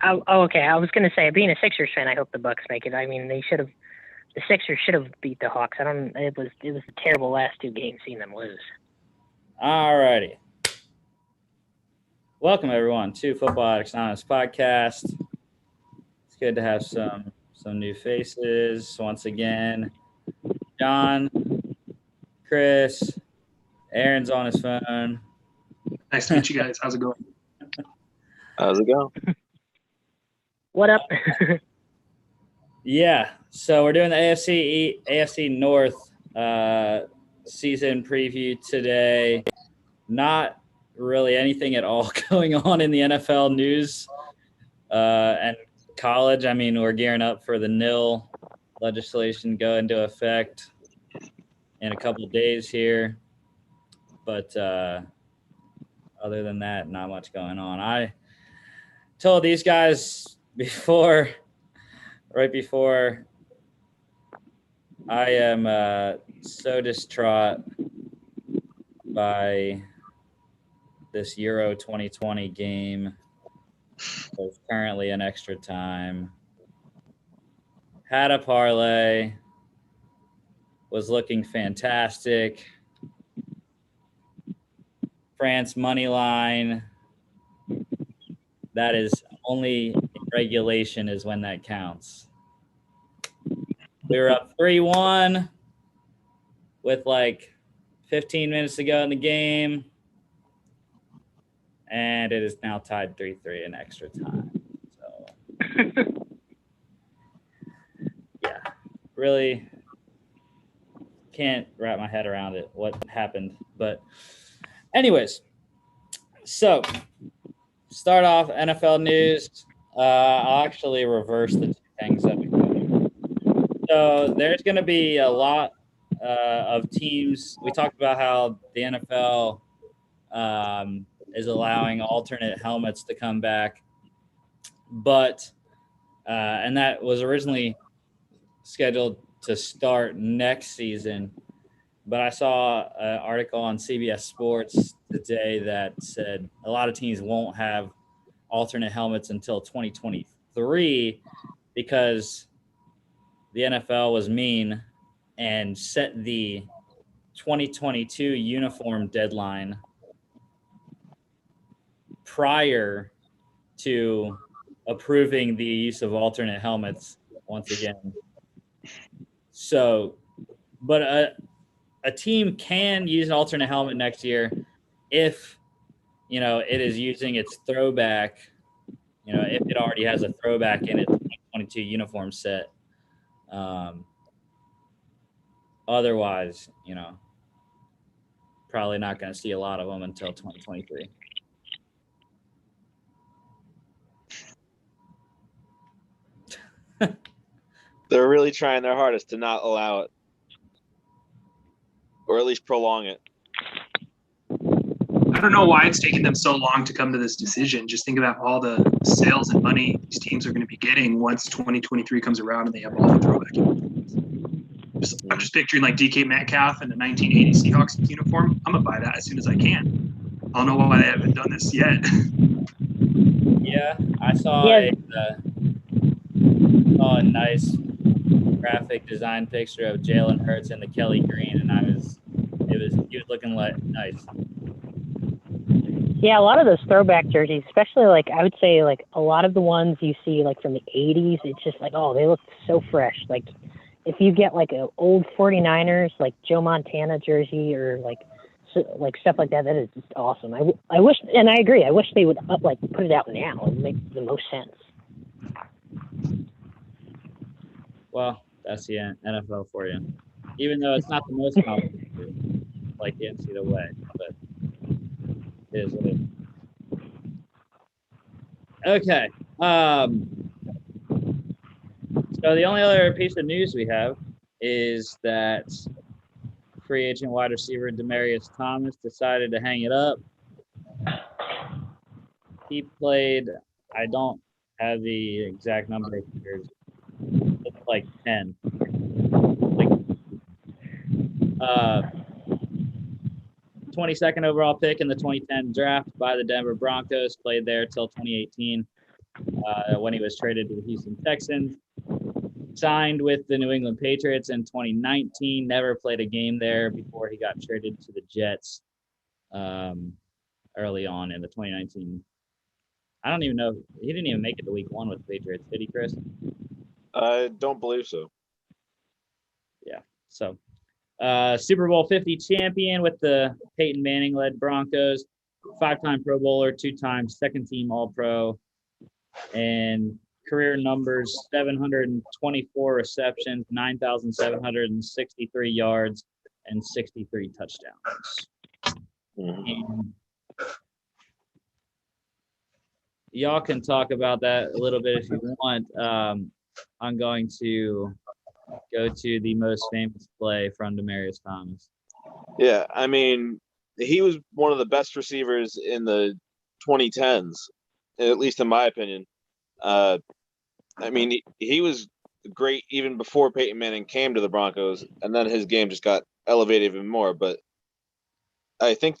Okay. I was gonna say, being a Sixers fan, I hope the Bucks make it. I mean, they should have. The Sixers should have beat the Hawks. I don't. It was a terrible last two games seeing them lose. All righty. Welcome everyone to Football Addicts Anonymous podcast. It's good to have some new faces once again. John, Chris, Aaron's on his phone. Nice to meet you guys. How's it going? How's it going? What up? Yeah, so we're doing the AFC North season preview today. Not really anything at all going on in the NFL news and college. I mean, we're gearing up for the NIL legislation go into effect in a couple of days here. But other than that, not much going on. I told these guys right before, I am so distraught by this Euro 2020 game. It's currently in extra time. Had a parlay. Was looking fantastic. France money line. That is only in regulation is when that counts. We were up 3-1 with like 15 minutes to go in the game. And it is now tied 3-3 in extra time. So, yeah, really can't wrap my head around it, what happened. But anyways, so start off NFL news. I'll actually reverse the two things that we do. So there's going to be a lot of teams. We talked about how the NFL is allowing alternate helmets to come back. But, and that was originally scheduled to start next season. But I saw an article on CBS Sports today that said a lot of teams won't have alternate helmets until 2023 because the NFL was mean and set the 2022 uniform deadline prior to approving the use of alternate helmets once again. So, but a team can use an alternate helmet next year if, it is using its throwback, if it already has a throwback in its 2022 uniform set. Otherwise, probably not going to see a lot of them until 2023. They're really trying their hardest to not allow it, or at least prolong it. I don't know why it's taking them so long to come to this decision. Just think about all the sales and money these teams are going to be getting once 2023 comes around and they have all the throwback uniforms. I'm just picturing like DK Metcalf in the 1980 Seahawks uniform. I'm going to buy that as soon as I can. I don't know why they haven't done this yet. Yeah, I saw a nice graphic design picture of Jalen Hurts and the Kelly Green, and he was looking like nice. Yeah, a lot of those throwback jerseys, especially I would say a lot of the ones you see from the 80s, it's just they look so fresh. If you get an old 49ers Joe Montana jersey or stuff like that, that is just awesome. I wish, and I agree, I wish they would put it out now. It would make the most sense. Well, that's the NFL for you. Even though it's not the most complicated, like the NCAA, but it is what it is. Okay. So the only other piece of news we have is that free agent wide receiver Demaryius Thomas decided to hang it up. He played, I don't have the exact number of years. It's 10. 22nd overall pick in the 2010 draft by the Denver Broncos, played there till 2018. when he was traded to the Houston Texans. Signed with the New England Patriots in 2019. Never played a game there before he got traded to the Jets early on in the 2019. I don't even know. He didn't even make it to week 1 with the Patriots. Did he, Chris? I don't believe so. Yeah. So Super Bowl 50 champion with the Peyton Manning-led Broncos. 5-time Pro Bowler, 2-time second-team All-Pro. And career numbers, 724 receptions, 9,763 yards, and 63 touchdowns. And y'all can talk about that a little bit if you want. I'm going to go to the most famous play from Demaryius Thomas. Yeah, I mean, he was one of the best receivers in the 2010s, at least in my opinion. I mean, he was great even before Peyton Manning came to the Broncos, and then his game just got elevated even more. But I think,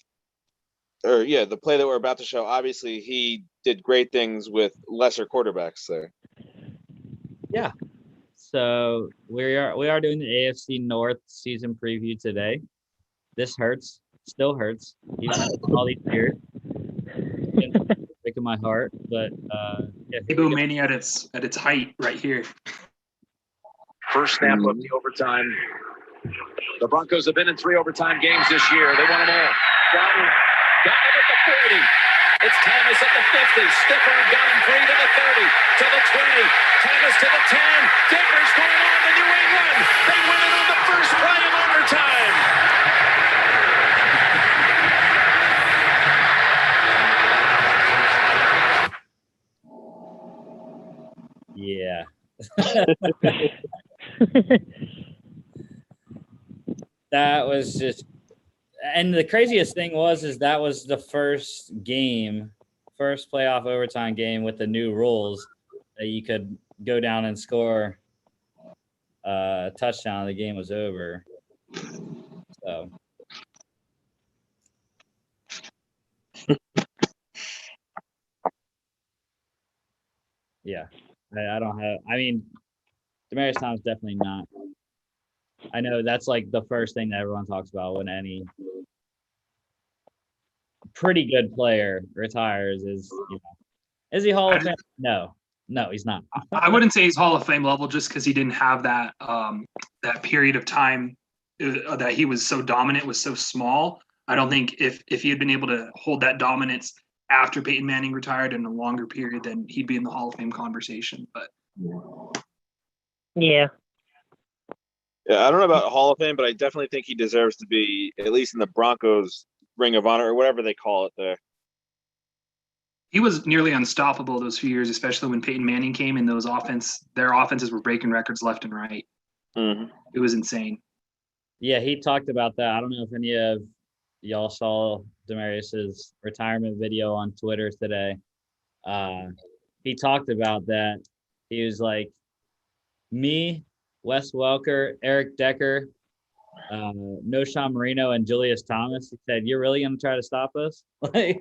the play that we're about to show, obviously he did great things with lesser quarterbacks there. Yeah. So we are doing the AFC North season preview today. This hurts, still hurts, even after all these years. Breaking my heart, but Ebo Mania at its height right here. First snap of the overtime. The Broncos have been in 3 overtime games this year. They won them all. Got him at the 40. It's Thomas at the 50. Stiffer got him free to the 30, to the 20. Thomas to the 10. Denver's going on to New England. They win it on the first play of overtime. Yeah. That was just, and the craziest thing is that was the first playoff overtime game with the new rules that you could go down and score a touchdown. The game was over. So. Yeah. Demaryius Thomas definitely not. I know that's like the first thing that everyone talks about when any pretty good player retires is he Hall of Fame? No, he's not. I wouldn't say he's Hall of Fame level just because he didn't have that period of time that he was so dominant, was so small. I don't think if he had been able to hold that dominance after Peyton Manning retired in a longer period, then he'd be in the Hall of Fame conversation. But yeah. Yeah, I don't know about Hall of Fame, but I definitely think he deserves to be at least in the Broncos Ring of Honor or whatever they call it there. He was nearly unstoppable those few years, especially when Peyton Manning came and their offenses were breaking records left and right. Mm-hmm. It was insane. Yeah, he talked about that. I don't know if any of y'all saw Demaryius's retirement video on Twitter today. He talked about that. He was like, me, Wes Welker, Eric Decker, Noshawn Marino, and Julius Thomas. He said, "You're really going to try to stop us?" But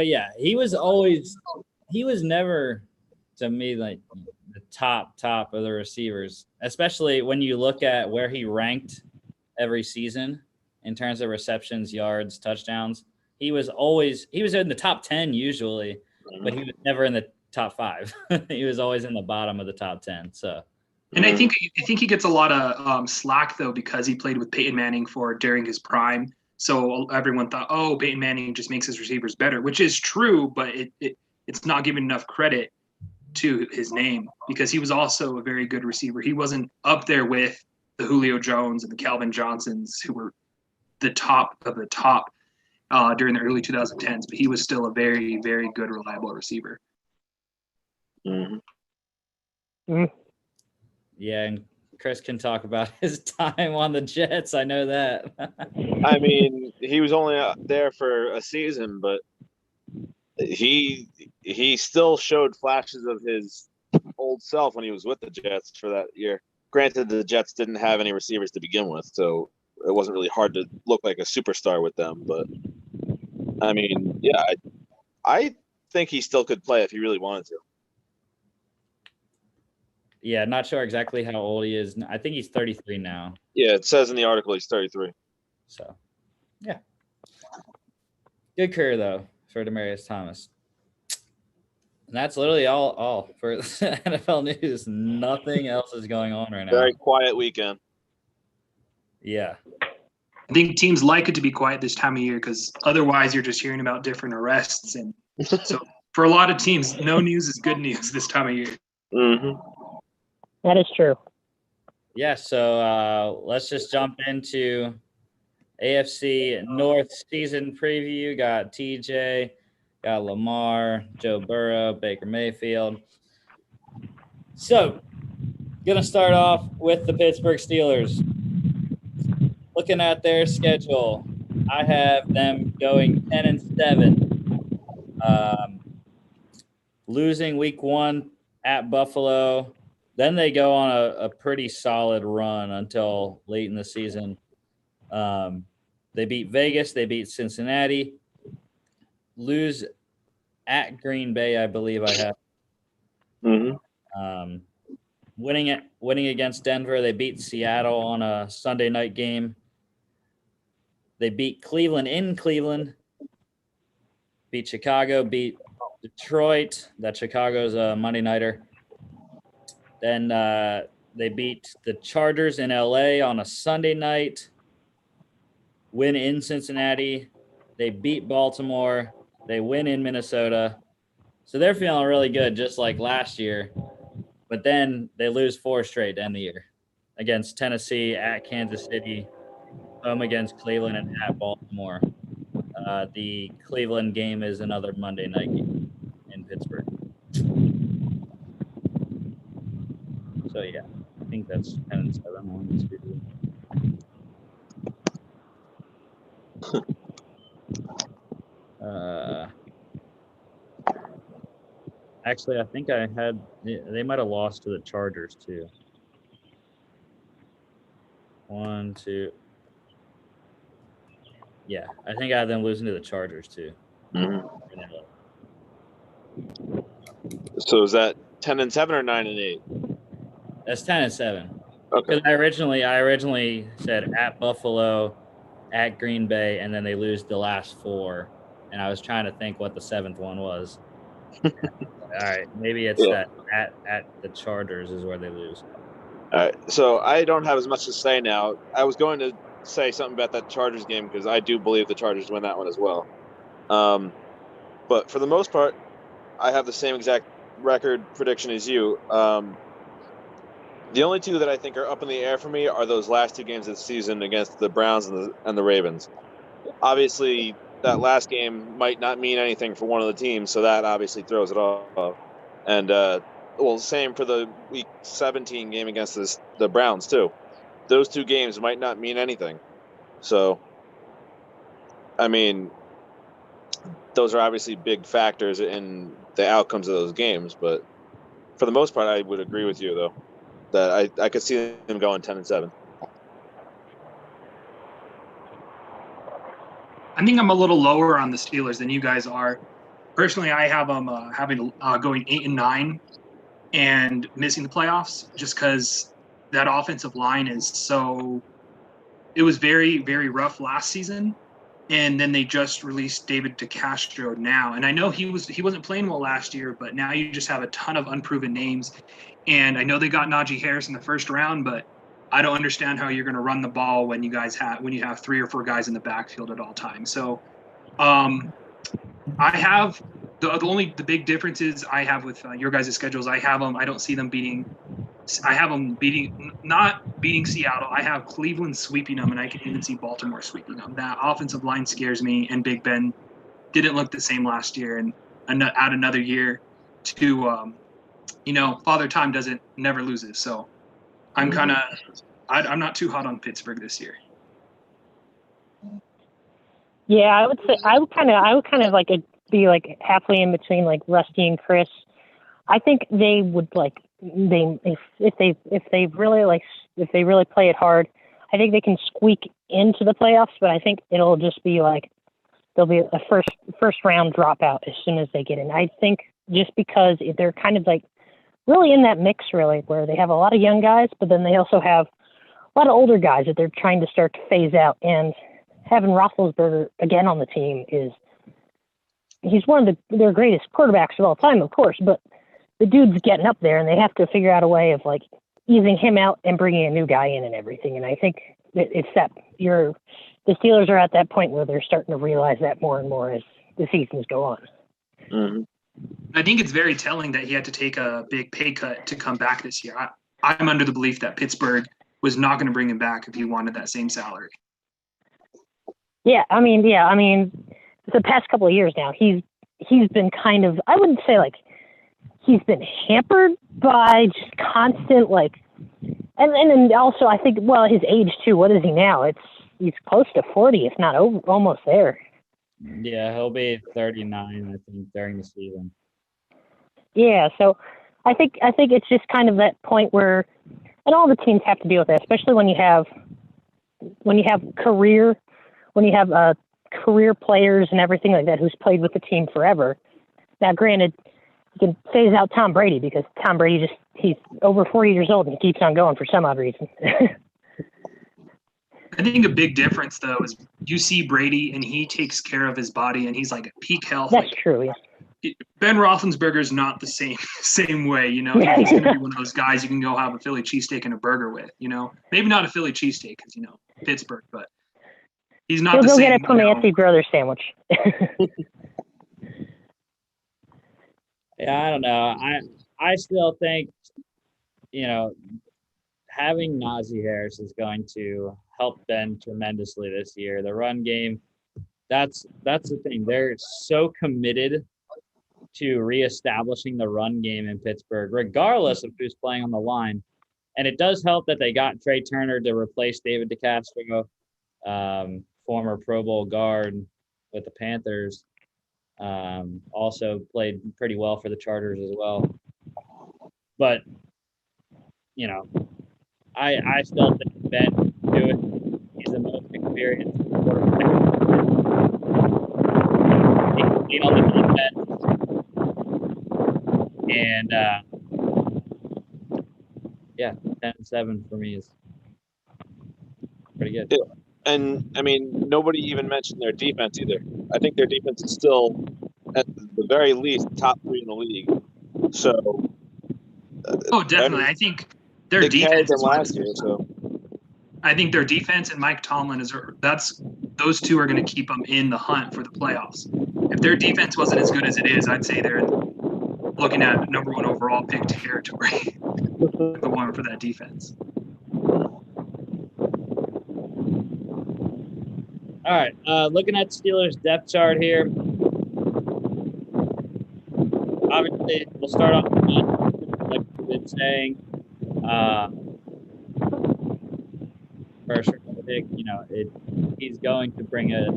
yeah, he was never, to me, like the top of the receivers, especially when you look at where he ranked every season in terms of receptions, yards, touchdowns. He was in the top 10 usually, but he was never in the top 5. He was always in the bottom of the top 10. So, and I think he gets a lot of slack though because he played with Peyton Manning during his prime. So everyone thought, oh, Peyton Manning just makes his receivers better, which is true, but it's not given enough credit to his name because he was also a very good receiver. He wasn't up there with the Julio Jones and the Calvin Johnsons who were the top of the top during the early 2010s, but he was still a very, very good, reliable receiver. Mm-hmm. Yeah, and Chris can talk about his time on the Jets. I know that. I mean, he was only out there for a season, but he still showed flashes of his old self when he was with the Jets for that year. Granted, the Jets didn't have any receivers to begin with, so it wasn't really hard to look like a superstar with them. But I mean, yeah, I think he still could play if he really wanted to. Yeah, not sure exactly how old he is. I think he's 33 now. Yeah, it says in the article he's 33. So, yeah. Good career, though, for Demaryius Thomas. And that's literally all for NFL news. Nothing else is going on right now. Very quiet weekend. Yeah. I think teams like it to be quiet this time of year because otherwise you're just hearing about different arrests. And so for a lot of teams, no news is good news this time of year. Mm-hmm. That is true. Yeah, so let's just jump into AFC North season preview. Got TJ, got Lamar, Joe Burrow, Baker Mayfield. So, going to start off with the Pittsburgh Steelers. Looking at their schedule, I have them going 10-7, losing week 1 at Buffalo. Then they go on a pretty solid run until late in the season. They beat Vegas. They beat Cincinnati. Lose at Green Bay, I believe I have. Mm-hmm. Winning against Denver. They beat Seattle on a Sunday night game. They beat Cleveland in Cleveland. Beat Chicago. Beat Detroit. That Chicago's a Monday nighter. Then they beat the Chargers in LA on a Sunday night. Win in Cincinnati. They beat Baltimore. They win in Minnesota. So they're feeling really good, just like last year. But then they lose 4 straight to end the year against Tennessee, at Kansas City, home against Cleveland, and at Baltimore. The Cleveland game is another Monday night game in Pittsburgh. So, yeah, I think that's 10-7 on this video. Actually, I think they might have lost to the Chargers too. 1, 2. Yeah, I think I had them losing to the Chargers too. Mm-hmm. So is that 10-7 or 9-8? That's 10-7. Okay. Because I originally said at Buffalo, at Green Bay, and then they lose the last 4, and I was trying to think what the 7th one was. All right, maybe it's that at the Chargers is where they lose. All right, so I don't have as much to say now. I was going to say something about that Chargers game because I do believe the Chargers win that one as well. But for the most part, I have the same exact record prediction as you. The only 2 that I think are up in the air for me are those last 2 games of the season against the Browns and the Ravens. Obviously, that last game might not mean anything for one of the teams, so that obviously throws it off. And, same for the Week 17 game against the Browns, too. Those 2 games might not mean anything. So, I mean, those are obviously big factors in the outcomes of those games. But for the most part, I would agree with you, though, that I could see them going 10-7. I think I'm a little lower on the Steelers than you guys are. Personally, I have them going 8-9 and missing the playoffs just because that offensive line is so. It was very, very rough last season, and then they just released David DeCastro now. And I know he wasn't playing well last year, but now you just have a ton of unproven names. And I know they got Najee Harris in the first round, but I don't understand how you're going to run the ball when you have 3 or 4 guys in the backfield at all times. So, I have the big differences I have with your guys' schedules. I don't see them beating. I have them not beating Seattle. I have Cleveland sweeping them, and I can even see Baltimore sweeping them. That offensive line scares me, and Big Ben didn't look the same last year, and add another year to, Father Time never loses. So I'm I'm not too hot on Pittsburgh this year. Yeah, I would say I would kind of like be like halfway in between like Rusty and Chris. I think they would if they really play it hard, I think they can squeak into the playoffs. But I think it'll just be like there'll be a first round dropout as soon as they get in. I think just because they're kind of like really in that mix, really, where they have a lot of young guys, but then they also have a lot of older guys that they're trying to start to phase out. And having Roethlisberger again on the team he's one of their greatest quarterbacks of all time, of course, but the dude's getting up there, and they have to figure out a way of like easing him out and bringing a new guy in and everything. And I think it's that the Steelers are at that point where they're starting to realize that more and more as the seasons go on. Mm-hmm. I think it's very telling that he had to take a big pay cut to come back this year. I'm under the belief that Pittsburgh was not going to bring him back if he wanted that same salary. Yeah, I mean, the past couple of years now, he's been kind of, I wouldn't say like he's been hampered by just constant like, and also I think, well, his age too. What is he now? He's close to 40, if not almost there. Yeah, he'll be 39, I think, during the season. Yeah, so I think it's just kind of that point where, and all the teams have to deal with that, especially when you have career players and everything like that who's played with the team forever. Now, granted, you can phase out Tom Brady because Tom Brady he's over 40 years old and he keeps on going for some odd reason. I think a big difference, though, is you see Brady and he takes care of his body and he's like at peak health. That's true, yeah. Ben Roethlisberger's not the same way, you know. He's going to be one of those guys you can go have a Philly cheesesteak and a burger with, you know. Maybe not a Philly cheesesteak because, you know, Pittsburgh, but he's not the same. He'll go get a Clemente Brothers sandwich. Yeah, I don't know. I still think, you know, having Najee Harris is going to help Ben tremendously this year. The run game, that's the thing. They're so committed to reestablishing the run game in Pittsburgh, regardless of who's playing on the line. And it does help that they got Trey Turner to replace David DeCastro, former Pro Bowl guard with the Panthers. Also played pretty well for the Chargers as well. But, you know, I still think Ben can do it. He's the most experienced quarterback. He can lead on the defense. And, 10-7 for me is pretty good. Yeah. And, I mean, nobody even mentioned their defense either. I think their defense is still, at the very least, top 3 in the league. So. Definitely. I think their defense is last year. So. I think their defense and Mike Tomlin those two are going to keep them in the hunt for the playoffs. If their defense wasn't as good as it is, I'd say they're looking at number 1 overall pick territory. The one for that defense. All right, looking at Steelers depth chart here. Obviously, we'll start off like we've been saying. First round pick, you know, he's going to bring a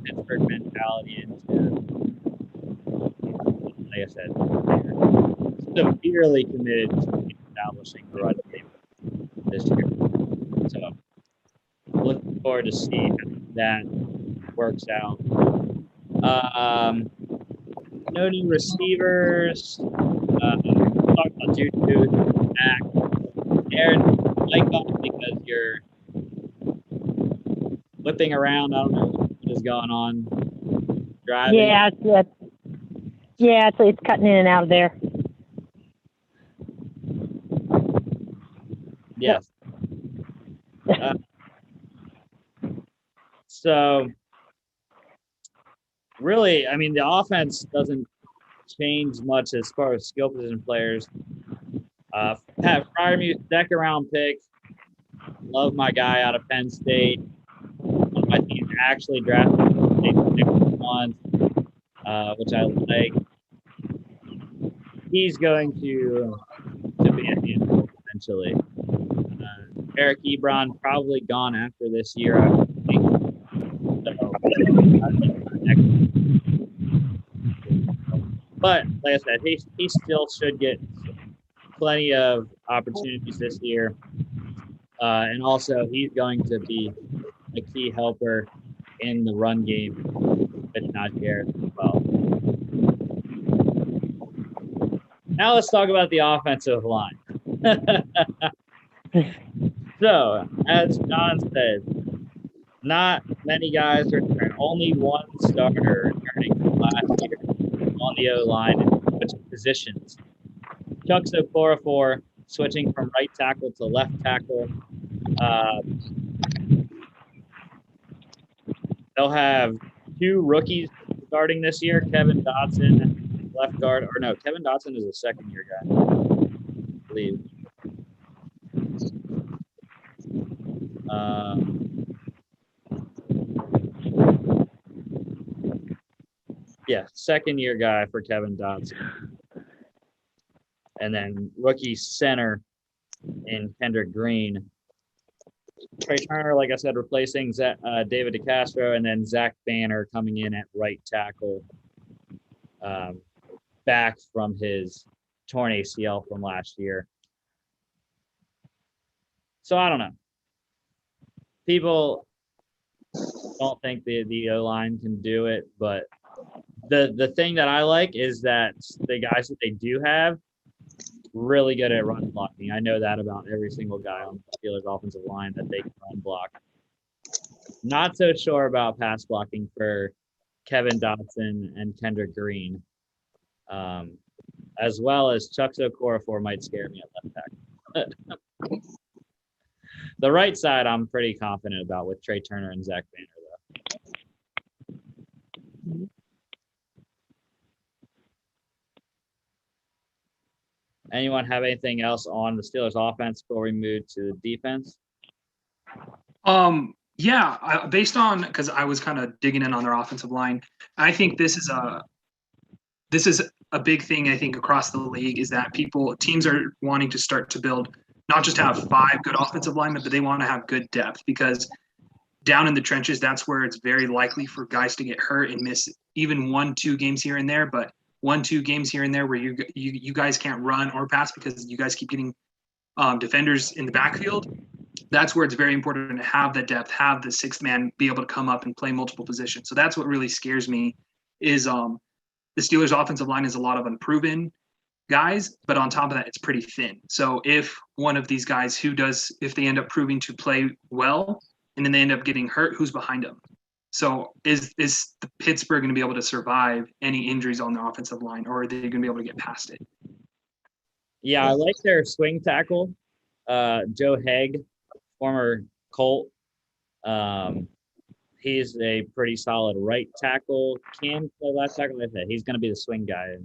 Pittsburgh mentality into, like I said, severely committed to establishing the run game this year. So, looking forward to see how that works out. No new receivers. Talk about Juju back. Aaron, like because you're whipping around. I don't know what is going on. Driving. Yeah, it's cutting in and out of there. Yes. So, really, I mean, the offense doesn't change much as far as skill position players. Pat Fryermuth, second-round pick. Love my guy out of Penn State. One of my teams actually drafted one, which I like. He's going to be a handful eventually. Eric Ebron probably gone after this year, I think. But like I said, he still should get plenty of opportunities this year, and also he's going to be a key helper in the run game with Najee Harris as well. Now let's talk about the offensive line. So, as John said, not many guys return. Only one starter returning from last year on the O-line and switching positions. Chuck Okorafor switching from right tackle to left tackle. They'll have 2 rookies starting this year. Kevin Dotson, left guard. Or no, Kevin Dotson is a second-year guy, I believe. Second-year guy for Kevin Dotson. And then rookie center in Kendrick Green. Trey Turner, like I said, replacing David DeCastro, and then Zach Banner coming in at right tackle, back from his torn ACL from last year. So I don't know. People don't think the O-line can do it, but the thing that I like is that the guys that they do have really good at run blocking. I know that about every single guy on the Steelers offensive line, that they can run block. Not so sure about pass blocking for Kevin Dotson and Kendrick Green, as well as Chuck Okorafor might scare me at left tackle. The right side I'm pretty confident about with Trey Turner and Zach Banner, though. Anyone have anything else on the Steelers offense before we move to the defense? Based on, because I was kind of digging in on their offensive line, I think this is a big thing. I think across the league is that teams are wanting to start to build, not just have 5 good offensive linemen, but they want to have good depth, because down in the trenches, that's where it's very likely for guys to get hurt and miss even 1-2 games here and there. But 1-2 games here and there where you guys can't run or pass because you guys keep getting defenders in the backfield. That's where it's very important to have the depth, have the 6th man be able to come up and play multiple positions. So that's what really scares me is the Steelers' offensive line is a lot of unproven guys, but on top of that, it's pretty thin. So if one of these guys if they end up proving to play well and then they end up getting hurt, who's behind them? So is the Pittsburgh going to be able to survive any injuries on the offensive line, or are they going to be able to get past it? Yeah, I like their swing tackle, Joe Haig, former Colt. He's a pretty solid right tackle. Can play left tackle. He's going to be the swing guy,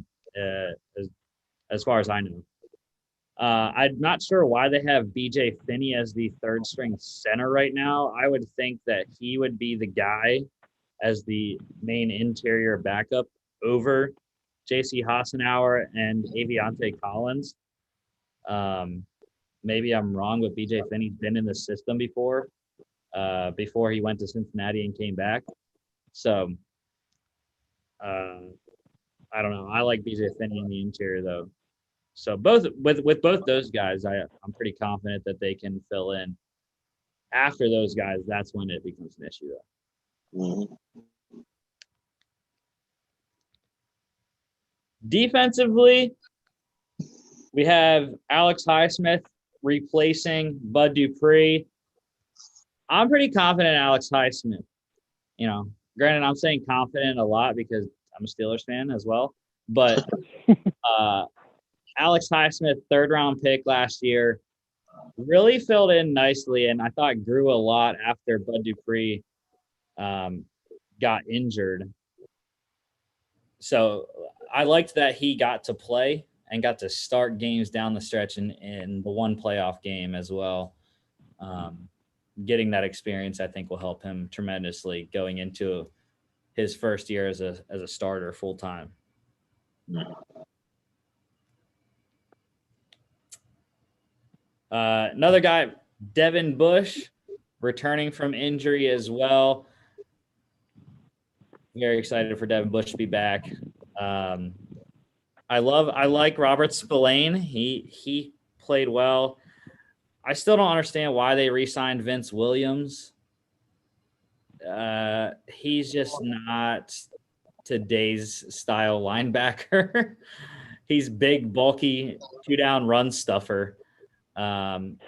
as far as I know. I'm not sure why they have BJ Finney as the 3rd string center right now. I would think that he would be the guy as the main interior backup over J.C. Hassenauer and Aviante Collins. Maybe I'm wrong, but BJ Finney's been in the system before he went to Cincinnati and came back. So I don't know. I like BJ Finney in the interior, though. So with both those guys, I'm pretty confident that they can fill in. After those guys, that's when it becomes an issue, though. Mm-hmm. Defensively, we have Alex Highsmith replacing Bud Dupree. I'm pretty confident in Alex Highsmith. Granted, I'm saying confident a lot because I'm a Steelers fan as well. But Alex Highsmith, 3rd-round pick last year, really filled in nicely, and I thought grew a lot after Bud Dupree got injured. So I liked that he got to play and got to start games down the stretch in the one playoff game as well. Getting that experience, I think, will help him tremendously going into his first year as a starter full time. Another guy, Devin Bush, returning from injury as well. Very excited for Devin Bush to be back. I like Robert Spillane. He played well. I still don't understand why they re-signed Vince Williams. he's just not today's style linebacker. He's big, bulky, 2-down run stuffer. And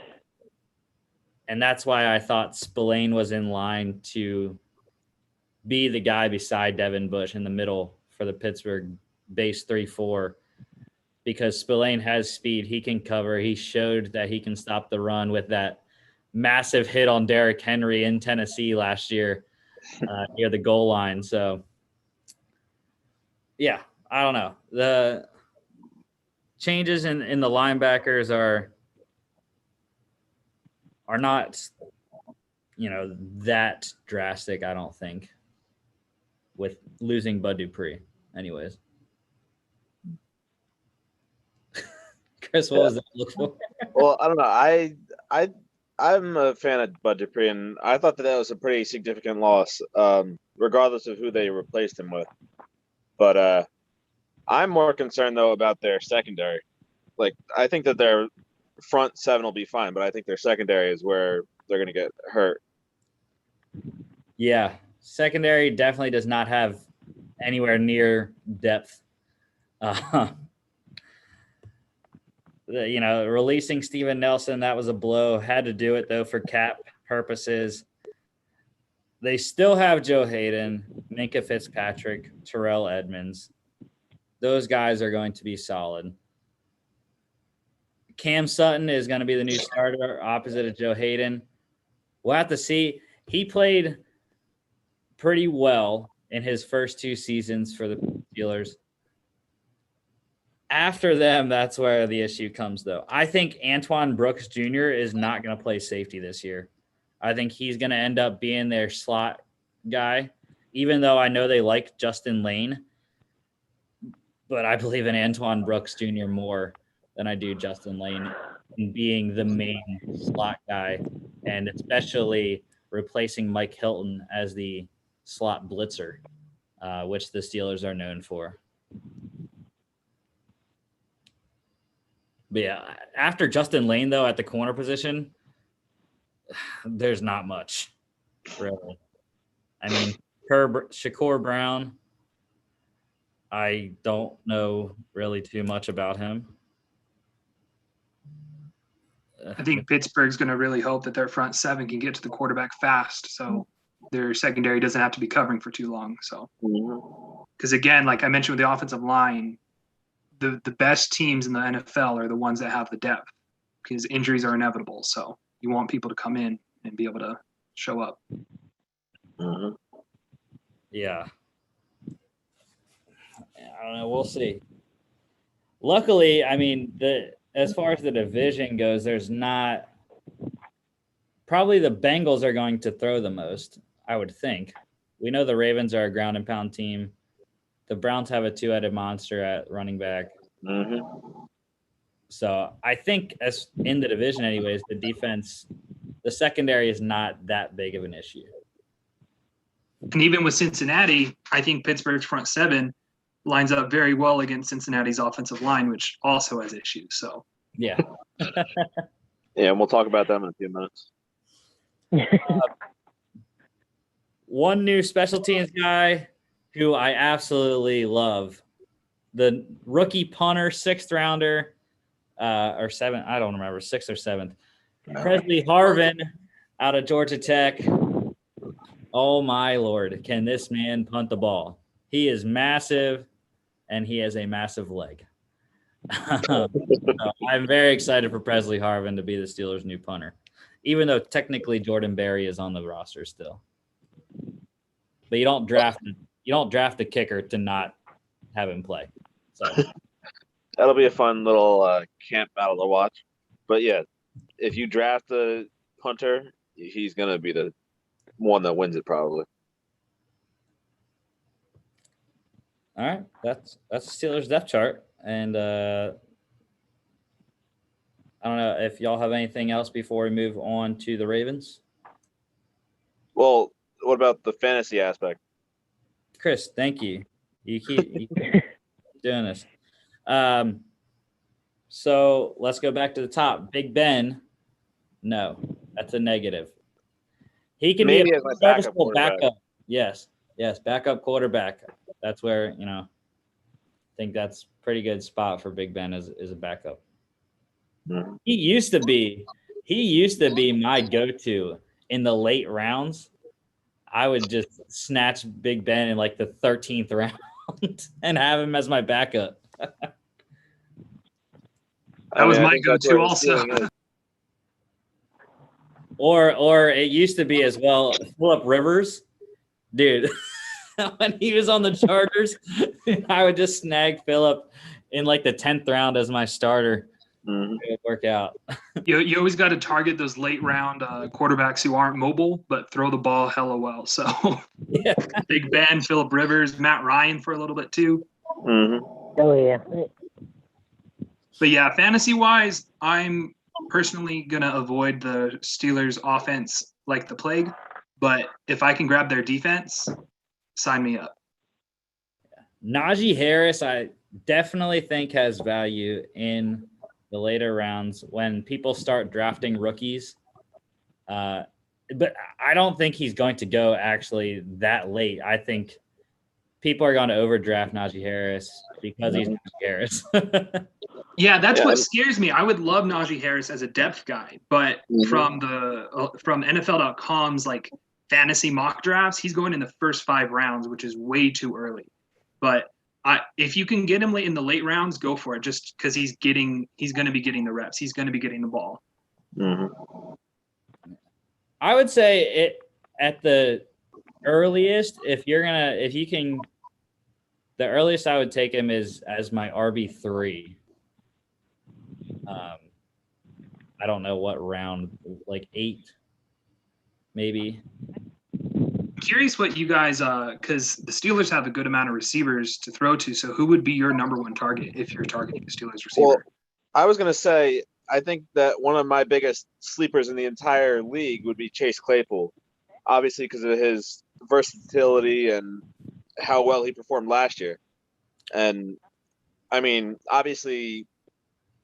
that's why I thought Spillane was in line to be the guy beside Devin Bush in the middle for the Pittsburgh base 3-4, because Spillane has speed. He can cover. He showed that he can stop the run with that massive hit on Derrick Henry in Tennessee last year near the goal line. So, yeah, I don't know. The changes in the linebackers are not, that drastic, I don't think, with losing Bud Dupree. Anyways. Chris, what was that look for? Well, I don't know. I'm a fan of Bud Dupree, and I thought that was a pretty significant loss, regardless of who they replaced him with. But I'm more concerned, though, about their secondary. Like, I think that their front seven will be fine, but I think their secondary is where they're going to get hurt. Yeah, secondary definitely does not have anywhere near depth. Releasing Steven Nelson, that was a blow. Had to do it, though, for cap purposes. They still have Joe Hayden, Minka Fitzpatrick, Terrell Edmonds. Those guys are going to be solid. Cam Sutton is going to be the new starter opposite of Joe Hayden. We'll have to see. He played pretty well in his first 2 seasons for the Steelers. After them, that's where the issue comes, though. I think Antoine Brooks Jr. is not going to play safety this year. I think he's going to end up being their slot guy, even though I know they like Justin Lane. But I believe in Antoine Brooks Jr. more than I do Justin Lane in being the main slot guy, and especially replacing Mike Hilton as the slot blitzer, which the Steelers are known for. But yeah, after Justin Lane, though, at the corner position, there's not much, really. I mean, Shakur Brown, I don't know really too much about him. I think Pittsburgh's going to really hope that their front seven can get to the quarterback fast, so their secondary doesn't have to be covering for too long. So, because again, like I mentioned with the offensive line, the best teams in the NFL are the ones that have the depth, because injuries are inevitable. So you want people to come in and be able to show up. Yeah. I don't know. We'll see. Luckily, I mean, as far as the division goes, there's not – probably the Bengals are going to throw the most, I would think. We know the Ravens are a ground and pound team. The Browns have a 2-headed monster at running back. So I think as in the division anyways, the defense, the secondary is not that big of an issue. And even with Cincinnati, I think Pittsburgh's front seven lines up very well against Cincinnati's offensive line, which also has issues. So yeah. Yeah, and we'll talk about them in a few minutes. One new special teams guy who I absolutely love, the rookie punter, 6th rounder, or 7th, I don't remember, 6th or 7th. Presley Harvin out of Georgia Tech. Oh, my Lord. Can this man punt the ball? He is massive, and he has a massive leg. So I'm very excited for Presley Harvin to be the Steelers' new punter, even though technically Jordan Berry is on the roster still. But you don't draft the kicker to not have him play. So That'll be a fun little camp battle to watch. But yeah, if you draft a punter, he's gonna be the one that wins it probably. all right, that's the Steelers depth chart, and I don't know if y'all have anything else before we move on to the Ravens. Well, what about the fantasy aspect? Chris, thank you. You keep doing this. So let's go back to the top. Big Ben, no, that's a negative. He can Maybe be a as my backup serviceable quarterback. backup. Yes, backup quarterback. That's where I think that's pretty good spot for Big Ben as a backup. Mhm. He used to be my go-to in the late rounds. I would just snatch Big Ben in like the 13th round and have him as my backup. That was my go-to also. Or it used to be as well, Phillip Rivers, dude. When he was on the Chargers, I would just snag Phillip in like the 10th round as my starter. Mhm. It would work out. You always got to target those late round quarterbacks who aren't mobile but throw the ball hella well. So Yeah. Big Ben, Phillip Rivers, Matt Ryan for a little bit too. Mhm. Oh yeah. But yeah, fantasy wise, I'm personally gonna avoid the Steelers offense like the plague. But if I can grab their defense, sign me up. Najee Harris, I definitely think has value in the later rounds when people start drafting rookies. But I don't think he's going to go actually that late. I think people are going to overdraft Najee Harris because he's Najee Harris. Yeah, that's Yeah, what scares me. I would love Najee Harris as a depth guy, but from NFL.com's like fantasy mock drafts, he's going in the first 5 rounds, which is way too early. But if you can get him late in the late rounds, go for it. Just because he's going to be getting the reps, he's going to be getting the ball. Mhm. I would say it at the earliest. If you can, the earliest I would take him is as my RB3. I don't know what round, like 8, maybe. I'm curious what you guys, because the Steelers have a good amount of receivers to throw to. So who would be your number one target if you're targeting a Steelers receiver? Well, I was going to say, I think that one of my biggest sleepers in the entire league would be Chase Claypool, obviously because of his versatility and how well he performed last year. And, I mean, obviously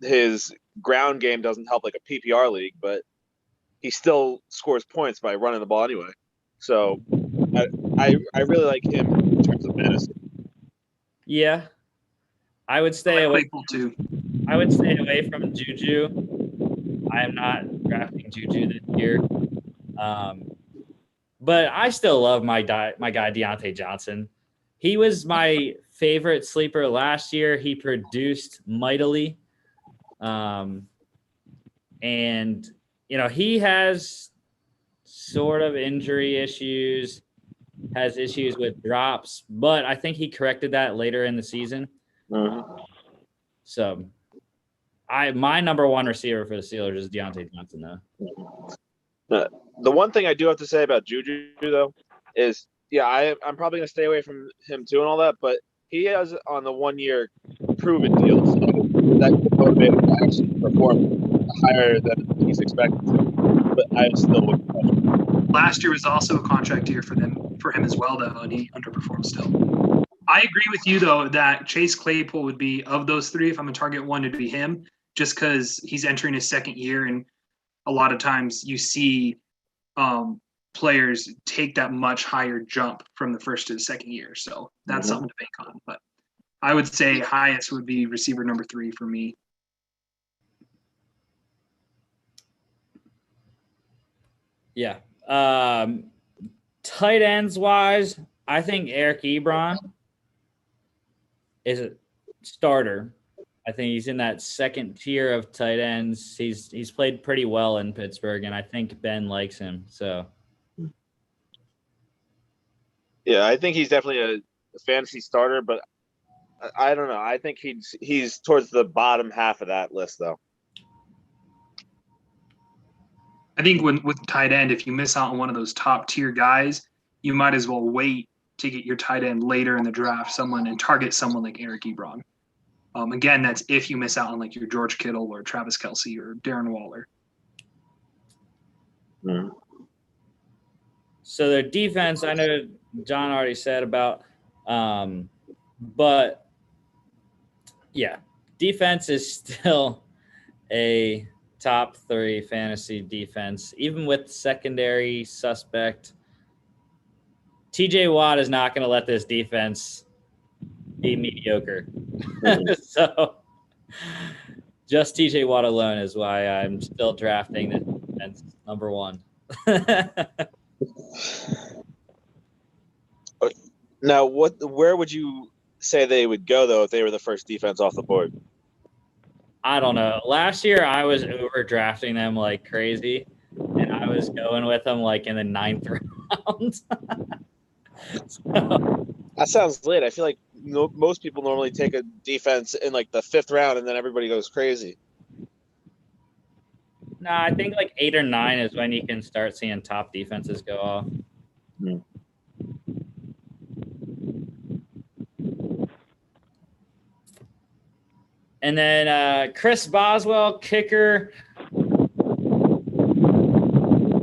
his ground game doesn't help like a PPR league, but he still scores points by running the ball anyway. So I really like him in terms of fantasy. Yeah, I would stay I like away. Claypool too. I would stay away from Juju. I am not drafting Juju this year. But I still love my guy Deontay Johnson. He was my favorite sleeper last year. He produced mightily. And he has sort of injury issues, has issues with drops, but I think he corrected that later in the season. Mhm. So my number one receiver for the Steelers is Deontay Johnson, though. The one thing I do have to say about Juju, though, is, I'm probably going to stay away from him too and all that, but he is on the 1-year proven deal, so that could motivate him to actually perform higher than he's expected to. But I still wouldn't touch him. Last year was also a contract year for him as well, though, and he underperformed still. I agree with you, though, that Chase Claypool would be, of those 3, if I'm a target one, it'd be him, just because he's entering his second year, and a lot of times you see players take that much higher jump from the first to the second year. So that's something to bank on. But I would say highest would be receiver number 3 for me. Yeah. Tight ends wise, I think Eric Ebron is a starter. I think he's in that second tier of tight ends. He's played pretty well in Pittsburgh, and I think Ben likes him. So, yeah, I think he's definitely a fantasy starter, but I don't know. I think he's towards the bottom half of that list, though. I think with tight end, if you miss out on one of those top tier guys, you might as well wait to get your tight end later in the draft, and target someone like Eric Ebron. Again, that's if you miss out on like your George Kittle or Travis Kelce or Darren Waller. Mm-hmm. So their defense, I know John already said about, but yeah, defense is still a top 3 fantasy defense, even with secondary suspect. TJ Watt is not going to let this defense be mediocre. So just TJ Watt alone is why I'm still drafting this defense number 1. Now, where would you say they would go, though, if they were the first defense off the board? I don't know. Last year, I was overdrafting them like crazy, and I was going with them like in the 9th round. So, That sounds late. I feel like most people normally take a defense in like the 5th round, and then everybody goes crazy. no, I think like 8 or 9 is when you can start seeing top defenses go off. And then Chris Boswell, kicker.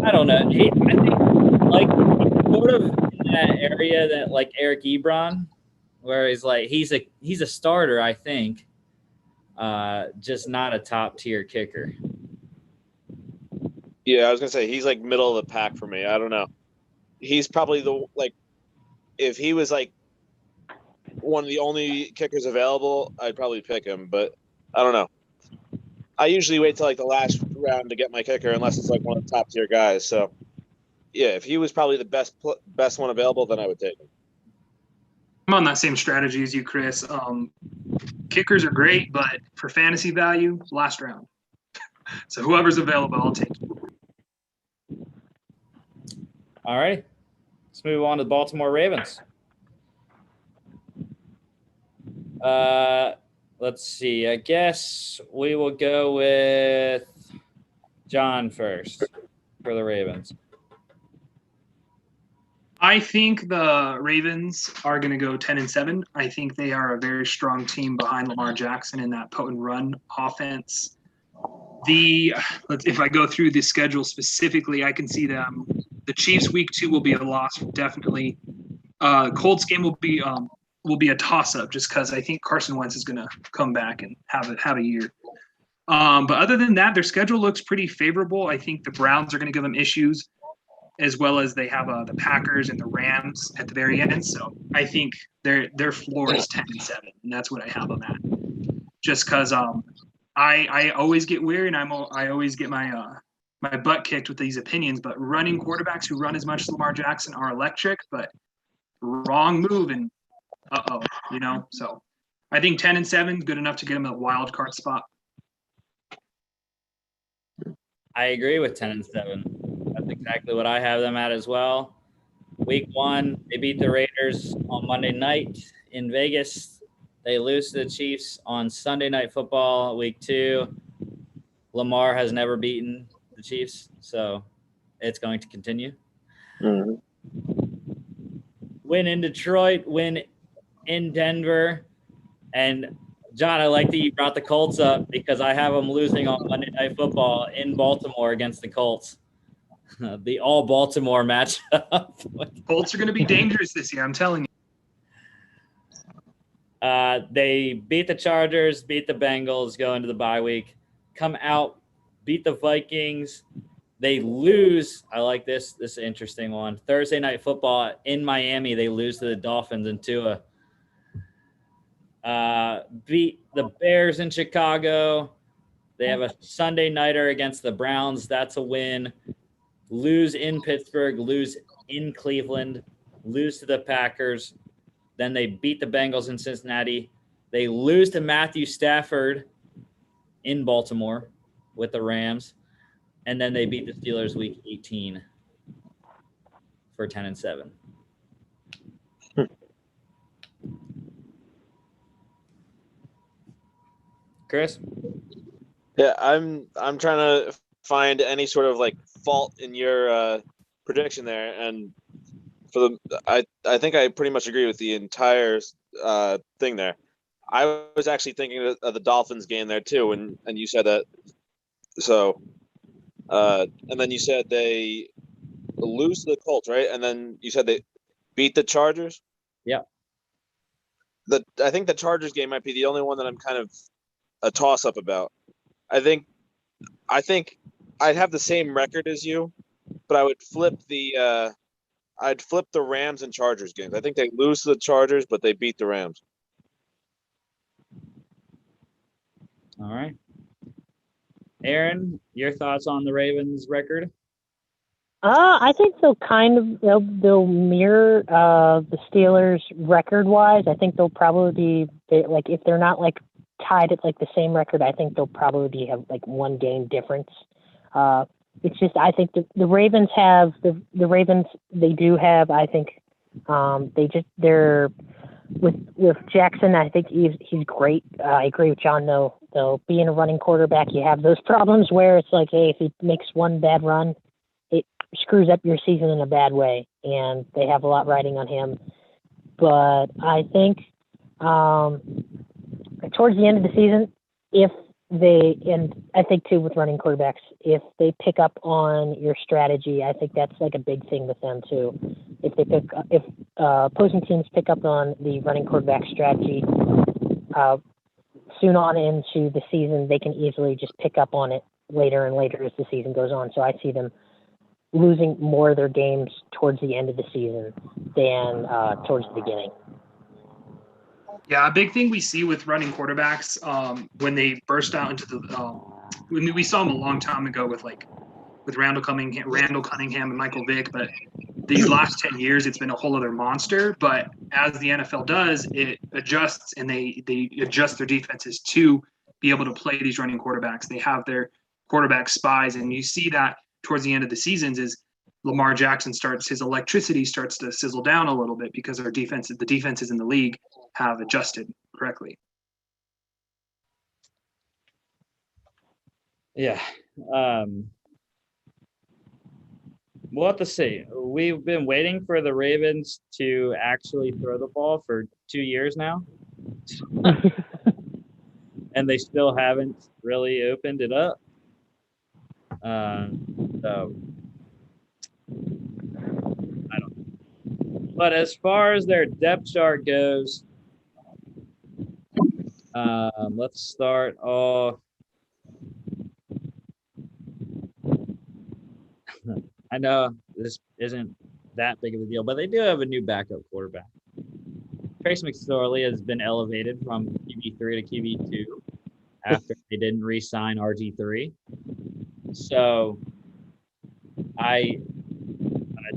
I don't know. I think like sort of in that area that like Eric Ebron, where he's like he's a starter, I think, just not a top tier kicker. Yeah, I was gonna say he's like middle of the pack for me. I don't know. He's probably if he was like one of the only kickers available, I'd probably pick him, but I don't know. I usually wait till like the last round to get my kicker, unless it's like one of the top tier guys. So, yeah, if he was probably the best one available, then I would take him. I'm on that same strategy as you, Chris. Kickers are great, but for fantasy value, last round. So whoever's available, I'll take. All right, let's move on to the Baltimore Ravens. Let's see. I guess we will go with John first for the Ravens. I think the Ravens are going to go 10-7. I think they are a very strong team behind Lamar Jackson in that potent run offense. If I go through the schedule specifically, I can see them. The Chiefs week 2 will be a loss, definitely. Colts game will be a toss-up just because I think Carson Wentz is going to come back and have a year. But other than that, their schedule looks pretty favorable. I think the Browns are going to give them issues, as well as they have the Packers and the Rams at the very end. So I think their floor is 10-7, and that's what I have them at. Just because I always get weird, and I always get my butt kicked with these opinions. But running quarterbacks who run as much as Lamar Jackson are electric, but wrong move and So I think 10-7 good enough to get them a wild card spot. I agree with 10-7. That's exactly what I have them at as well. Week 1, they beat the Raiders on Monday night in Vegas. They lose to the Chiefs on Sunday Night Football. Week 2, Lamar has never beaten the Chiefs, so it's going to continue. Mm-hmm. Win in Detroit, win in Denver. And John, I like that you brought the Colts up because I have them losing on Monday Night Football in Baltimore against the Colts. The all Baltimore matchup. Colts are going to be dangerous this year, I'm telling you. They beat the Chargers, beat the Bengals, go into the bye week, come out, beat the Vikings. They lose. I like this. This is an interesting one. Thursday Night Football in Miami. They lose to the Dolphins and Tua. Beat the Bears in Chicago. They have a Sunday nighter against the Browns. That's a win. Lose in Pittsburgh. Lose in Cleveland. Lose to the Packers. Then they beat the Bengals in Cincinnati. They lose to Matthew Stafford in Baltimore with the Rams. And then they beat the Steelers week 18 for 10-7. Chris? Yeah, I'm trying to find any sort of like fault in your prediction there, and I think I pretty much agree with the entire thing there. I was actually thinking of the Dolphins game there too, and you said that. So, and then you said they lose to the Colts, right? And then you said they beat the Chargers. Yeah. I think the Chargers game might be the only one that I'm kind of a toss-up about. I think I think I'd have the same record as you, but I would flip the Rams and Chargers games. I think they lose to the Chargers, but they beat the Rams. All right. Aaron, your thoughts on the Ravens record? I think they'll mirror the Steelers record wise. I think they'll probably be like, if they're not like tied at like the same record, I think they'll probably have like one game difference. It's just, I think the Ravens have the Ravens, they do have, I think they're with Jackson. I think he's great. I agree with John though, being a running quarterback, you have those problems where it's like, hey, if he makes one bad run, it screws up your season in a bad way, and they have a lot riding on him. But I think towards the end of the season, and I think too with running quarterbacks, if they pick up on your strategy, I think that's like a big thing with them too. If opposing teams pick up on the running quarterback strategy soon on into the season, they can easily just pick up on it later and later as the season goes on. So I see them losing more of their games towards the end of the season than towards the beginning. Yeah, a big thing we see with running quarterbacks when they burst out into the we saw them a long time ago with Randall Cunningham, and Michael Vick, but these last 10 years it's been a whole other monster. But as the NFL does, it adjusts, and they adjust their defenses to be able to play these running quarterbacks. They have their quarterback spies, and you see that towards the end of the seasons is Lamar Jackson his electricity starts to sizzle down a little bit because the defenses in the league have adjusted correctly. Yeah. We'll have to see. We've been waiting for the Ravens to actually throw the ball for 2 years now. And they still haven't really opened it up. So I don't know. But as far as their depth chart goes, let's start off. I know this isn't that big of a deal, but they do have a new backup quarterback. Trace McSorley has been elevated from QB3 to QB2 after they didn't re-sign RG3. So I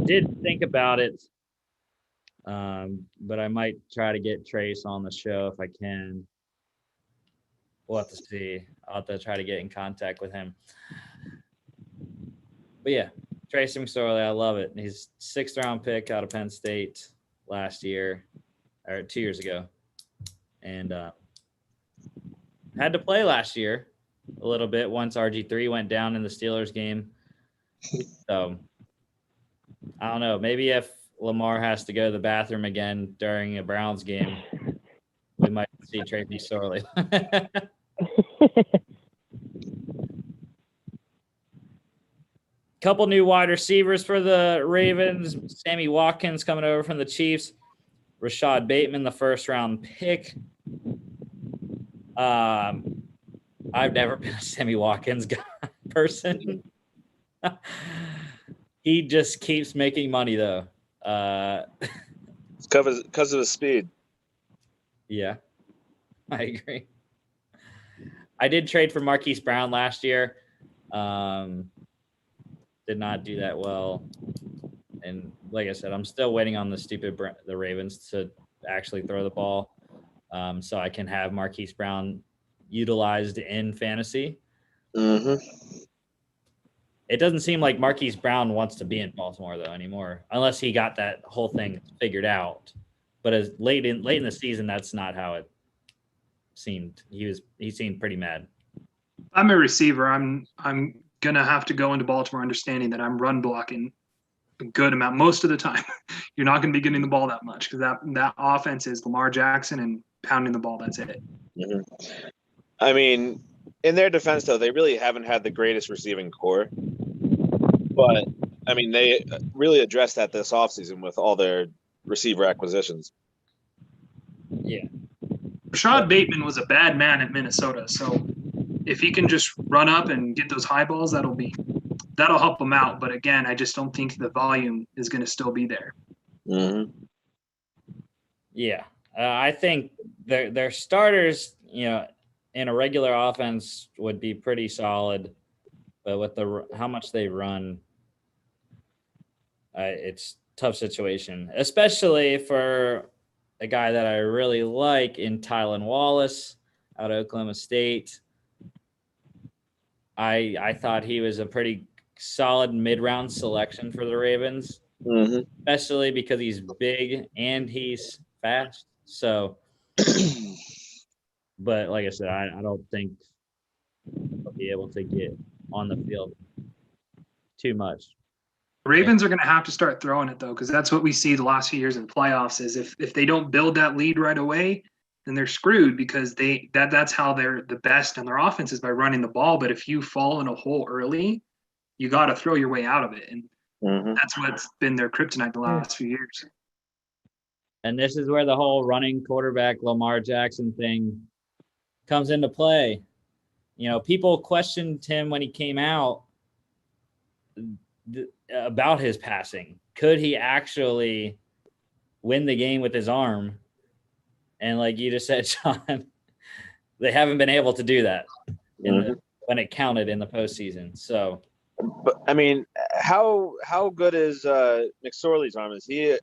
did think about it, but I might try to get Trace on the show if I can. We'll have to see. I'll have to try to get in contact with him. But yeah, Trace McSorley, I love it. He's 6th-round pick out of Penn State last year, or 2 years ago. And had to play last year a little bit once RG3 went down in the Steelers game. So I don't know. Maybe if Lamar has to go to the bathroom again during a Browns game, we might see Trace McSorley. Couple new wide receivers for the Ravens. Sammy Watkins coming over from the Chiefs. Rashad Bateman, the 1st-round pick. I've never been a Sammy Watkins person. He just keeps making money, though. It's because of his speed. Yeah, I agree. I did trade for Marquise Brown last year. Did not do that well. And like I said, I'm still waiting on the Ravens to actually throw the ball so I can have Marquise Brown utilized in fantasy. Mm-hmm. It doesn't seem like Marquise Brown wants to be in Baltimore, though, anymore, unless he got that whole thing figured out. But as late in the season, that's not how it seemed. He seemed pretty mad. I'm a receiver. I'm gonna have to go into Baltimore understanding that I'm run blocking a good amount most of the time. You're not going to be getting the ball that much because that offense is Lamar Jackson and pounding the ball. That's it. Mm-hmm. I mean, in their defense, though, they really haven't had the greatest receiving core. But, I mean, they really addressed that this offseason with all their receiver acquisitions. Yeah. Rashad Bateman was a bad man at Minnesota, so if he can just run up and get those high balls, that'll help him out. But again, I just don't think the volume is going to still be there. Mm-hmm. Yeah, I think their starters, in a regular offense would be pretty solid, but with how much they run, it's a tough situation, especially for a guy that I really like in Tylan Wallace out of Oklahoma State. I thought he was a pretty solid mid-round selection for the Ravens, especially because he's big and he's fast. So, but like I said, I don't think he'll be able to get on the field too much. The Ravens are going to have to start throwing it, though, because that's what we see the last few years in playoffs is if they don't build that lead right away, then they're screwed because that's how they're the best on their offense is by running the ball. But if you fall in a hole early, you got to throw your way out of it. And that's what's been their kryptonite the last few years. And this is where the whole running quarterback Lamar Jackson thing comes into play. People questioned him when he came out about his passing. Could he actually win the game with his arm? And like you just said, Sean, they haven't been able to do that when it counted in the postseason. So, but I mean, how good is McSorley's arm? Does he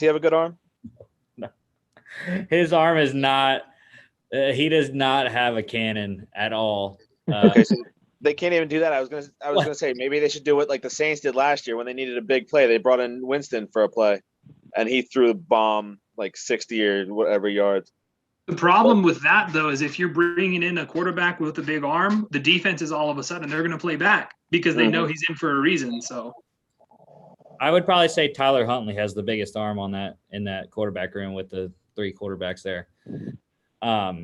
have a good arm? No. His arm is not. He does not have a cannon at all. Okay, so they can't even do that. I was gonna say maybe they should do what like the Saints did last year when they needed a big play. They brought in Winston for a play, and he threw the bomb like 60 or whatever yards. The problem with that, though, is if you're bringing in a quarterback with a big arm, the defense is all of a sudden they're going to play back because they know he's in for a reason. So I would probably say Tyler Huntley has the biggest arm in that quarterback room with the three quarterbacks there. But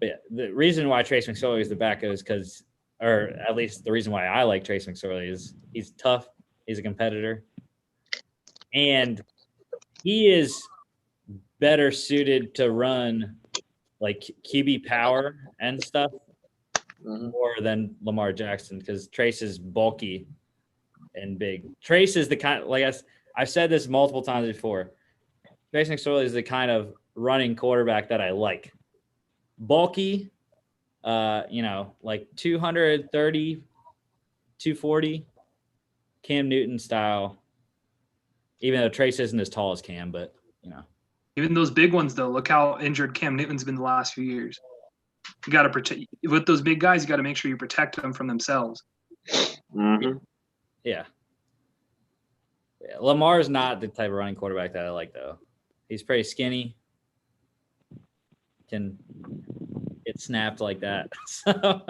yeah, the reason why Trace McSorley is the backup is because, or at least the reason why I like Trace McSorley is he's tough, he's a competitor, and he is better suited to run like QB power and stuff more than Lamar Jackson because Trace is bulky and big. Trace is the kind, like I've said this multiple times before. Trace McSorley is the kind of running quarterback that I like. Bulky, like 230, 240, Cam Newton style. Even though Trace isn't as tall as Cam, but even those big ones, though, look how injured Cam Newton's been the last few years. You got to protect with those big guys. You got to make sure you protect them from themselves. Yeah. Lamar is not the type of running quarterback that I like, though. He's pretty skinny. Can get snapped like that. So,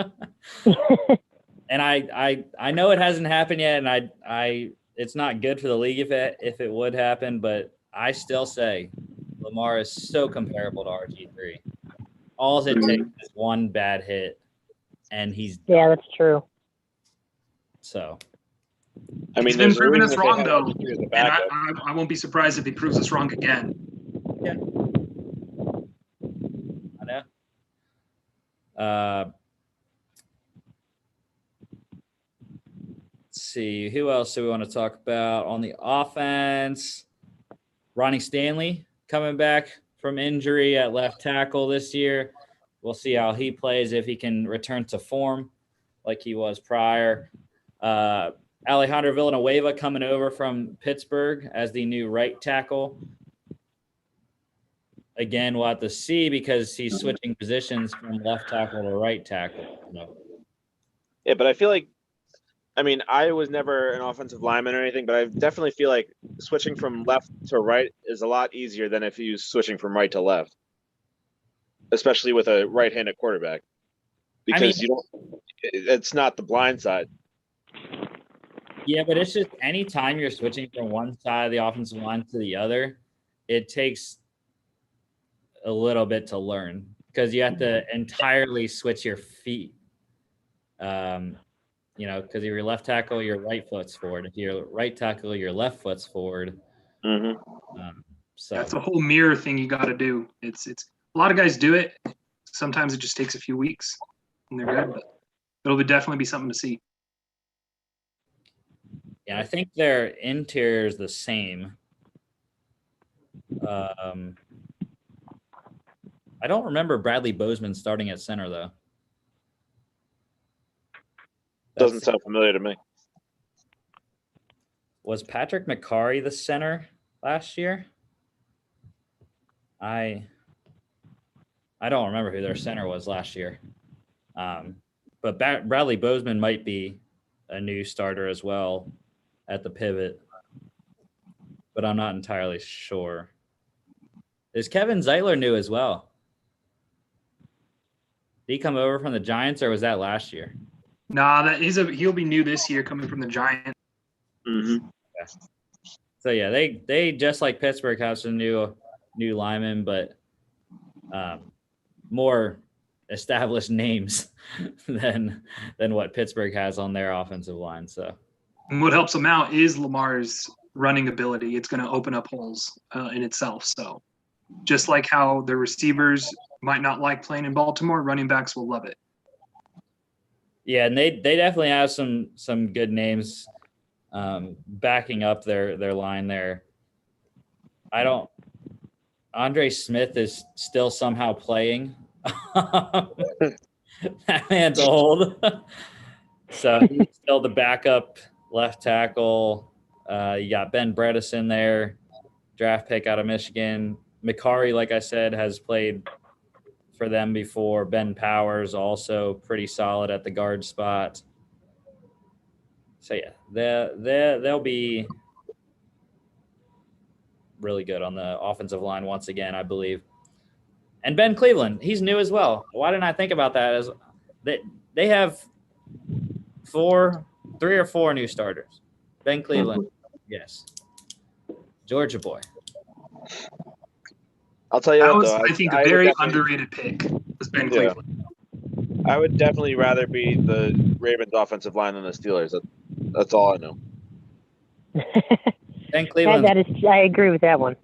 and I know it hasn't happened yet, and I it's not good for the league if it would happen, but I still say Lamar is so comparable to RG3. All it takes is one bad hit, and he's done. Yeah, that's true. So, I mean, he's been proving us wrong, though, and I won't be surprised if he proves us wrong again. Yeah, I know. Let's see, who else do we want to talk about on the offense? Ronnie Stanley coming back from injury at left tackle this year. We'll see how he plays, if he can return to form like he was prior. Alejandro Villanueva coming over from Pittsburgh as the new right tackle. Again, we'll have to see because he's switching positions from left tackle to right tackle. Yeah, but I feel like, I mean, I was never an offensive lineman or anything, but I definitely feel like switching from left to right is a lot easier than if you switching from right to left, especially with a right-handed quarterback, because it's not the blind side. Yeah, but it's just anytime you're switching from one side of the offensive line to the other, it takes a little bit to learn because you have to entirely switch your feet. Because if you're left tackle, your right foot's forward. If you're right tackle, your left foot's forward. So that's a whole mirror thing you got to do. It's a lot of guys do it. Sometimes it just takes a few weeks. and they're good. But it'll definitely be something to see. Yeah, I think their interior is the same. I don't remember Bradley Bozeman starting at center, though. Doesn't sound familiar to me. Was Patrick McCarry the center last year? I don't remember who their center was last year. But Bradley Bozeman might be a new starter as well at the pivot, but I'm not entirely sure. Is Kevin Zeitler new as well? Did he come over from the Giants, or was that last year? Nah, he'll be new this year, coming from the Giants. Mm-hmm. Okay. So yeah, they just like Pittsburgh have some new linemen, but more established names than what Pittsburgh has on their offensive line. So And what helps them out is Lamar's running ability. It's going to open up holes in itself. So just like how the receivers might not like playing in Baltimore, running backs will love it. Yeah, and they definitely have some good names backing up their line there. Andre Smith is still somehow playing. That man's old. So he's still the backup left tackle. You got Ben Bredesen there, draft pick out of Michigan. McCarry, like I said, has played for them before. Ben Powers also pretty solid at the guard spot. So yeah, they'll be really good on the offensive line once again, I believe. And Ben Cleveland, he's new as well. Why didn't I think about that? As they have 3 or 4 new starters. Ben Cleveland, yes. Georgia boy. I'll tell you That what, was, though. I think, a I would very definitely- underrated pick was Ben Yeah. Cleveland. I would definitely rather be the Ravens offensive line than the Steelers. That's all I know. Ben Cleveland. I agree with that one.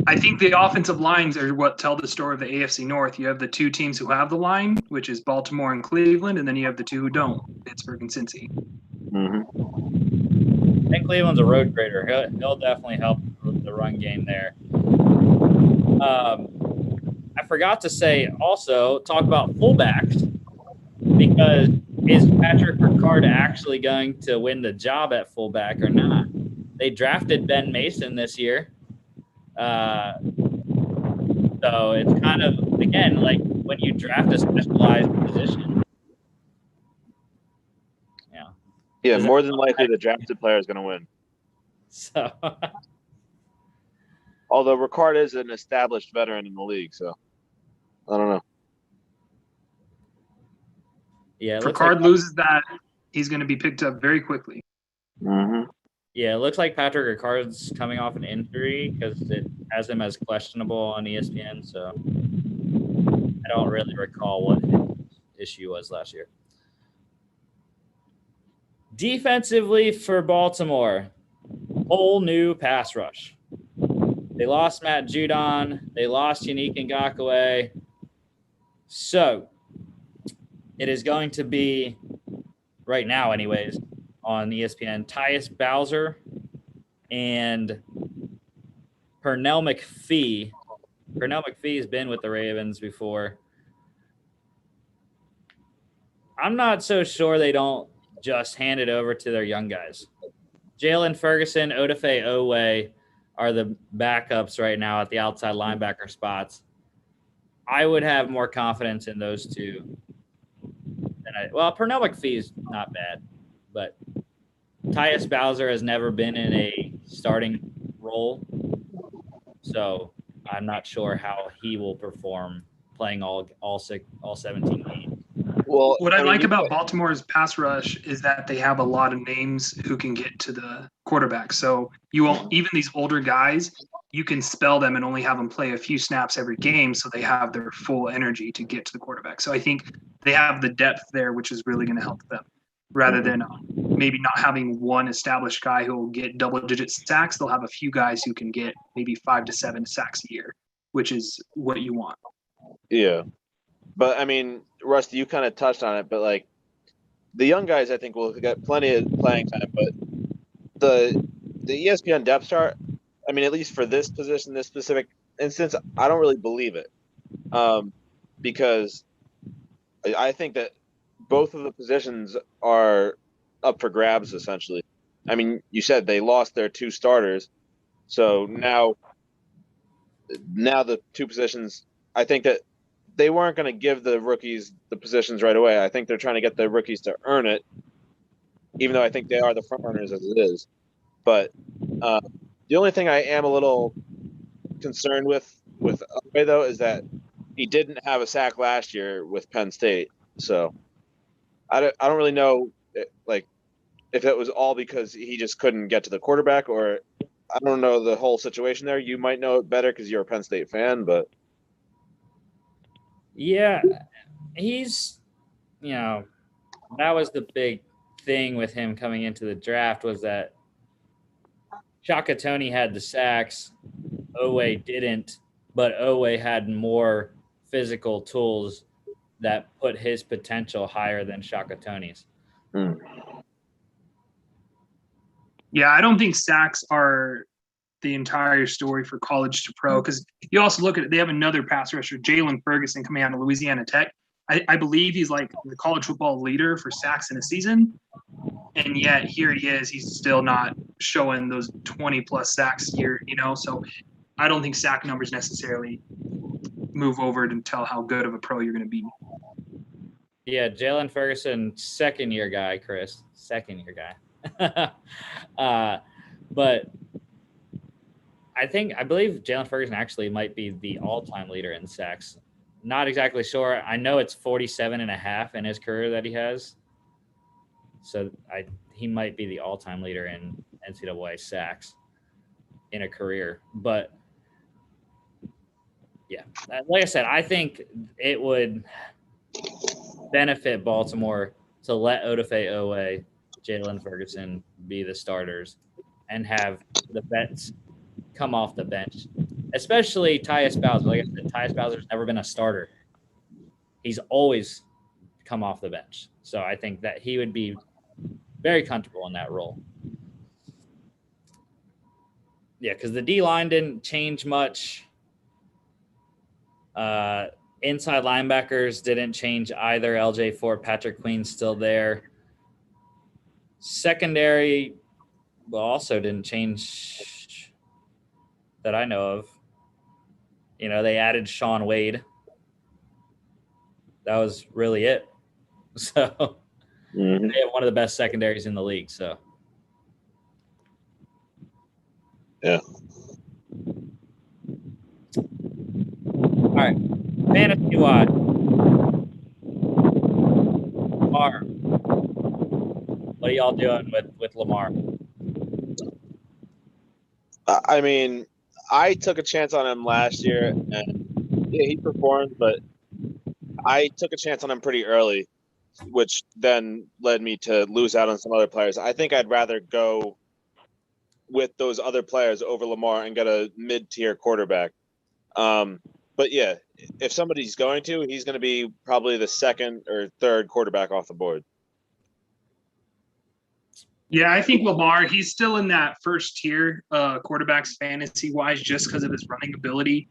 I think the offensive lines are what tell the story of the AFC North. You have the 2 teams who have the line, which is Baltimore and Cleveland, and then you have the 2 who don't, Pittsburgh and Cincy. Mm-hmm. Ben Cleveland's a road grader. He'll definitely help the run game there. I forgot to say also talk about fullbacks, because is Patrick Ricard actually going to win the job at fullback or not? They drafted Ben Mason this year. So it's kind of, again, like when you draft a specialized position. Yeah, more than likely the drafted player is going to win. So, although Ricard is an established veteran in the league, so I don't know. yeah, If Ricard loses that, he's going to be picked up very quickly. Mm-hmm. Yeah, it looks like Patrick Ricard's coming off an injury because it has him as questionable on ESPN. So I don't really recall what his issue was last year. Defensively for Baltimore, whole new pass rush. They lost Matt Judon. They lost Yannick Ngakoue. So it is going to be, right now anyways, on ESPN, Tyus Bowser and Pernell McPhee. Pernell McPhee has been with the Ravens before. I'm not so sure they don't just hand it over to their young guys. Jalen Ferguson, Odafe Owe are the backups right now at the outside linebacker spots. I would have more confidence in those two Pernell McPhee is not bad, but Tyus Bowser has never been in a starting role, so I'm not sure how he will perform playing all 17 games. Well, what I like about Baltimore's pass rush is that they have a lot of names who can get to the quarterback. So you won't, even these older guys, you can spell them and only have them play a few snaps every game, so they have their full energy to get to the quarterback. So I think they have the depth there, which is really going to help them, rather than maybe not having one established guy who will get double-digit sacks. They'll have a few guys who can get maybe 5 to 7 sacks a year, which is what you want. Yeah. But I mean, Rusty, you kind of touched on it, but like the young guys, I think will get plenty of playing time. But the ESPN depth chart, I mean, at least for this position, this specific instance, I don't really believe it, because I think that both of the positions are up for grabs essentially. I mean, you said they lost their 2 starters, so now the 2 positions. I think that they weren't going to give the rookies the positions right away. I think they're trying to get the rookies to earn it, even though I think they are the front runners as it is. But the only thing I am a little concerned with Elway, though, is that he didn't have a sack last year with Penn State. So I don't really know, like, if it was all because he just couldn't get to the quarterback, or I don't know the whole situation there. You might know it better because you're a Penn State fan, but Yeah, he's, that was the big thing with him coming into the draft, was that Shaka Toney had the sacks, Owe didn't, but Owe had more physical tools that put his potential higher than Shaka Toney's. Yeah, I don't think sacks are the entire story for college to pro, because you also look at it, they have another pass rusher, Jalen Ferguson, coming out of Louisiana Tech. I believe he's like the college football leader for sacks in a season, and yet here he is, he's still not showing those 20-plus sacks a year, so I don't think sack numbers necessarily move over to tell how good of a pro you're going to be. Yeah, Jalen Ferguson, second-year guy, Chris. Second-year guy. But I believe Jalen Ferguson actually might be the all-time leader in sacks. Not exactly sure. I know it's 47.5 in his career that he has. So he might be the all-time leader in NCAA sacks in a career. But, yeah, like I said, I think it would benefit Baltimore to let Odafe Owe, Jalen Ferguson be the starters and have the vets come off the bench, especially Tyus Bowser. Like I said, Tyus Bowser's never been a starter. He's always come off the bench. So I think that he would be very comfortable in that role. Yeah, because the D-line didn't change much. Inside linebackers didn't change either. LJ Fort, Patrick Queen's still there. Secondary, also didn't change that I know of. They added Sean Wade. That was really it. So they have one of the best secondaries in the league. So yeah. All right, fantasy wise, Lamar. What are y'all doing with Lamar? I mean, I took a chance on him last year, and yeah, he performed, but I took a chance on him pretty early, which then led me to lose out on some other players. I think I'd rather go with those other players over Lamar and get a mid-tier quarterback. But yeah, if somebody's going to, he's going to be probably the second or third quarterback off the board. Yeah, I think Lamar, he's still in that first tier quarterbacks fantasy-wise just because of his running ability.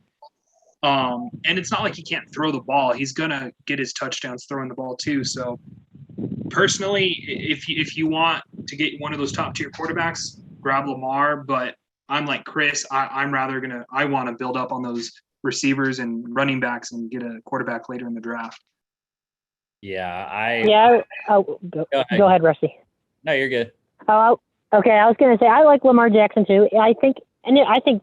And it's not like he can't throw the ball. He's going to get his touchdowns throwing the ball too. So personally, if you want to get one of those top-tier quarterbacks, grab Lamar. But I'm like Chris, I want to build up on those receivers and running backs and get a quarterback later in the draft. Yeah, go ahead, Rusty. No, you're good. Oh, okay. I was going to say I like Lamar Jackson too. I think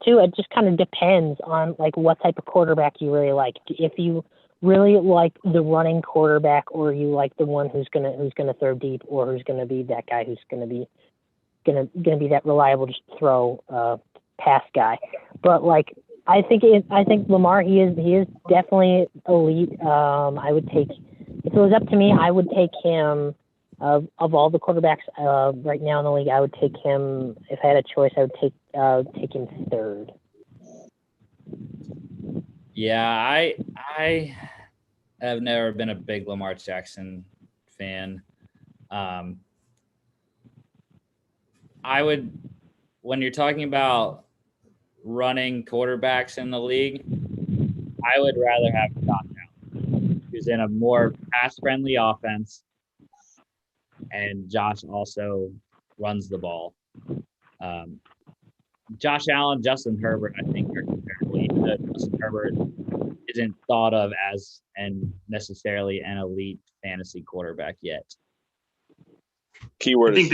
too it just kind of depends on like what type of quarterback you really like. If you really like the running quarterback, or you like the one who's gonna throw deep, or who's gonna be that guy who's gonna be that reliable just throw pass guy. But like I think Lamar, he is definitely elite. I would take, if it was up to me, I would take him. Of all the quarterbacks right now in the league, I would take him. If I had a choice, I would take him third. Yeah, I've never been a big Lamar Jackson fan. I would, when you're talking about running quarterbacks in the league, I would rather have Josh Allen, who's in a more pass-friendly offense, and Josh also runs the ball. Josh Allen, Justin Herbert, I think are comparably good. Justin Herbert isn't thought of as and necessarily an elite fantasy quarterback yet. Keyword is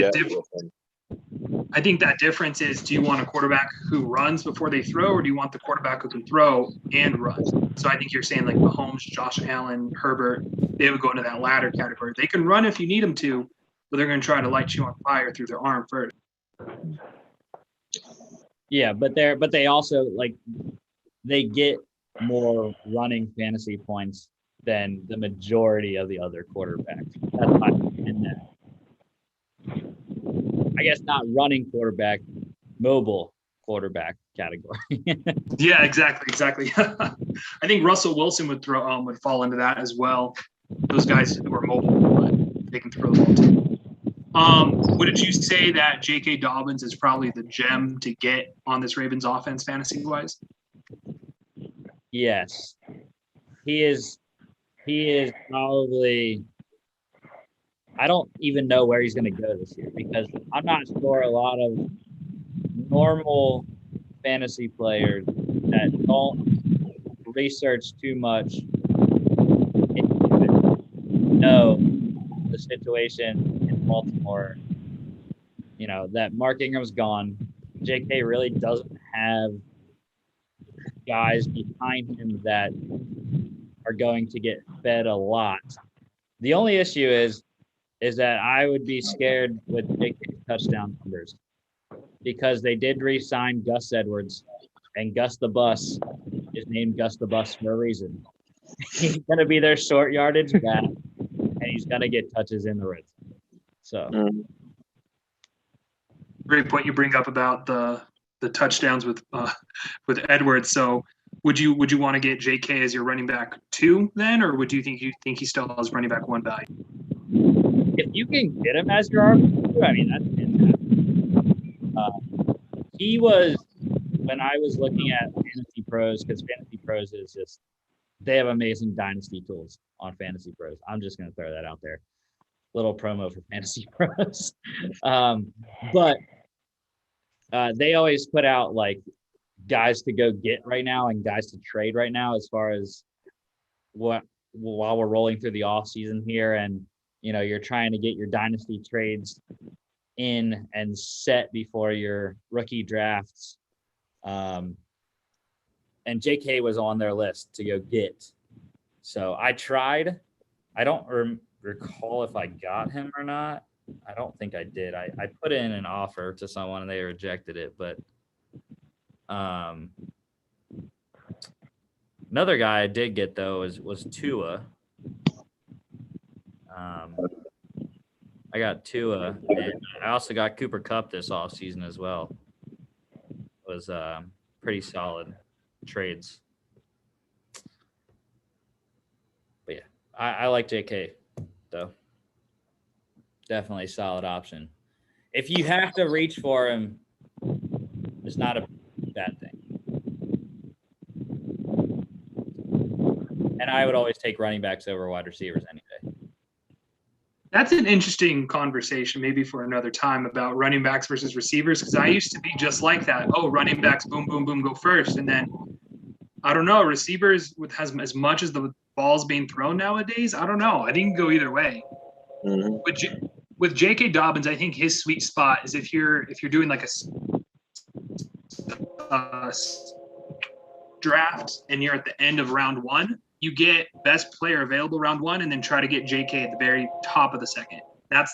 I think that difference is, do you want a quarterback who runs before they throw, or do you want the quarterback who can throw and run? So I think you're saying like Mahomes, Josh Allen, Herbert, they would go into that latter category. They can run if you need them to, but they're going to try to light you on fire through their arm first. Yeah, but they also they get more running fantasy points than the majority of the other quarterbacks. That's my opinion. I guess not running quarterback, mobile quarterback category. Yeah, exactly. I think Russell Wilson would fall into that as well. Those guys who are mobile, but they can throw the ball too. Would you say that J.K. Dobbins is probably the gem to get on this Ravens offense fantasy-wise? Yes. He is probably – I don't even know where he's going to go this year because I'm not sure a lot of normal fantasy players that don't research too much know the situation in Baltimore. You know, that Mark Ingram's gone. JK really doesn't have guys behind him that are going to get fed a lot. The only issue is that I would be scared with JK's touchdown numbers because they did re-sign Gus Edwards, and Gus the Bus is named Gus the Bus for a reason. He's going to be their short yardage back, and he's going to get touches in the red zone. So, great point you bring up about the touchdowns with Edwards. So, would you want to get JK as your running back 2 then, or would you think he still has running back 1 value? If you can get him as your RB2, I mean, that's fantastic. He was, when I was looking at Fantasy Pros, because Fantasy Pros is just, they have amazing dynasty tools on Fantasy Pros. I'm just going to throw that out there. Little promo for Fantasy Pros. But they always put out like guys to go get right now and guys to trade right now as far as while we're rolling through the off season here, and you know, you're trying to get your dynasty trades in and set before your rookie drafts. And JK was on their list to go get. So I tried. I don't recall if I got him or not. I don't think I did. I put in an offer to someone and they rejected it. But another guy I did get, though, was Tua. I got Tua, and I also got Cooper Kupp this offseason as well. It was pretty solid trades. But yeah, I like JK, though. Definitely a solid option. If you have to reach for him, it's not a bad thing. And I would always take running backs over wide receivers any day. That's an interesting conversation, maybe for another time, about running backs versus receivers, because I used to be just like that. Oh, running backs, boom, boom, boom, go first. And then, I don't know, receivers has as much as the ball's being thrown nowadays, I don't know. I think it can go either way. Mm-hmm. With J.K. Dobbins, I think his sweet spot is if you're doing like a draft and you're at the end of round 1, you get best player available round 1 and then try to get JK at the very top of the second. That's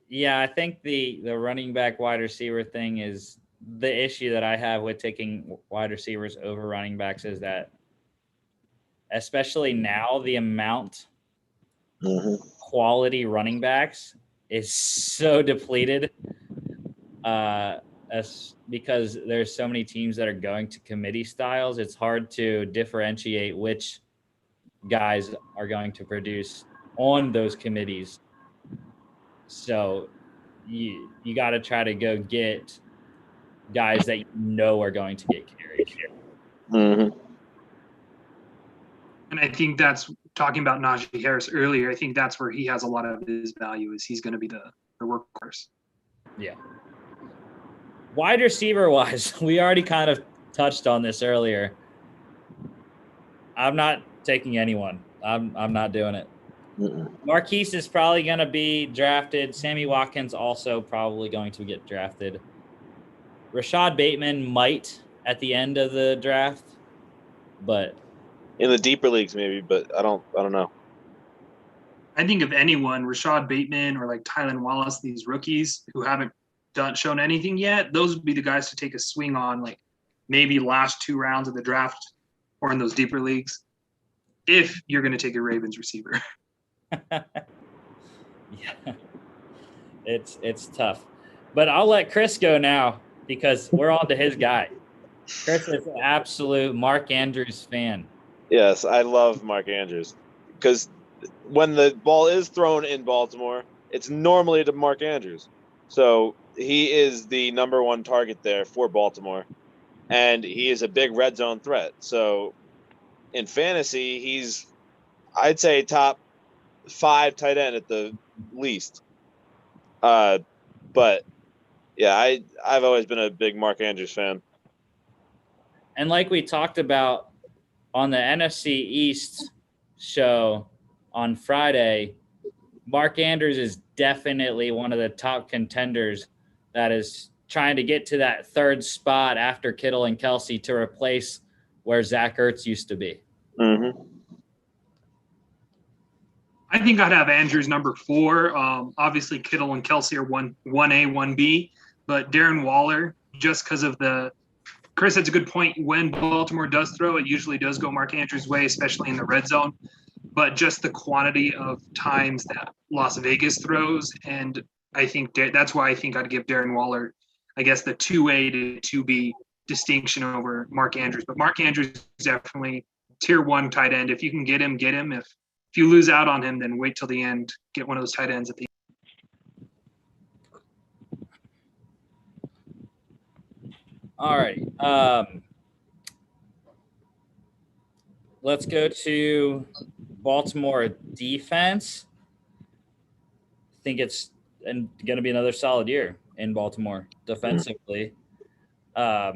Yeah, I think the running back wide receiver thing is the issue that I have with taking wide receivers over running backs is that, especially now, the amount quality running backs is so depleted. because there's so many teams that are going to committee styles. It's hard to differentiate which guys are going to produce on those committees. So you got to try to go get guys that you know are going to get carries. Mm-hmm. And I think that's talking about Najee Harris earlier. I think that's where he has a lot of his value, is he's going to be the workhorse. Yeah. Wide receiver wise, we already kind of touched on this earlier. I'm not taking anyone. I'm not doing it. Marquise is probably going to be drafted. Sammy Watkins also probably going to get drafted. Rashad Bateman might at the end of the draft, but In the deeper leagues, maybe, but I don't know. I think of anyone, Rashad Bateman or like Tylan Wallace, these rookies who haven't shown anything yet, those would be the guys to take a swing on, like maybe last 2 rounds of the draft or in those deeper leagues, if you're going to take a Ravens receiver. yeah, it's tough. But I'll let Chris go now because we're on to his guy. Chris is an absolute Mark Andrews fan. Yes, I love Mark Andrews because when the ball is thrown in Baltimore, it's normally to Mark Andrews. So he is the number 1 target there for Baltimore, and he is a big red zone threat. So in fantasy, he's, I'd say, top 5 tight end at the least. But yeah, I've always been a big Mark Andrews fan. And like we talked about on the NFC East show on Friday, Mark Andrews is definitely one of the top contenders that is trying to get to that 3rd spot after Kittle and Kelsey to replace where Zach Ertz used to be. Mm-hmm. I think I'd have Andrews number 4. Obviously, Kittle and Kelsey are 1A, 1B, but Darren Waller, just because of Chris, that's a good point. When Baltimore does throw, it usually does go Mark Andrews' way, especially in the red zone. But just the quantity of times that Las Vegas throws, and I think that's why I think I'd give Darren Waller, I guess, the 2A to 2B distinction over Mark Andrews. But Mark Andrews is definitely tier 1 tight end. If you can get him, get him. If you lose out on him, then wait till the end. Get one of those tight ends at the end. All right. Let's go to Baltimore defense. I think it's going to be another solid year in Baltimore defensively. I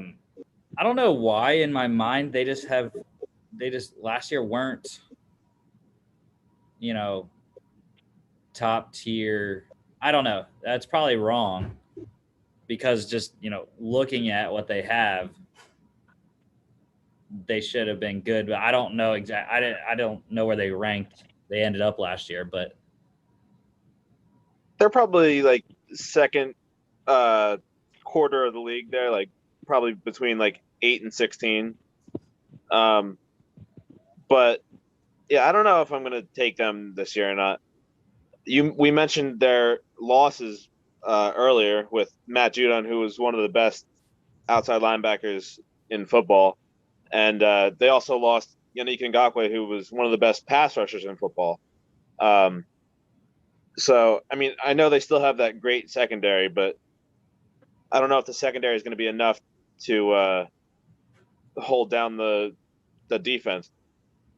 don't know why in my mind they just last year weren't, top tier. I don't know. That's probably wrong because just, looking at what they have, they should have been good, but I don't know exactly. I don't know where they ranked. They ended up last year, but they're probably like 2nd quarter of the league there, like probably between like 8 and 16. But yeah, I don't know if I'm going to take them this year or not. We mentioned their losses earlier with Matt Judon, who was one of the best outside linebackers in football. And they also lost Yannick Ngakoue, who was one of the best pass rushers in football. So, I mean, I know they still have that great secondary, but I don't know if the secondary is going to be enough to hold down the defense.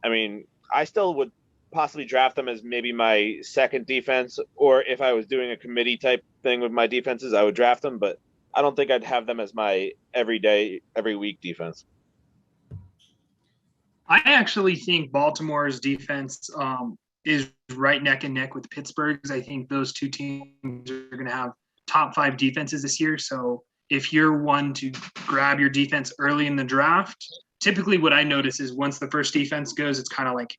I mean, I still would possibly draft them as maybe my 2nd defense, or if I was doing a committee type thing with my defenses, I would draft them, but I don't think I'd have them as my every week defense. I actually think Baltimore's defense is right neck and neck with Pittsburgh's. I think those 2 teams are going to have top 5 defenses this year. So if you're one to grab your defense early in the draft, typically what I notice is once the first defense goes, it's kind of like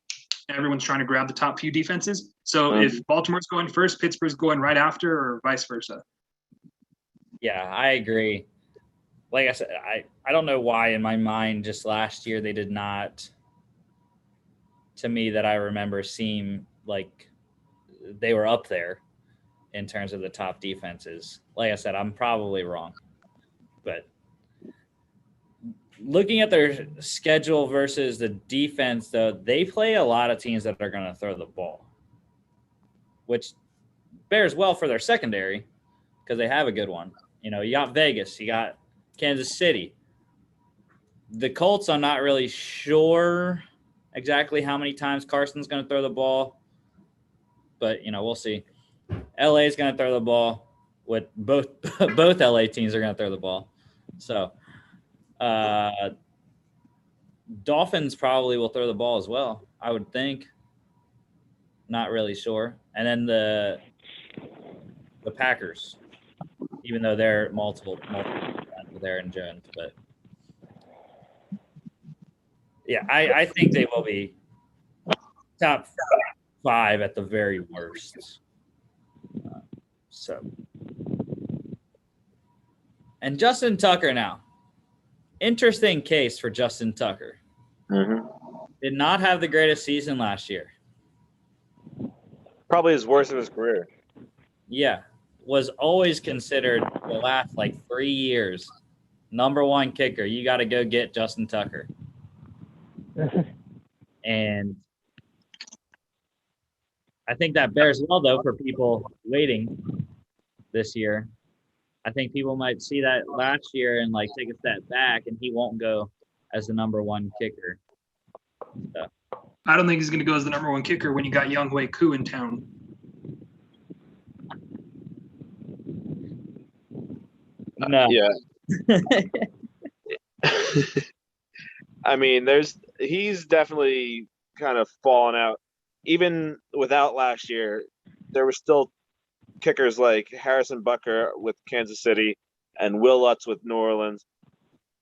everyone's trying to grab the top few defenses. So if Baltimore's going first, Pittsburgh's going right after, or vice versa. Yeah, I agree. Like I said, I don't know why in my mind just last year they did not, to me, that I remember, seem like they were up there in terms of the top defenses. Like I said, I'm probably wrong. But looking at their schedule versus the defense, though, they play a lot of teams that are going to throw the ball, which bears well for their secondary because they have a good one. You know, you got Vegas, you got Kansas City. The Colts, I'm not really sure exactly how many times Carson's going to throw the ball, but, you know, we'll see. LA is going to throw the ball. With both LA teams are going to throw the ball. So Dolphins probably will throw the ball as well, I would think. Not really sure. And then the Packers, even though they're multiple there in Jones, but yeah, I think they will be top 5 at the very worst. And Justin Tucker now. Interesting case for Justin Tucker. Mm-hmm. Did not have the greatest season last year. Probably his worst of his career. Yeah. Was always considered the last 3 years number 1 kicker. You got to go get Justin Tucker. And I think that bears well, though, for people waiting this year. I think people might see that last year and take a step back, and he won't go as the number 1 kicker. So. I don't think he's going to go as the number 1 kicker when you got Younghoe Koo in town. No. Yeah. I mean, he's definitely kind of fallen out. Even without last year, there were still kickers like Harrison Butker with Kansas City and Will Lutz with New Orleans.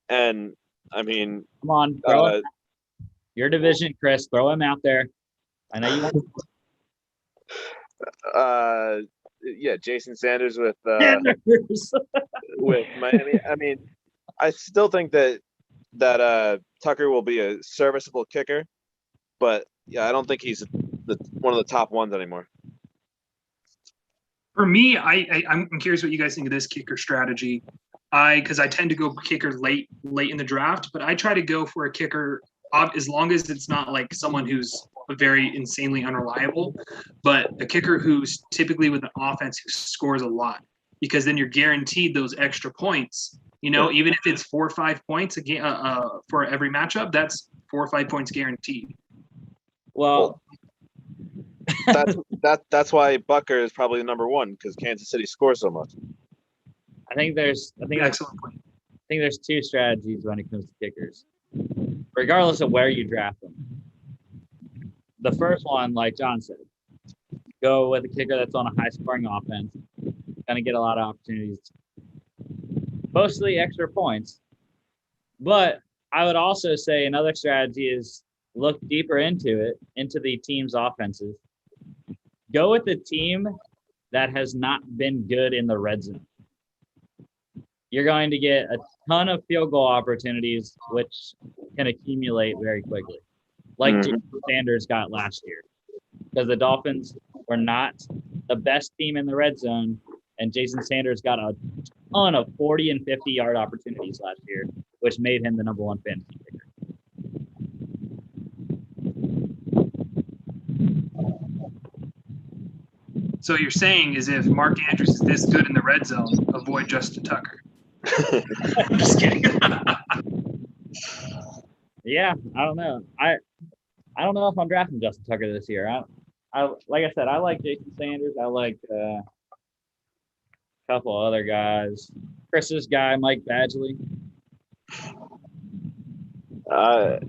And I mean, come on, throw it. Your division, Chris, throw him out there. I know you want. Yeah, Jason Sanders with with Miami. I mean, I still think that Tucker will be a serviceable kicker, but yeah, I don't think he's one of the top ones anymore. For me, I'm curious what you guys think of this kicker strategy. Because I tend to go kicker late in the draft, but I try to go for a kicker as long as it's not someone who's very insanely unreliable, but a kicker who's typically with an offense who scores a lot, because then you're guaranteed those extra points. You know, even if it's 4 or 5 points a game for every matchup, that's 4 or 5 points guaranteed. Well, that's why Butker is probably the number 1, because Kansas City scores so much. I think there's 2 strategies when it comes to kickers, regardless of where you draft them. The first one, like John said, go with a kicker that's on a high-scoring offense, going to get a lot of opportunities, mostly extra points. But I would also say another strategy is look deeper into the team's offenses. Go with the team that has not been good in the red zone. You're going to get a ton of field goal opportunities, which can accumulate very quickly, like Jason Sanders got last year, because the Dolphins were not the best team in the red zone, and Jason Sanders got a ton of 40 and 50-yard opportunities last year, which made him the number 1 fantasy kicker. So you're saying is if Mark Andrews is this good in the red zone, avoid Justin Tucker. I'm just kidding. Yeah, I don't know. I don't know if I'm drafting Justin Tucker this year. I like I said, I like Jason Sanders. I like a couple other guys. Chris's guy, Mike Badgley. I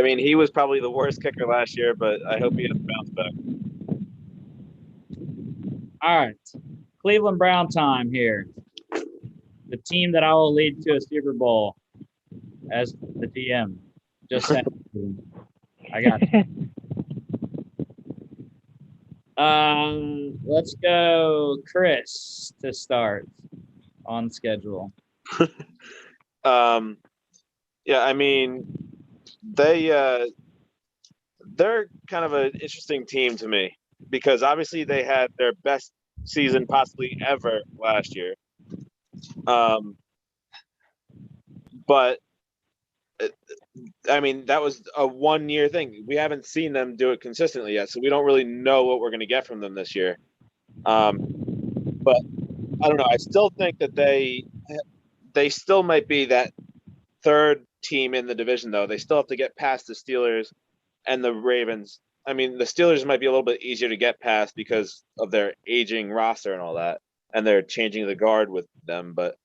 mean, he was probably the worst kicker last year, but I hope he has bounced back. All right, Cleveland Brown time here. The team that I will lead to a Super Bowl as the DM. Just saying. I got it. Let's go, Chris, to start on schedule. Yeah, I mean, they're kind of an interesting team to me, because obviously they had their best season possibly ever last year. but I mean, that was a 1-year thing. We haven't seen them do it consistently yet, so we don't really know what we're going to get from them this year. But I don't know. I still think that they still might be that third team in the division, though. They still have to get past the Steelers and the Ravens. I mean, the Steelers might be a little bit easier to get past because of their aging roster and all that, and they're changing the guard with them. But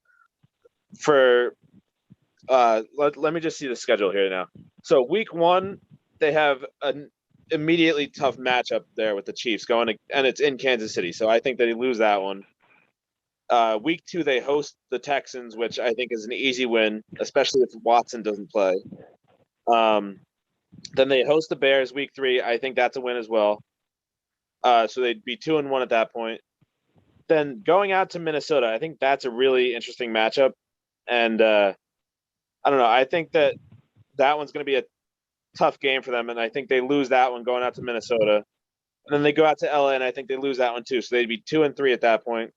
for let me just see the schedule here now. So week 1, they have an immediately tough matchup there with the Chiefs and it's in Kansas City. So I think they lose that one. Week 2, they host the Texans, which I think is an easy win, especially if Watson doesn't play. Then they host the Bears week 3. I think that's a win as well. So they'd be 2-1 at that point. Then going out to Minnesota, I think that's a really interesting matchup. And I don't know. I think that one's going to be a tough game for them, and I think they lose that one going out to Minnesota. And then they go out to LA, and I think they lose that one too. So they'd be 2-3 at that point.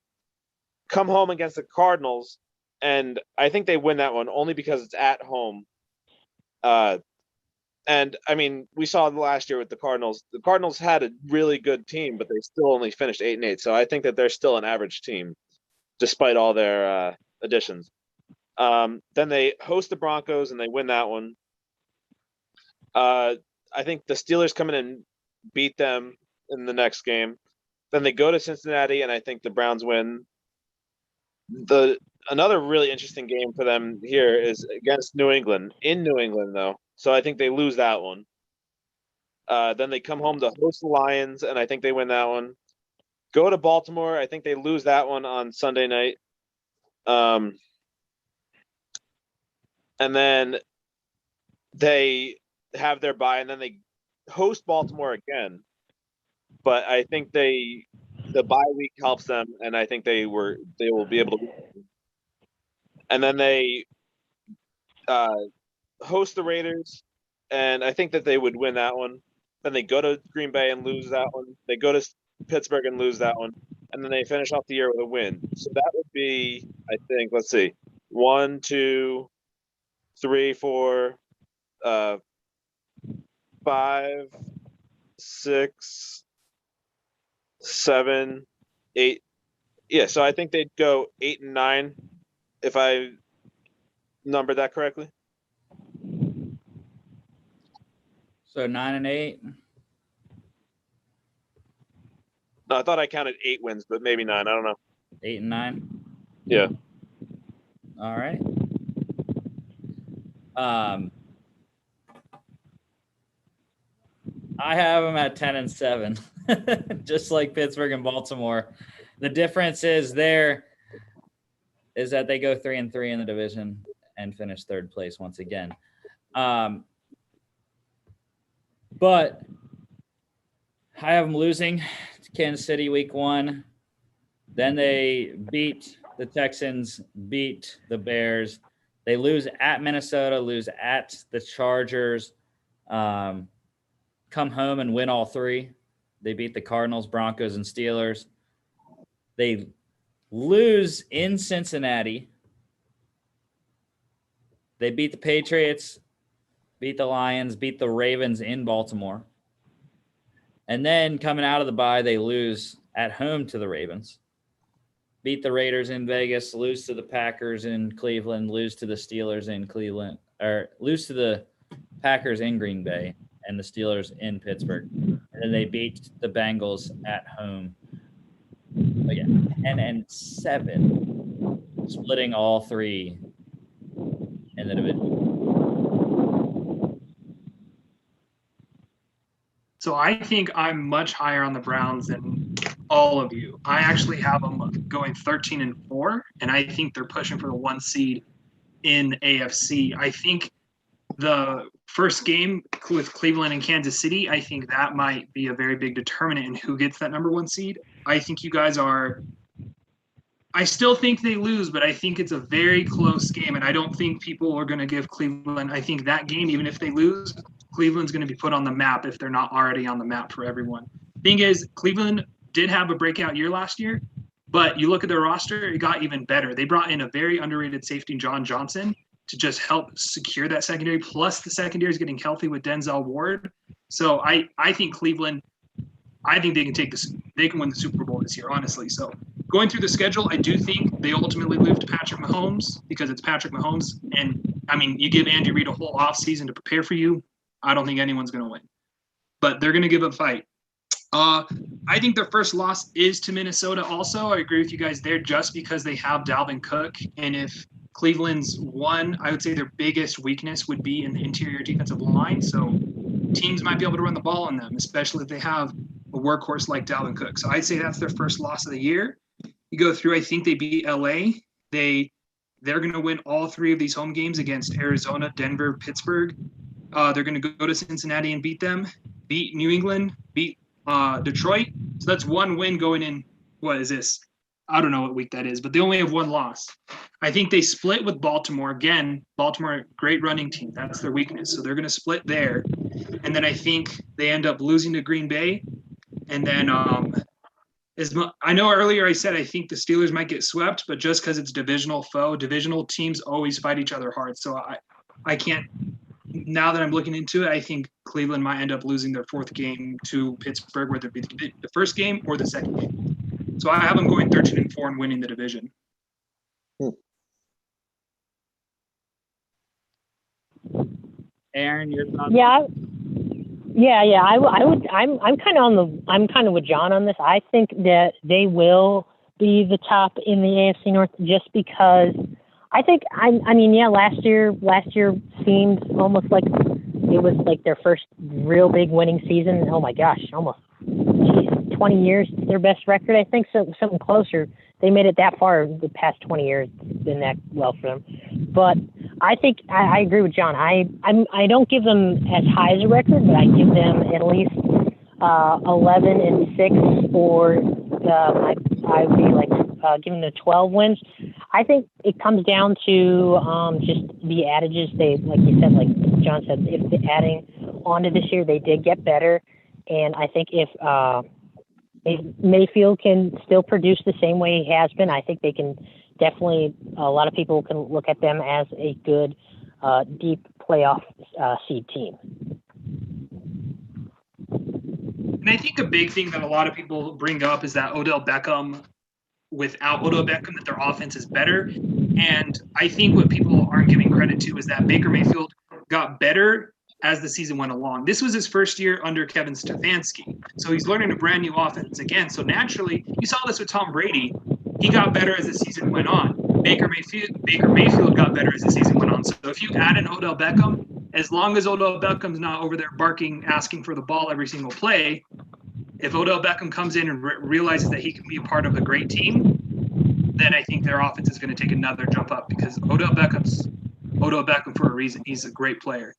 Come home against the Cardinals, and I think they win that one only because it's at home. And I mean, we saw last year with the Cardinals. The Cardinals had a really good team, but they still only finished 8-8. So I think that they're still an average team, despite all their additions. Then they host the Broncos and they win that one. I think the Steelers come in and beat them in the next game. Then they go to Cincinnati, and I think the Browns win. Another really interesting game for them here is against New England, in New England, though. So I think they lose that one. Then they come home to host the Lions, and I think they win that one. Go to Baltimore. I think they lose that one on Sunday night. And then they have their bye, and then they host Baltimore again. But I think the bye week helps them, and I think they will be able to. And then they host the Raiders, and I think that they would win that one. Then they go to Green Bay and lose that one. They go to Pittsburgh and lose that one, and then they finish off the year with a win. So that would be, I think, let's see, 1, 2, 3, 4, 5, 6, 7, 8. Yeah, so I think they'd go 8-9 if I numbered that correctly. So 9-8. No, I thought I counted 8 wins, but maybe 9. I don't know. 8-9. Yeah. All right. I have them at 10-7, just like Pittsburgh and Baltimore. The difference is that they go 3-3 in the division and finish third place once again. But I have them losing to Kansas City week 1. Then they beat the Texans, beat the Bears. They lose at Minnesota, lose at the Chargers, come home and win all 3. They beat the Cardinals, Broncos, and Steelers. They lose in Cincinnati. They beat the Patriots, beat the Lions, beat the Ravens in Baltimore. And then coming out of the bye, they lose at home to the Ravens. Beat the Raiders in Vegas, lose to the Packers in Cleveland, lose to the Steelers in Cleveland, or lose to the Packers in Green Bay and the Steelers in Pittsburgh. And then they beat the Bengals at home. Again, 10-7, splitting all 3 in the division. So I think I'm much higher on the Browns than all of you. I actually have them going 13-4, and I think they're pushing for the 1 seed in AFC. I think the first game with Cleveland and Kansas City, I think that might be a very big determinant in who gets that number 1 seed. I think you guys are – I still think they lose, but I think it's a very close game, and I don't think people are going to give Cleveland – I think that game, even if they lose, Cleveland's going to be put on the map if they're not already on the map for everyone. Thing is, Cleveland did have a breakout year last year, but you look at their roster, it got even better. They brought in a very underrated safety, John Johnson, to just help secure that secondary. Plus the secondary is getting healthy with Denzel Ward. So I think Cleveland, I think they can take this. They can win the Super Bowl this year, honestly. So going through the schedule, I do think they ultimately lose to Patrick Mahomes because it's Patrick Mahomes. And I mean, you give Andy Reid a whole offseason to prepare for you. I don't think anyone's going to win, but they're going to give a fight. I think their first loss is to Minnesota also. I agree with you guys there just because they have Dalvin Cook. And if Cleveland's won, I would say their biggest weakness would be in the interior defensive line. So teams might be able to run the ball on them, especially if they have a workhorse like Dalvin Cook. So I'd say that's their first loss of the year. You go through, I think they beat LA. They're going to win all three of these home games against Arizona, Denver, Pittsburgh. They're going to go to Cincinnati and beat them, beat New England, beat Detroit. So that's one win going in. What is this? I don't know what week that is, but they only have one loss. I think they split with Baltimore. Again, Baltimore, great running team. That's their weakness. So they're going to split there. And then I think they end up losing to Green Bay. And then I know earlier I said I think the Steelers might get swept, but just because it's divisional foe, divisional teams always fight each other hard. So I can't – now that I'm looking into it, I think Cleveland might end up losing their fourth game to Pittsburgh, whether it be the first game or the second game. So I have them going 13-4 and winning the division. Aaron, your thoughts? Yeah. I'm kind of with John on this. I think that they will be the top in the AFC North just because I think last year seemed almost like it was like their first real big winning season. Oh my gosh, almost 20 years their best record. I think something closer. They made it that far the past 20 years. It's been that well for them. But I think I agree with John. I don't give them as high as a record, but I give them at least 11-6 or I would be like giving them 12 wins. I think it comes down to just the adages. They, like you said, like John said, if adding on to this year, they did get better. And I think if Mayfield can still produce the same way he has been, I think they can definitely, a lot of people can look at them as a good deep playoff seed team. And I think a big thing that a lot of people bring up is that without Odell Beckham, that their offense is better. And I think what people aren't giving credit to is that Baker Mayfield got better as the season went along. This was his first year under Kevin Stefanski. So he's learning a brand new offense again. So naturally, you saw this with Tom Brady. He got better as the season went on. Baker Mayfield got better as the season went on. So if you add in Odell Beckham, as long as Odell Beckham's not over there barking, asking for the ball every single play, if Odell Beckham comes in and realizes that he can be a part of a great team, then I think their offense is going to take another jump up because Odell Beckham for a reason. He's a great player.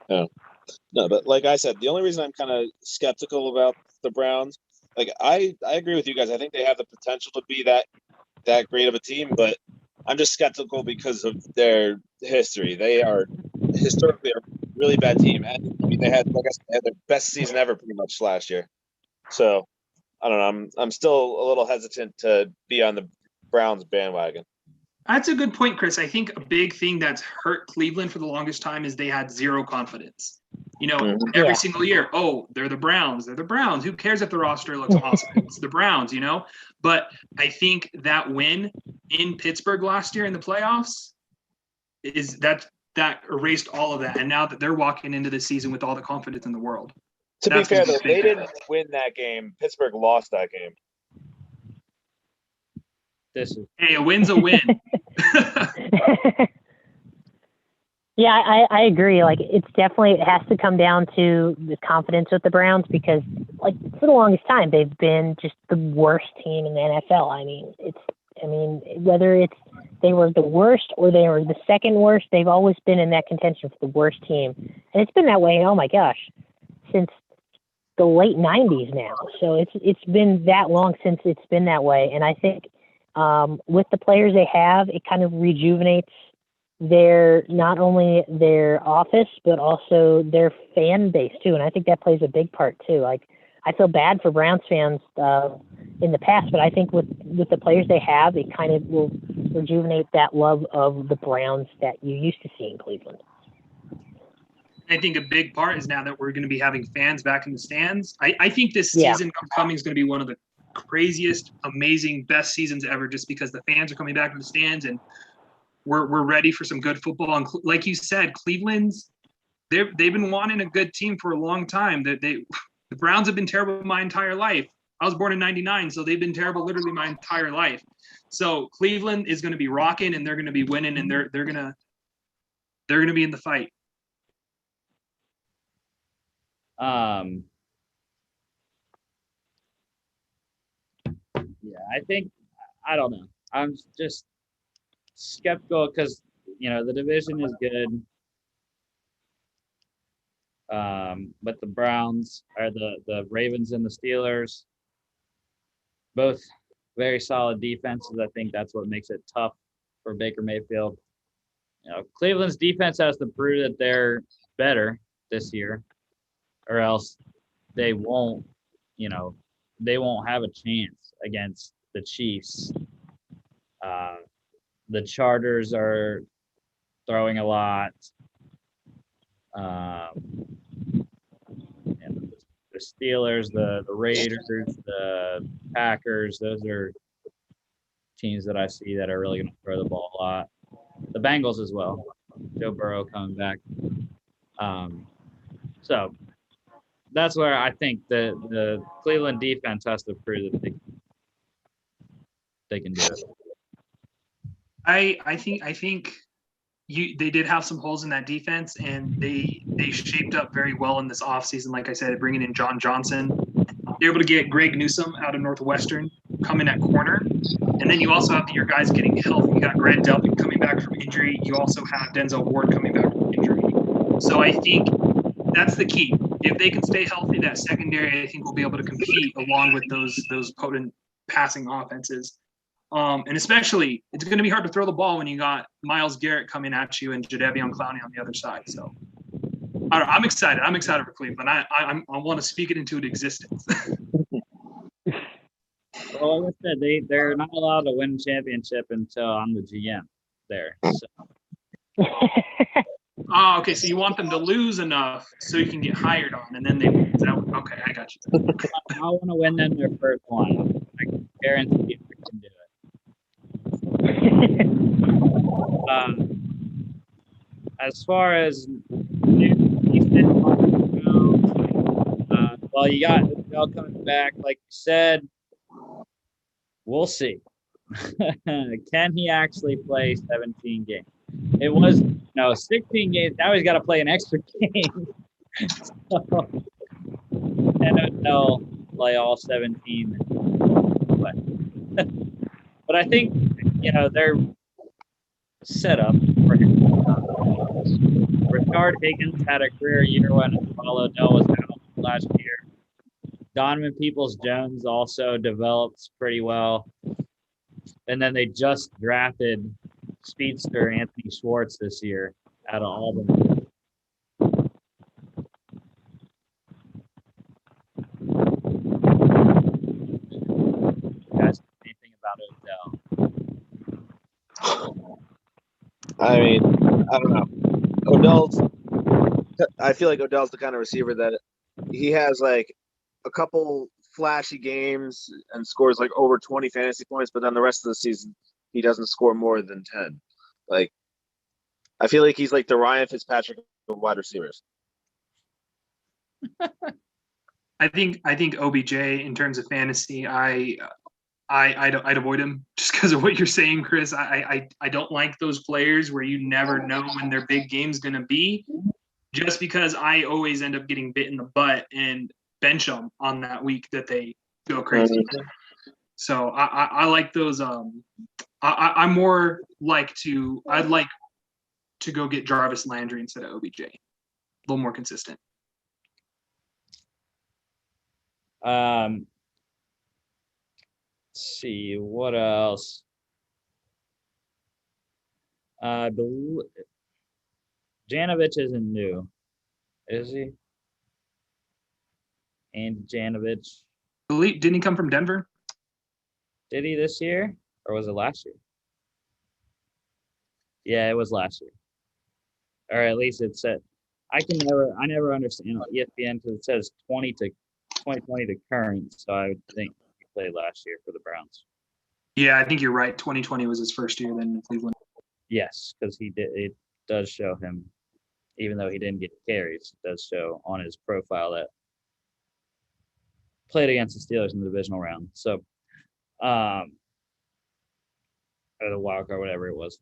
No, but like I said, the only reason I'm kind of skeptical about the Browns, like I agree with you guys. I think they have the potential to be that great of a team, but I'm just skeptical because of their history. They are historically a really bad team, and I mean they had their best season ever pretty much last year. So I don't know. I'm still a little hesitant to be on the Browns bandwagon. That's a good point, Chris. I think a big thing that's hurt Cleveland for the longest time is they had zero confidence. Every single year, they're the Browns. They're the Browns. Who cares if the roster looks awesome? It's the Browns, But I think that win in Pittsburgh last year in the playoffs is that erased all of that. And now that they're walking into the season with all the confidence in the world. To be fair, though, they didn't win that game. Pittsburgh lost that game. Hey, a win's a win. Yeah, I agree. Like, it has to come down to the confidence with the Browns because, like, for the longest time, they've been just the worst team in the NFL. Whether they were the worst or they were the second worst, they've always been in that contention for the worst team. And it's been that way, oh my gosh, since the late 90s now. So it's been that long since it's been that way. And I think with the players they have, it kind of rejuvenates not only their office, but also their fan base too. And I think that plays a big part too. Like, I feel bad for Browns fans in the past, but I think with the players they have, it kind of will rejuvenate that love of the Browns that you used to see in Cleveland. I think a big part is now that we're going to be having fans back in the stands. I think this season upcoming is going to be one of the craziest, amazing, best seasons ever, just because the fans are coming back to the stands and we're ready for some good football. And like you said, Cleveland's they've been wanting a good team for a long time. The Browns have been terrible my entire life. I was born in '99, so they've been terrible literally my entire life. So Cleveland is going to be rocking, and they're going to be winning, and they're going to be in the fight. Yeah, I think, I don't know. I'm just skeptical because, the division is good. But the Browns are the Ravens and the Steelers, both very solid defenses. I think that's what makes it tough for Baker Mayfield. Cleveland's defense has to prove that they're better this year, or else they won't have a chance against the Chiefs. The Chargers are throwing a lot. And the Steelers, the Raiders, the Packers, those are teams that I see that are really going to throw the ball a lot. The Bengals as well. Joe Burrow coming back. So that's where I think the Cleveland defense has to prove that they can do it. I think they did have some holes in that defense, and they shaped up very well in this offseason. Like I said, bringing in John Johnson, they're able to get Greg Newsome out of Northwestern coming at corner, and then you also have your guys getting healthy. You got Grant Delpit coming back from injury. You also have Denzel Ward coming back from injury. So I think that's the key. If they can stay healthy, that secondary, I think, will be able to compete along with those potent passing offenses. And especially, it's going to be hard to throw the ball when you got Myles Garrett coming at you and Jadeveon Clowney on the other side. So I'm excited. I'm excited for Cleveland. I want to speak it into existence. Well, like I said, they're not allowed to win a championship until I'm the GM there. So. Oh, okay. So you want them to lose enough so you can get hired on, and then they win. Okay, I got you. I want to win them their first one. I can guarantee we can do it. As far as well, you got Odell coming back, like you said. We'll see. Can he actually play 17 games? It was 16 games. Now he's got to play an extra game. So, and Odell play all 17. But I think they're set up for him. Rashard Higgins had a career year while Odell was out last year. Donovan Peoples-Jones also developed pretty well. And then they just drafted speedster Anthony Schwartz this year out of Auburn. You guys know anything about Odell? I mean, I don't know. I feel like Odell's the kind of receiver that he has like a couple flashy games and scores like over 20 fantasy points, but then the rest of the season he doesn't score more than 10. Like, I feel like he's like the Ryan Fitzpatrick of wide receivers. I think OBJ in terms of fantasy, I'd avoid him just because of what you're saying, Chris. I don't like those players where you never know when their big game's going to be, just because I always end up getting bit in the butt and bench them on that week that they go crazy. Mm-hmm. So I like those. I'm more like I'd like to go get Jarvis Landry instead of OBJ. A little more consistent. Let's see what else. Janovich isn't new, is he? And Janovich. Didn't he come from Denver? Did he this year, or was it last year? Yeah, it was last year, or at least it said. I never understand ESPN because it says 2020 to current. So I would think he played last year for the Browns. Yeah, I think you're right. 2020 was his first year then in Cleveland. Yes, because he did. It does show him, even though he didn't get carries, it does show on his profile that played against the Steelers in the divisional round. So, or the wild card, whatever it was.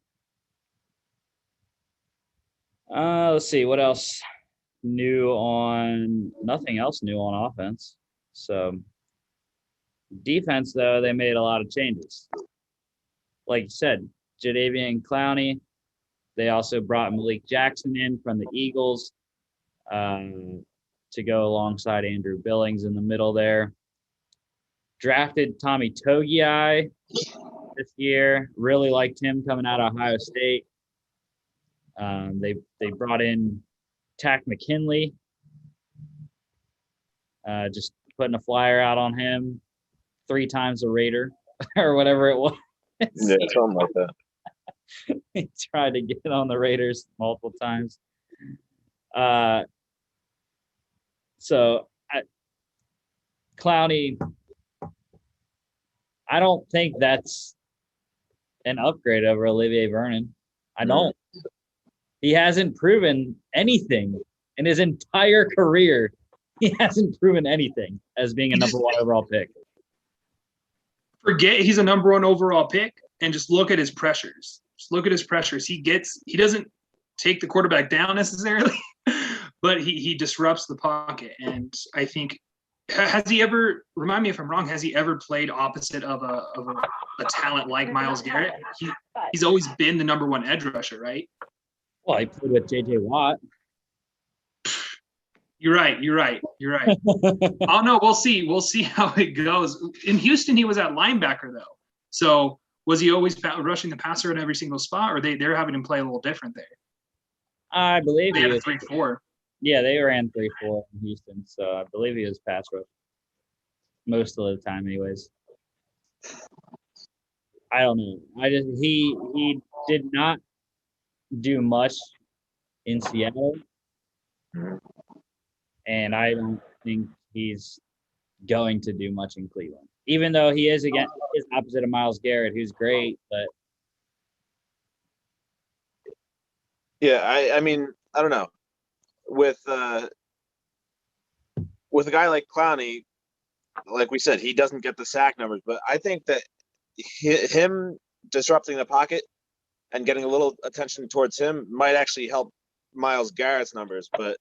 Let's see what else nothing else new on offense. So defense, though, they made a lot of changes. Like you said, Jadeveon Clowney. They also brought Malik Jackson in from the Eagles to go alongside Andrew Billings in the middle there. Drafted Tommy Togiai this year. Really liked him coming out of Ohio State. They brought in Tack McKinley. Just putting a flyer out on him 3 times a Raider or whatever it was. Yeah, something like that. He tried to get on the Raiders multiple times. Clowney, I don't think that's an upgrade over Olivier Vernon. I don't. He hasn't proven anything in his entire career. He hasn't proven anything as being a number 1 overall pick. Forget he's a number 1 overall pick and just look at his pressures. Just look at his pressures. He doesn't take the quarterback down necessarily, but he disrupts the pocket. And I think, has he ever, remind me if I'm wrong, has he ever played opposite of a talent like Myles Garrett? He's always been the number 1 edge rusher, right? Well, he played with J.J. Watt. You're right. Oh no, we'll see how it goes. In Houston, he was at linebacker though. So was he always rushing the passer at every single spot, or they're having him play a little different there? I believe they he had was 3-4. Yeah, they ran 3-4 in Houston, so I believe he was pass rush most of the time, anyways. I don't know. He did not do much in Seattle, and I don't think he's going to do much in Cleveland. Even though he is opposite of Myles Garrett, who's great, but yeah, I mean, I don't know. With a guy like Clowney, like we said, he doesn't get the sack numbers, but I think that him disrupting the pocket and getting a little attention towards him might actually help Myles Garrett's numbers. But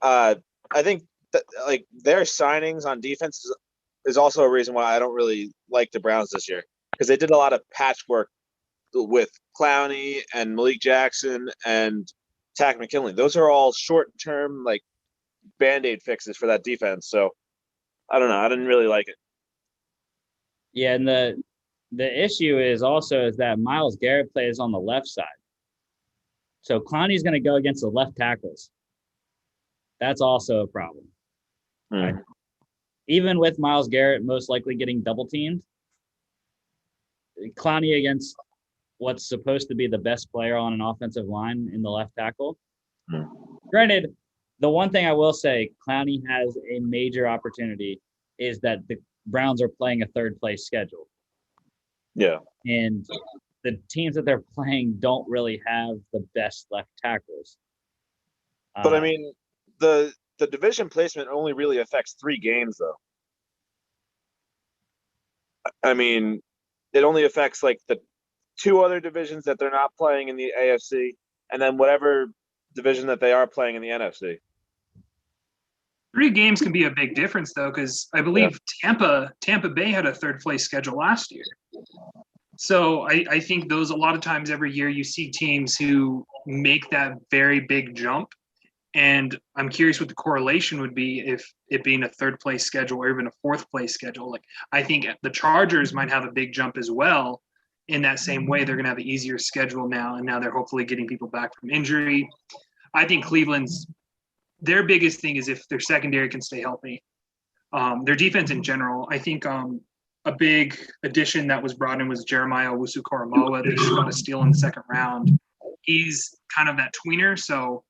I think that like their signings on defense is also a reason why I don't really like the Browns this year, because they did a lot of patchwork with Clowney and Malik Jackson and Tack McKinley. Those are all short-term like Band-Aid fixes for that defense. So I don't know. I didn't really like it. Yeah, and the issue is that Myles Garrett plays on the left side. So Clowney's going to go against the left tackles. That's also a problem. Right? Even with Myles Garrett most likely getting double teamed, Clowney against what's supposed to be the best player on an offensive line in the left tackle. Granted, the one thing I will say, Clowney has a major opportunity is that the Browns are playing a 3rd place schedule. Yeah. And the teams that they're playing don't really have the best left tackles. But I mean, the division placement only really affects 3 games, though. I mean, it only affects like the 2 other divisions that they're not playing in the AFC, and then whatever division that they are playing in the NFC. 3 games can be a big difference, though, because I believe Tampa Bay had a 3rd place schedule last year. So I think those, a lot of times every year you see teams who make that very big jump. And I'm curious what the correlation would be if it being a 3rd place schedule or even a 4th place schedule. Like, I think the Chargers might have a big jump as well. In that same way, they're going to have an easier schedule now, and now they're hopefully getting people back from injury. I think Cleveland's, their biggest thing is if their secondary can stay healthy. Their defense in general, I think a big addition that was brought in was Jeremiah Owusu-Koramoah. They just got a steal in the 2nd round. he's kind of that tweener. So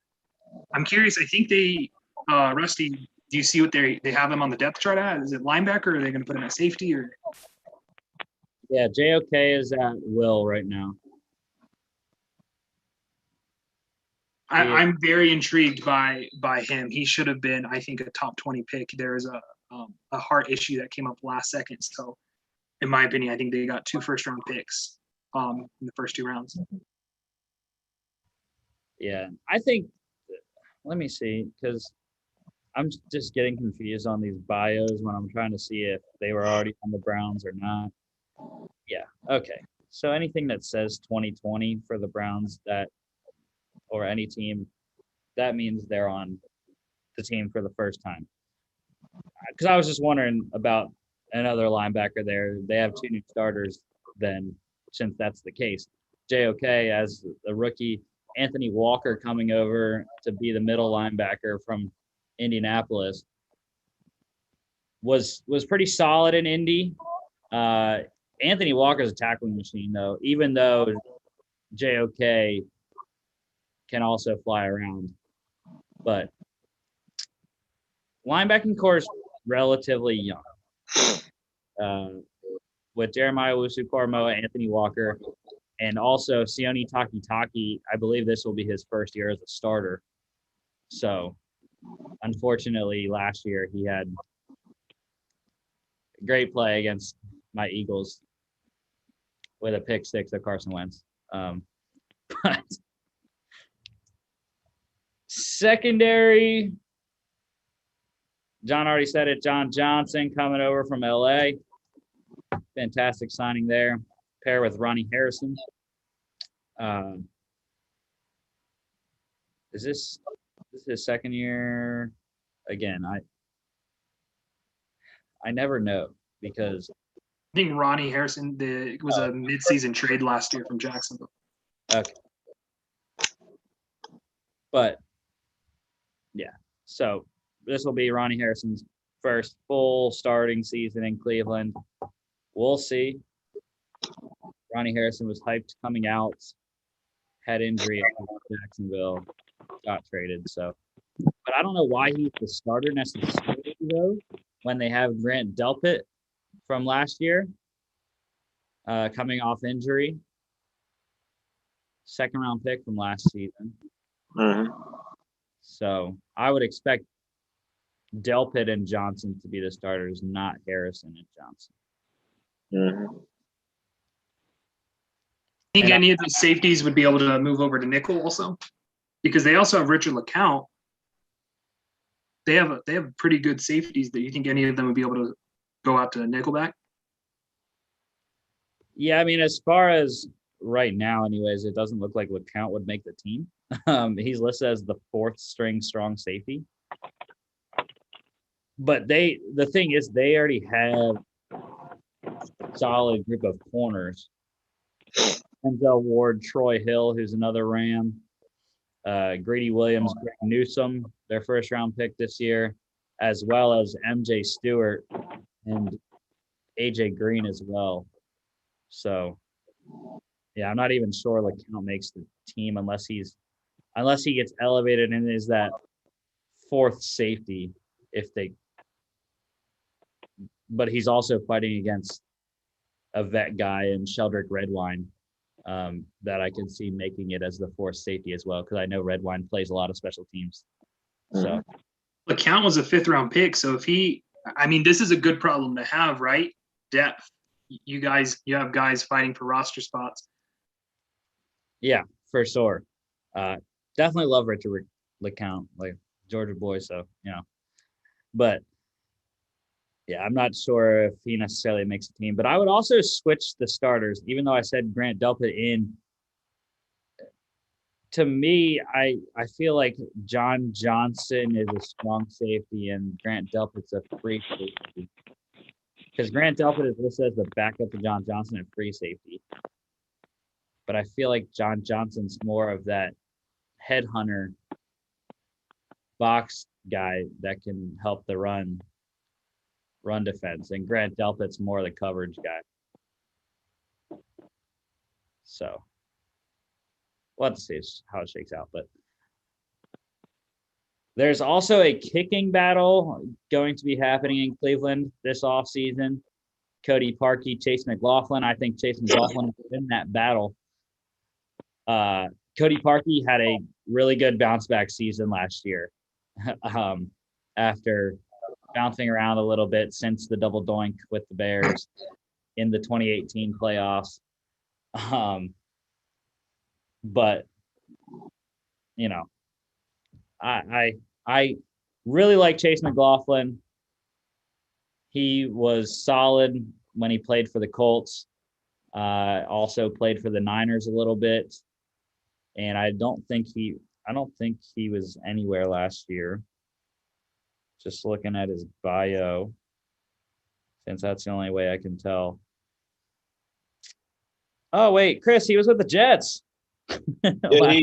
I'm curious. I think they, Rusty, do you see what they have him on the depth chart at? Is it linebacker, or are they going to put him at safety? Or Yeah, JOK is at will right now. I'm very intrigued by him. He should have been, I think, a top 20 pick. There is a heart issue that came up last second. So, in my opinion, I think they got 2 first-round picks in the first 2 rounds. Yeah, I think. Let me see, because I'm just getting confused on these bios when I'm trying to see if they were already on the Browns or not. Yeah. Okay. So anything that says 2020 for the Browns or any team, that means they're on the team for the first time. Because I was just wondering about another linebacker there. They have 2 new starters then, since that's the case. JOK as a rookie, Anthony Walker coming over to be the middle linebacker from Indianapolis was pretty solid in Indy. Anthony Walker's a tackling machine, though, even though JOK can also fly around. But linebacking core is relatively young. With Jeremiah Wusu-Koramoah, Anthony Walker, and also Sione Takitaki, I believe this will be his first year as a starter. So, unfortunately, last year he had a great play against my Eagles with a pick 6 of Carson Wentz. But secondary, John already said it. John Johnson coming over from LA. Fantastic signing there. Pair with Ronnie Harrison. Is this his second year? Again, I never know because I think Ronnie Harrison was a midseason trade last year from Jacksonville. Okay. But yeah, so this will be Ronnie Harrison's first full starting season in Cleveland. We'll see. Ronnie Harrison was hyped coming out, had injury at Jacksonville, got traded. So, but I don't know why he's the starter necessarily though. When they have Grant Delpit from last year, coming off injury, 2nd-round pick from last season. Mhm. So I would expect Delpit and Johnson to be the starters, not Harrison and Johnson. Mhm. I think any of those safeties would be able to move over to nickel also, because they also have Richard LeCount. They have pretty good safeties. That you think any of them would be able to go out to nickelback? Yeah, I mean, as far as right now, anyways, it doesn't look like LeCount would make the team. He's listed as the 4th-string strong safety. But the thing is, they already have a solid group of corners. Denzel Ward, Troy Hill, who's another Ram, Grady Williams, Greg Newsome, their 1st-round pick this year, as well as MJ Stewart and AJ Green as well. So, yeah, I'm not even sure LeCount makes the team unless he gets elevated and is that 4th safety but he's also fighting against a vet guy in Sheldrick Redwine that I can see making it as the 4th safety as well, because I know Redwine plays a lot of special teams. So LeCount was a 5th-round pick, so this is a good problem to have, right? Depth. You have guys fighting for roster spots. Yeah, for sure. Definitely love Richard LeCount, like Georgia boy. So but yeah, I'm not sure if he necessarily makes a team. But I would also switch the starters, even though I said Grant Delpit in. To me, I feel like John Johnson is a strong safety and Grant Delpit's a free safety. Because Grant Delpit is listed as the backup to John Johnson at free safety. But I feel like John Johnson's more of that headhunter box guy that can help the run defense. And Grant Delpit's more the coverage guy. So we'll have to see how it shakes out. But there's also a kicking battle going to be happening in Cleveland this offseason. Cody Parkey, Chase McLaughlin. I think Chase McLaughlin will win that battle. Cody Parkey had a really good bounce back season last year after bouncing around a little bit since the double doink with the Bears in the 2018 playoffs. But you know, I really like Chase McLaughlin. He was solid when he played for the Colts. Also played for the Niners a little bit, and I don't think he was anywhere last year. Just looking at his bio, since that's the only way I can tell. Oh wait, Chris, he was with the Jets. Yeah,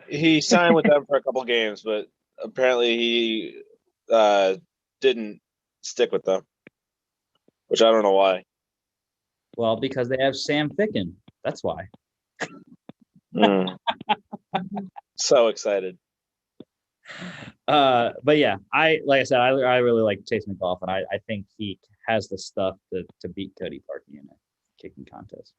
he signed with them for a couple games, but apparently he didn't stick with them, which I don't know why. Well, because they have Sam Ficken. That's why. So excited. But yeah, I really like Chase McLaughlin. I think he has the stuff to beat Cody Parkey in a kicking contest.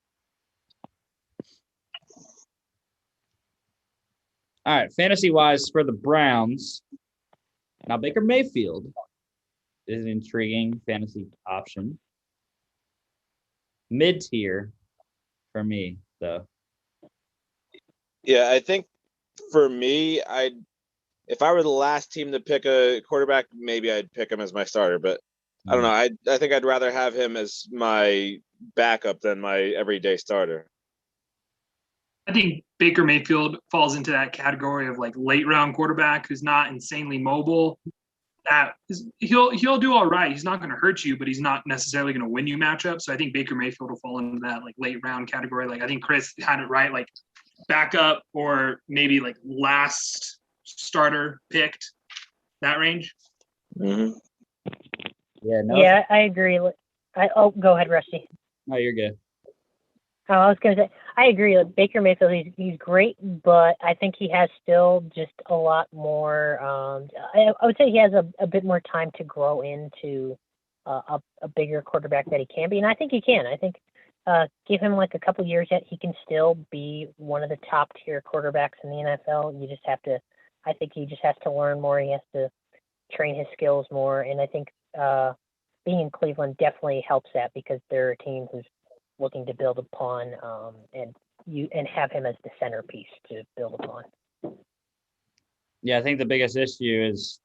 All right, fantasy-wise for the Browns. Now, Baker Mayfield is an intriguing fantasy option. Mid-tier for me, though. Yeah, I think for me, if I were the last team to pick a quarterback, maybe I'd pick him as my starter. But I don't know. I think I'd rather have him as my backup than my everyday starter. I think Baker Mayfield falls into that category of like late round quarterback who's not insanely mobile. He'll do all right. He's not going to hurt you, but he's not necessarily going to win you matchups. So I think Baker Mayfield will fall into that like late round category. Like I think Chris had it right, like backup or maybe like last starter picked, that range. Mm-hmm. Yeah, I agree. Go ahead, Rusty. No, you're good. Oh, I was going to say, I agree. Like Baker Mayfield, he's great, but I think he has still just a lot more. I would say he has a bit more time to grow into a bigger quarterback that he can be, and I think he can. I think give him like a couple years yet, he can still be one of the top tier quarterbacks in the NFL. You just have to. I think he just has to learn more. He has to train his skills more, and I think being in Cleveland definitely helps that because they're a team who's looking to build upon and have him as the centerpiece to build upon. Yeah, I think the biggest issue is,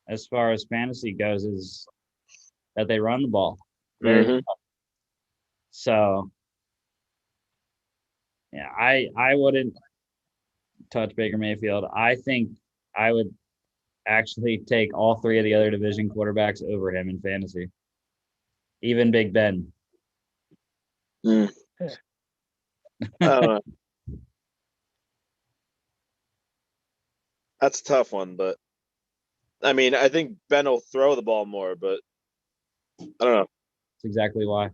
as far as fantasy goes, is that they run the ball very well. So, yeah, I wouldn't touch Baker Mayfield. I think I would actually take all three of the other division quarterbacks over him in fantasy, even Big Ben. I don't know. That's a tough one, but I mean, I think Ben will throw the ball more, but I don't know. That's exactly why.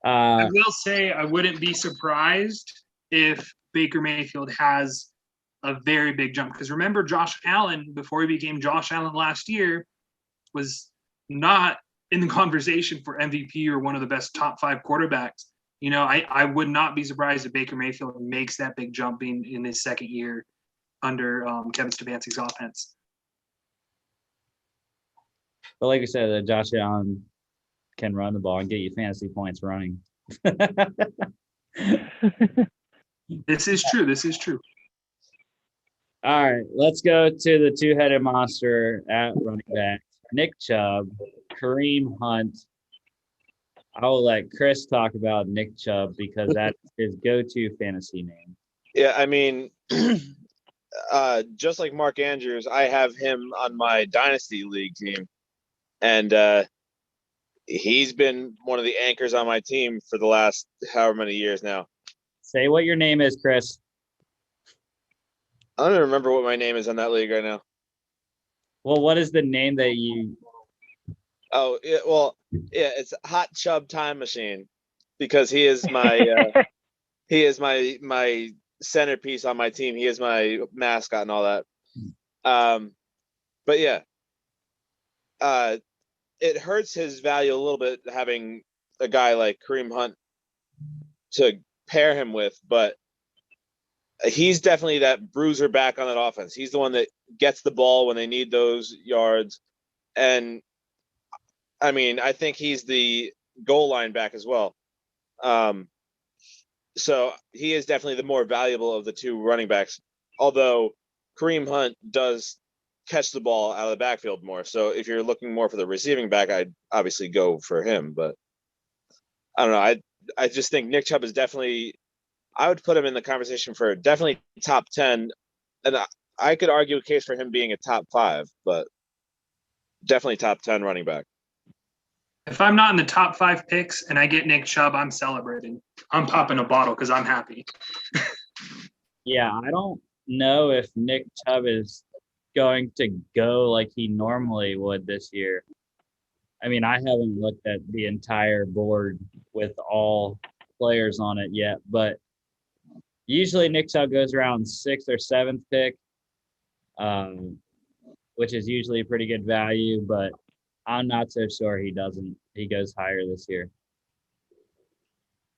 I will say I wouldn't be surprised if Baker Mayfield has a very big jump. Because remember, Josh Allen, before he became Josh Allen last year, was not in the conversation for MVP or one of the best top 5 quarterbacks. You know, I would not be surprised if Baker Mayfield makes that big jump in his second year under Kevin Stefanski's offense. But like I said, Josh Allen can run the ball and get you fantasy points running. This is true. All right, let's go to the two-headed monster at running back. Nick Chubb, Kareem Hunt. I will let Chris talk about Nick Chubb because that's his go-to fantasy name. Yeah, I mean, just like Mark Andrews, I have him on my Dynasty League team. And he's been one of the anchors on my team for the last however many years now. Say what your name is, Chris. I don't even remember what my name is in that league right now. Well, what is the name that you... Oh, yeah, it's Hot Chubb Time Machine because he is my He is my centerpiece on my team. He is my mascot and all that. But yeah, it hurts his value a little bit having a guy like Kareem Hunt to pair him with, but he's definitely that bruiser back on that offense. He's the one that gets the ball when they need those yards. And I mean, I think he's the goal line back as well. So he is definitely the more valuable of the two running backs, although Kareem Hunt does catch the ball out of the backfield more. So if you're looking more for the receiving back, I'd obviously go for him. But I don't know. I just think Nick Chubb is definitely – I would put him in the conversation for definitely top 10. And I could argue a case for him being a top 5, but definitely top 10 running back. If I'm not in the top 5 picks and I get Nick Chubb, I'm celebrating. I'm popping a bottle because I'm happy. Yeah, I don't know if Nick Chubb is going to go like he normally would this year. I mean, I haven't looked at the entire board with all players on it yet, but usually Nick Chubb goes around 6th or 7th pick, which is usually a pretty good value, but I'm not so sure he doesn't. He goes higher this year.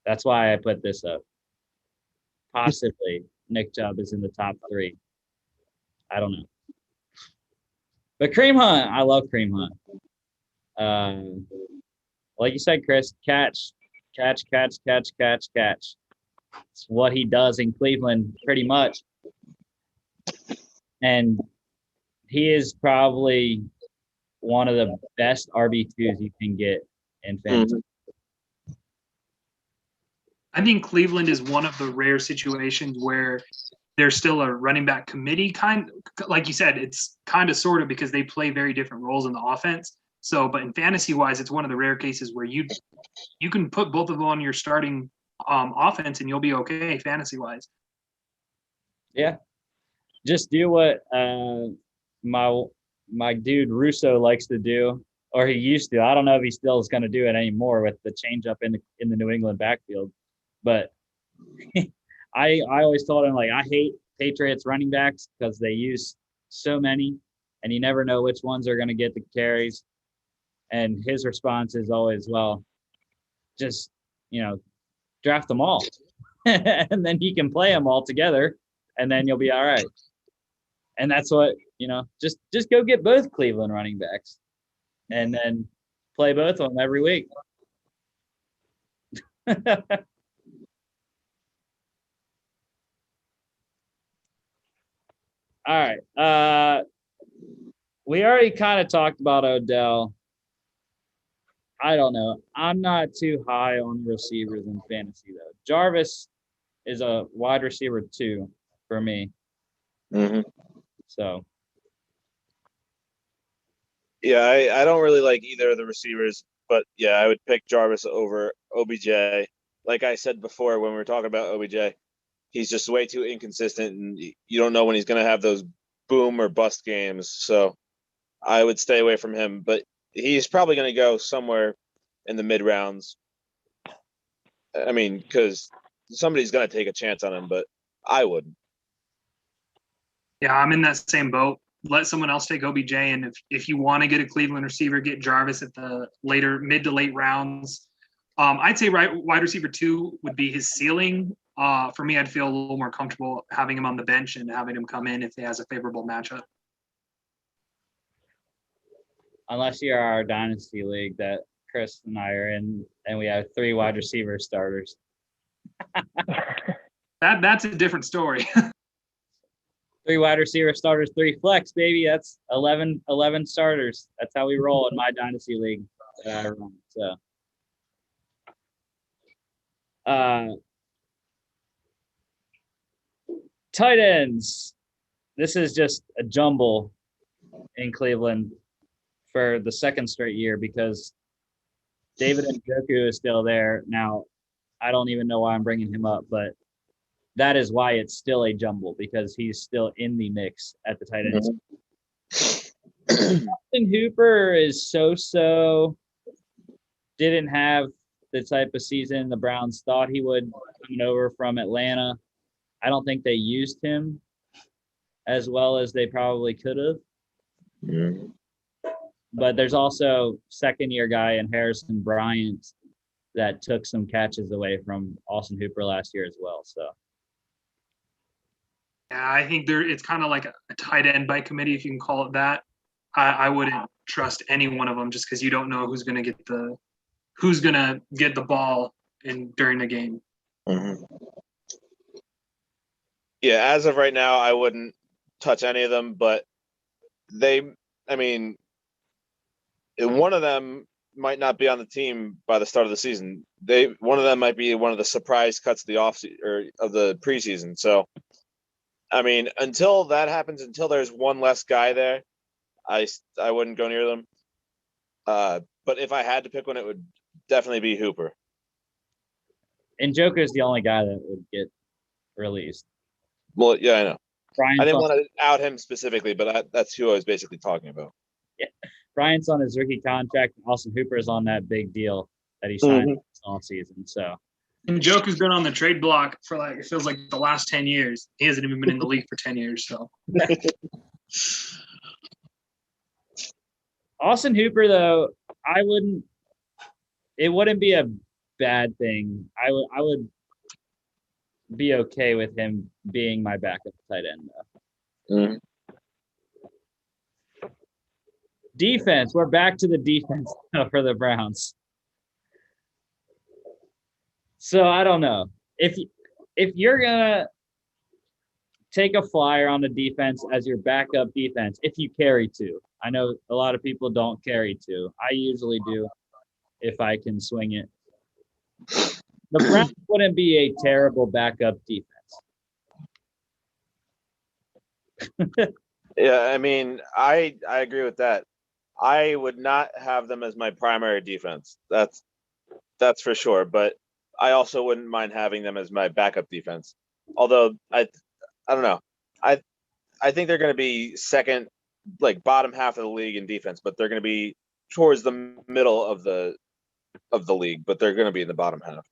That's why I put this up. Possibly Nick Chubb is in the top 3. I don't know. But Kareem Hunt, I love Kareem Hunt. Like you said, Chris, catch. It's what he does in Cleveland pretty much. And he is probably one of the best RB2s you can get in fantasy. I think Cleveland is one of the rare situations where there's still a running back committee, like you said, it's kind of sort of because they play very different roles in the offense. So, but in fantasy wise, it's one of the rare cases where you can put both of them on your starting offense and you'll be okay fantasy wise. Yeah. Just do what my dude Russo likes to do, or he used to. I don't know if he still is going to do it anymore with the change up in the New England backfield. But I always told him, like, I hate Patriots running backs because they use so many and you never know which ones are going to get the carries. And his response is always, well, just, draft them all. And then you can play them all together and then you'll be all right. And that's what, just go get both Cleveland running backs and then play both of them every week. All right. We already kind of talked about Odell. I don't know. I'm not too high on receivers in fantasy, though. Jarvis is a wide receiver 2 for me. Mm-hmm. So. Yeah, I don't really like either of the receivers, but yeah, I would pick Jarvis over OBJ. Like I said before when we were talking about OBJ, he's just way too inconsistent, and you don't know when he's going to have those boom or bust games. So I would stay away from him, but he's probably going to go somewhere in the mid rounds. I mean, because somebody's going to take a chance on him, but I wouldn't. Yeah, I'm in that same boat. Let someone else take OBJ, and if you want to get a Cleveland receiver, get Jarvis at the mid to late rounds. I'd say wide receiver 2 would be his ceiling. For me, I'd feel a little more comfortable having him on the bench and having him come in if he has a favorable matchup. Unless you're our dynasty league that Chris and I are in, and we have 3 wide receiver starters. That's a different story. 3 wide receiver starters, 3 flex, baby. That's 11 starters. That's how we roll in my dynasty league that I run. So, tight ends. This is just a jumble in Cleveland for the second straight year because David Njoku is still there. Now, I don't even know why I'm bringing him up, but that is why it's still a jumble because he's still in the mix at the tight end. Austin Hooper is so-so. Didn't have the type of season the Browns thought he would coming over from Atlanta. I don't think they used him as well as they probably could have. Mhm. But there's also second-year guy in Harrison Bryant that took some catches away from Austin Hooper last year as well. So Yeah, I think it's kind of like a tight end by committee, if you can call it that. I wouldn't trust any one of them just because you don't know who's gonna get the ball during the game. Mhm. Yeah, as of right now, I wouldn't touch any of them, but one of them might not be on the team by the start of the season. One of them might be one of the surprise cuts of the of the preseason. So, I mean, until that happens, until there's one less guy there, I wouldn't go near them. But if I had to pick one, it would definitely be Hooper. and Joker's the only guy that would get released. Well, yeah, I know. Brian's I didn't want to out him specifically, but that's who I was basically talking about. Brian's on his rookie contract. Austin Hooper is on that big deal that he signed this offseason. So, And Joker's been on the trade block for it feels like the last 10 years. He hasn't even been in the league for 10 years. So Austin Hooper, though, it wouldn't be a bad thing. I would be okay with him being my backup tight end, though. Mhm. Defense. We're back to the defense for the Browns. So I don't know. If you're gonna take a flyer on the defense as your backup defense, if you carry to. I know a lot of people don't carry to. I usually do if I can swing it. The Browns wouldn't be a terrible backup defense. Yeah, I mean, I agree with that. I would not have them as my primary defense. That's for sure. But I also wouldn't mind having them as my backup defense. Although I don't know. I think they're going to be second, like bottom half of the league in defense, but they're going to be towards the middle of the league, but they're going to be in the bottom half.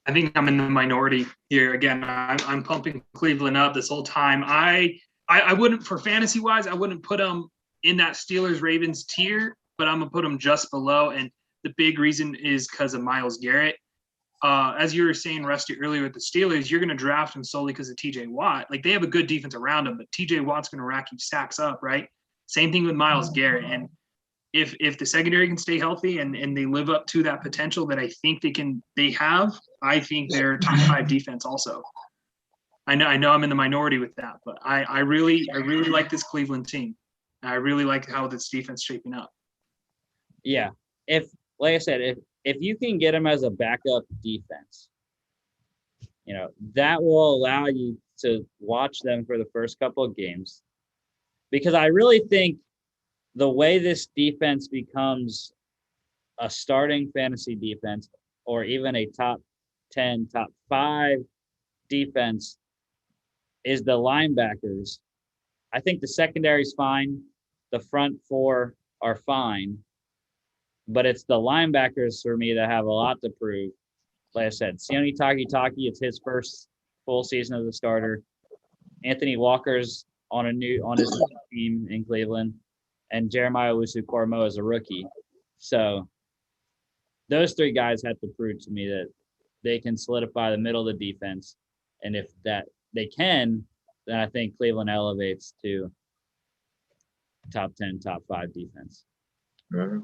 I think I'm in the minority here. Again, I'm pumping Cleveland up this whole time. I wouldn't, for fantasy wise, I wouldn't put them in that Steelers Ravens tier, but I'm gonna put them just below. And the big reason is because of Myles Garrett. As you were saying, Rusty, earlier with the Steelers, you're gonna draft him solely because of TJ Watt. Like, they have a good defense around him, but TJ Watt's gonna rack you sacks up, right? Same thing with Myles Garrett. And if the secondary can stay healthy and they live up to that potential that I think they have, I think they're top 5 defense also. I know I'm in the minority with that, but I really like this Cleveland team. I really like how this defense is shaping up. Yeah. Like I said, if you can get him as a backup defense, that will allow you to watch them for the first couple of games. Because I really think the way this defense becomes a starting fantasy defense or even a top 10, top 5 defense is the linebackers. I think the secondary's fine. The front 4 are fine. But it's the linebackers for me that have a lot to prove. Like I said, Sione Takitaki, it's his first full season as a starter. Anthony Walker's on his team in Cleveland. And Jeremiah Owusu-Koramoah is a rookie. So those 3 guys have to prove to me that they can solidify the middle of the defense. And if that they can, then I think Cleveland elevates to top 10, top 5 defense. Mm-hmm.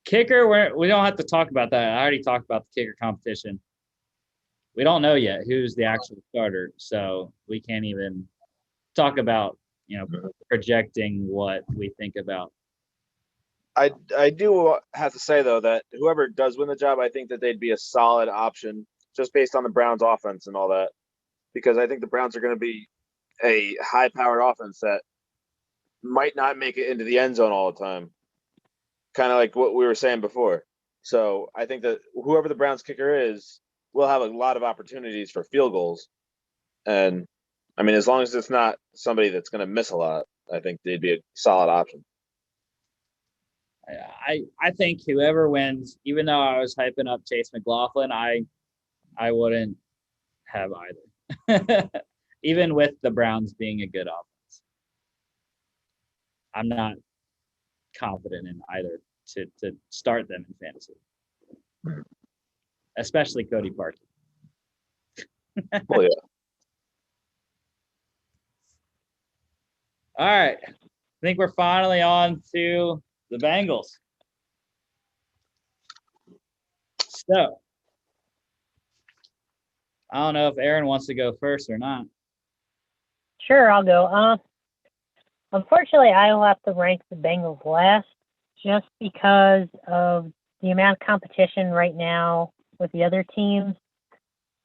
Kicker, we don't have to talk about that. I already talked about the kicker competition. We don't know yet who's the actual starter, so we can't even talk about, projecting what we think about. I do have to say, though, that whoever does win the job, I think that they'd be a solid option just based on the Browns' offense and all that, because I think the Browns are going to be a high-powered offense that might not make it into the end zone all the time, kind of like what we were saying before. So I think that whoever the Browns kicker is will have a lot of opportunities for field goals. And, I mean, as long as it's not somebody that's going to miss a lot, I think they'd be a solid option. I think whoever wins, even though I was hyping up Chase McLaughlin, I wouldn't have either. Even with the Browns being a good offense, I'm not confident in either to start them in fantasy, especially Cody Parkey. Well, yeah. All right, I think we're finally on to the Bengals. So, I don't know if Aaron wants to go first or not. Sure, I'll go. Unfortunately, I'll have to rank the Bengals last just because of the amount of competition right now with the other teams.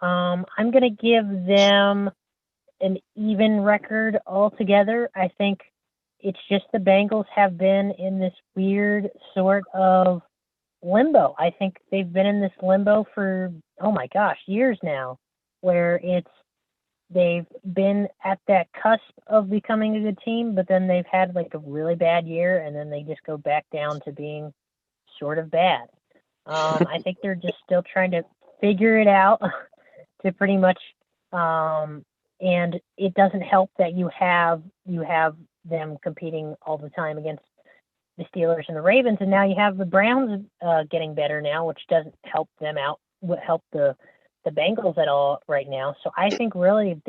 I'm going to give them an even record altogether. I think it's just the Bengals have been in this weird sort of limbo. I think they've been in this limbo for, oh my gosh, years now, where they've been at that cusp of becoming a good team, but then they've had like a really bad year, and then they just go back down to being sort of bad. I think they're just still trying to figure it out to pretty much, and it doesn't help that you have them competing all the time against the Steelers and the Ravens, and now you have the Browns getting better now, which doesn't help them out, help the Bengals at all right now. So I think really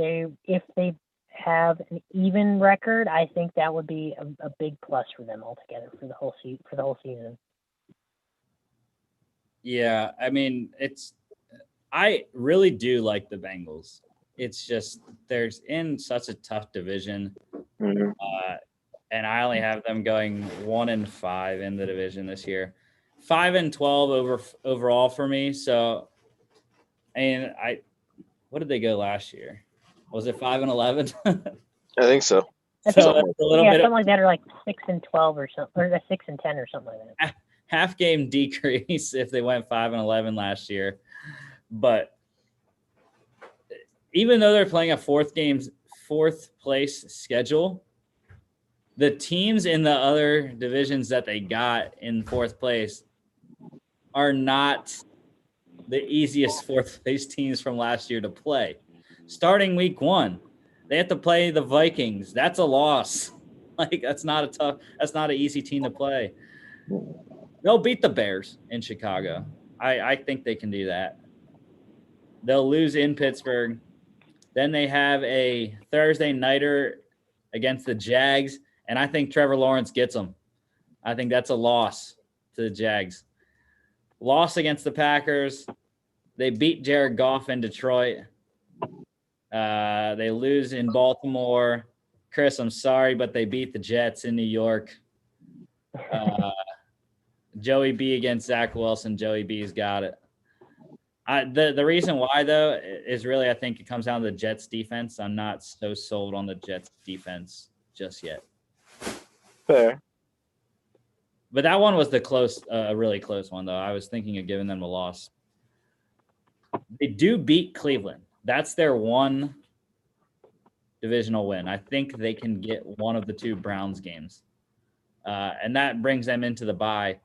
if they have an even record, I think that would be a big plus for them altogether for the whole season. Yeah, I mean, I really do like the Bengals. It's just they're in such a tough division, and I only have them going 1-5 in the division this year, 5-12 overall for me. So, and what did they go last year? Was it 5-11? I think so. So that's a little bit something like that, or like 6-12 or something, or 6-10 or something like that. Half game decrease if they went 5-11 last year. But even though they're playing a fourth place schedule, the teams in the other divisions that they got in fourth place are not the easiest fourth place teams from last year to play. Starting week 1, they have to play the Vikings. That's a loss. Like that's not an easy team to play. They'll beat the Bears in Chicago. I think they can do that. They'll lose in Pittsburgh. Then they have a Thursday nighter against the Jags, and I think Trevor Lawrence gets them. I think that's a loss to the Jags. Loss against the Packers. They beat Jared Goff in Detroit. They lose in Baltimore. Chris, I'm sorry, but they beat the Jets in New York. Joey B against Zach Wilson. Joey B's got it. The reason why, though, is really I think it comes down to the Jets defense. I'm not so sold on the Jets defense just yet. Fair. But that one was a really close one, though. I was thinking of giving them a loss. They do beat Cleveland. That's their one divisional win. I think they can get one of the 2 Browns games. And that brings them into the bye.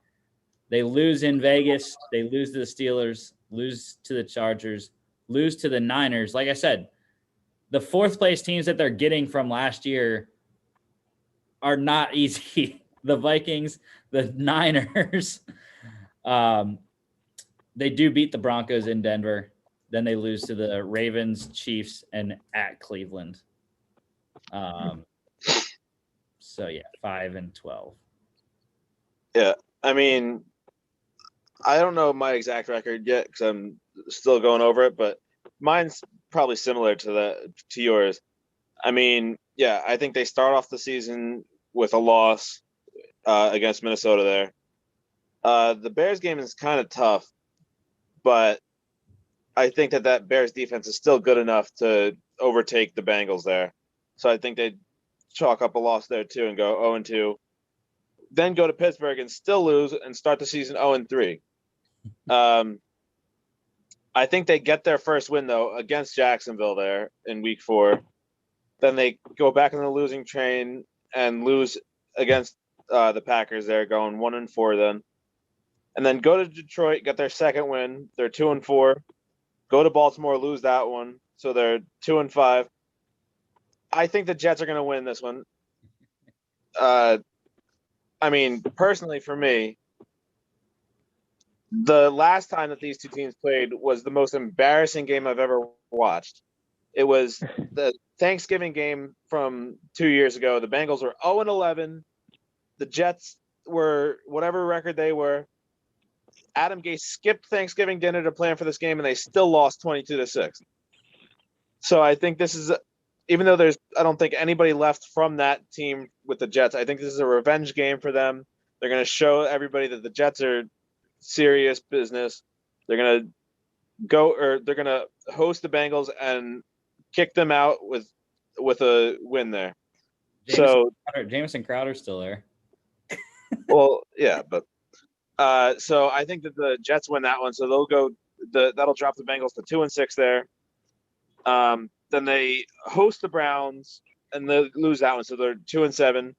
They lose in Vegas. They lose to the Steelers, lose to the Chargers, lose to the Niners. Like I said, the fourth place teams that they're getting from last year are not easy. The Vikings, the Niners. They do beat the Broncos in Denver. Then they lose to the Ravens, Chiefs, and at Cleveland. So, yeah, 5-12. Yeah, I mean, I don't know my exact record yet because I'm still going over it, but mine's probably similar to yours. I mean, yeah, I think they start off the season with a loss against Minnesota there. The Bears game is kind of tough, but I think that Bears defense is still good enough to overtake the Bengals there. So I think they'd chalk up a loss there too and go 0-2. Then go to Pittsburgh and still lose and start the season 0-3. I think they get their first win, though, against Jacksonville there in week 4. Then they go back on the losing train and lose against the Packers there, going 1-4 then. And then go to Detroit, get their second win. They're 2-4. Go to Baltimore, lose that one. So they're 2-5. I think the Jets are going to win this one. I mean, personally for me, the last time that these two teams played was the most embarrassing game I've ever watched. It was the Thanksgiving game from 2 years ago. The Bengals were 0-11. The Jets were whatever record they were. Adam Gase skipped Thanksgiving dinner to plan for this game, and they still lost 22-6. So I think this is, even though I don't think anybody left from that team with the Jets, I think this is a revenge game for them. They're going to show everybody that the Jets are serious business. They're going to host the Bengals and kick them out with a win there. Jamison Crowder's still there. Well, yeah, but so I think that the Jets win that one. So that'll drop the Bengals to 2-6 there. Then they host the Browns and they lose that one. So they're 2-7.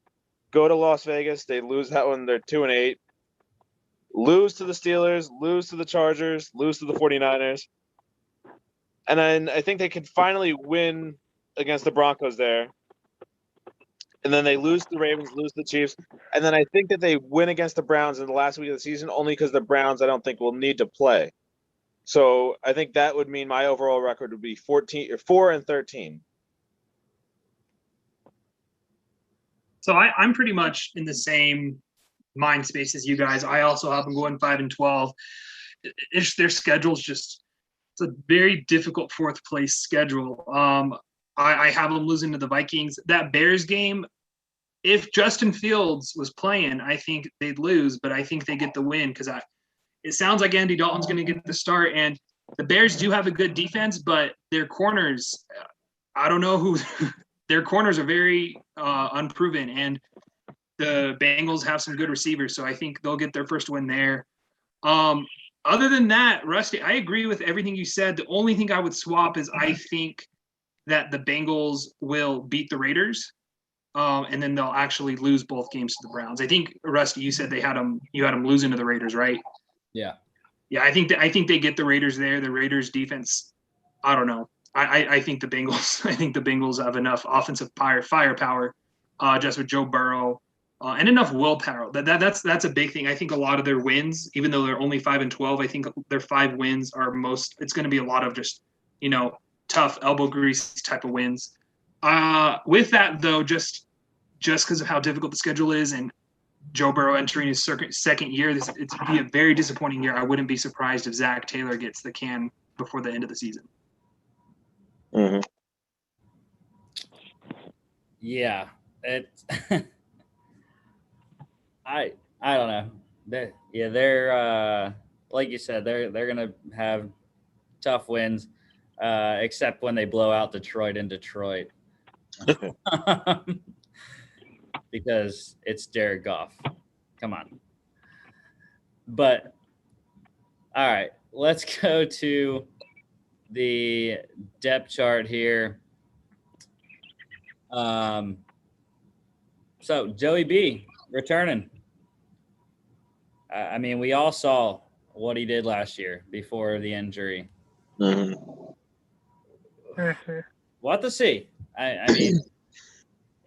Go to Las Vegas. They lose that one. They're 2-8. Lose to the Steelers, lose to the Chargers, lose to the 49ers. And then I think they can finally win against the Broncos there. And then they lose to the Ravens, lose to the Chiefs. And then I think that they win against the Browns in the last week of the season, only because the Browns I don't think will need to play. So I think that would mean my overall record would be 4-13. So I'm pretty much in the same mind space as you guys. I also have them going 5-12. Their schedule's it's a very difficult fourth place schedule. I have them losing to the Vikings. That Bears game, if Justin Fields was playing, I think they'd lose, but I think they get the win because it sounds like Andy Dalton's going to get the start. And the Bears do have a good defense, but their corners, I don't know who – their corners are very unproven. And the Bengals have some good receivers, so I think they'll get their first win there. Other than that, Rusty, I agree with everything you said. The only thing I would swap is I think that the Bengals will beat the Raiders, and then they'll actually lose both games to the Browns. I think, Rusty, you said you had them losing to the Raiders, right? Yeah. Yeah, I think they get the Raiders there. The Raiders defense, I don't know. I think the Bengals have enough offensive firepower, just with Joe Burrow. And enough willpower. That's a big thing. I think a lot of their wins, even though they're only 5-12, I think their 5 wins are it's going to be a lot of just, tough elbow grease type of wins. With that though, just because of how difficult the schedule is and Joe Burrow entering his second year, it's be a very disappointing year. I wouldn't be surprised if Zach Taylor gets the can before the end of the season. Mm-hmm. Yeah, it's I don't know. They're like you said, they're gonna have tough wins, except when they blow out Detroit in Detroit, because it's Jared Goff. Come on. But all right, let's go to the depth chart here. So Joey B returning. I mean, we all saw what he did last year before the injury. Mm-hmm. We'll have to see. I mean,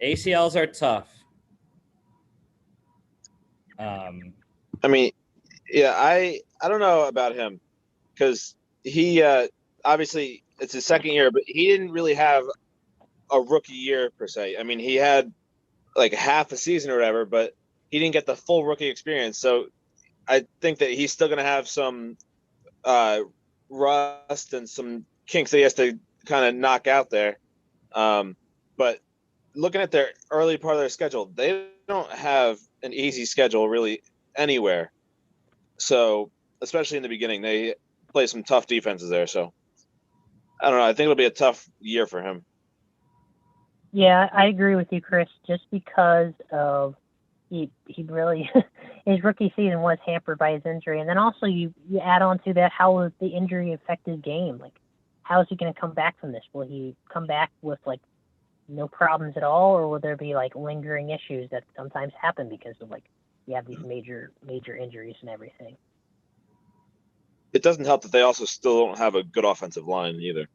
ACLs are tough. I mean, yeah, I don't know about him because he obviously it's his second year, but he didn't really have a rookie year per se. I mean, he had like half a season or whatever, but he didn't get the full rookie experience. So I think that he's still going to have some rust and some kinks that he has to kind of knock out there. But looking at their early part of their schedule, they don't have an easy schedule really anywhere. So especially in the beginning, they play some tough defenses there. So I don't know. I think it'll be a tough year for him. Yeah, I agree with you, Chris, just because of he really his rookie season was hampered by his injury. And then also you add on to that, how will the injury affect his game? Like, how is he going to come back from this? Will he come back with like no problems at all, or will there be like lingering issues that sometimes happen because of like you have these major injuries and everything? It doesn't help that they also still don't have a good offensive line either.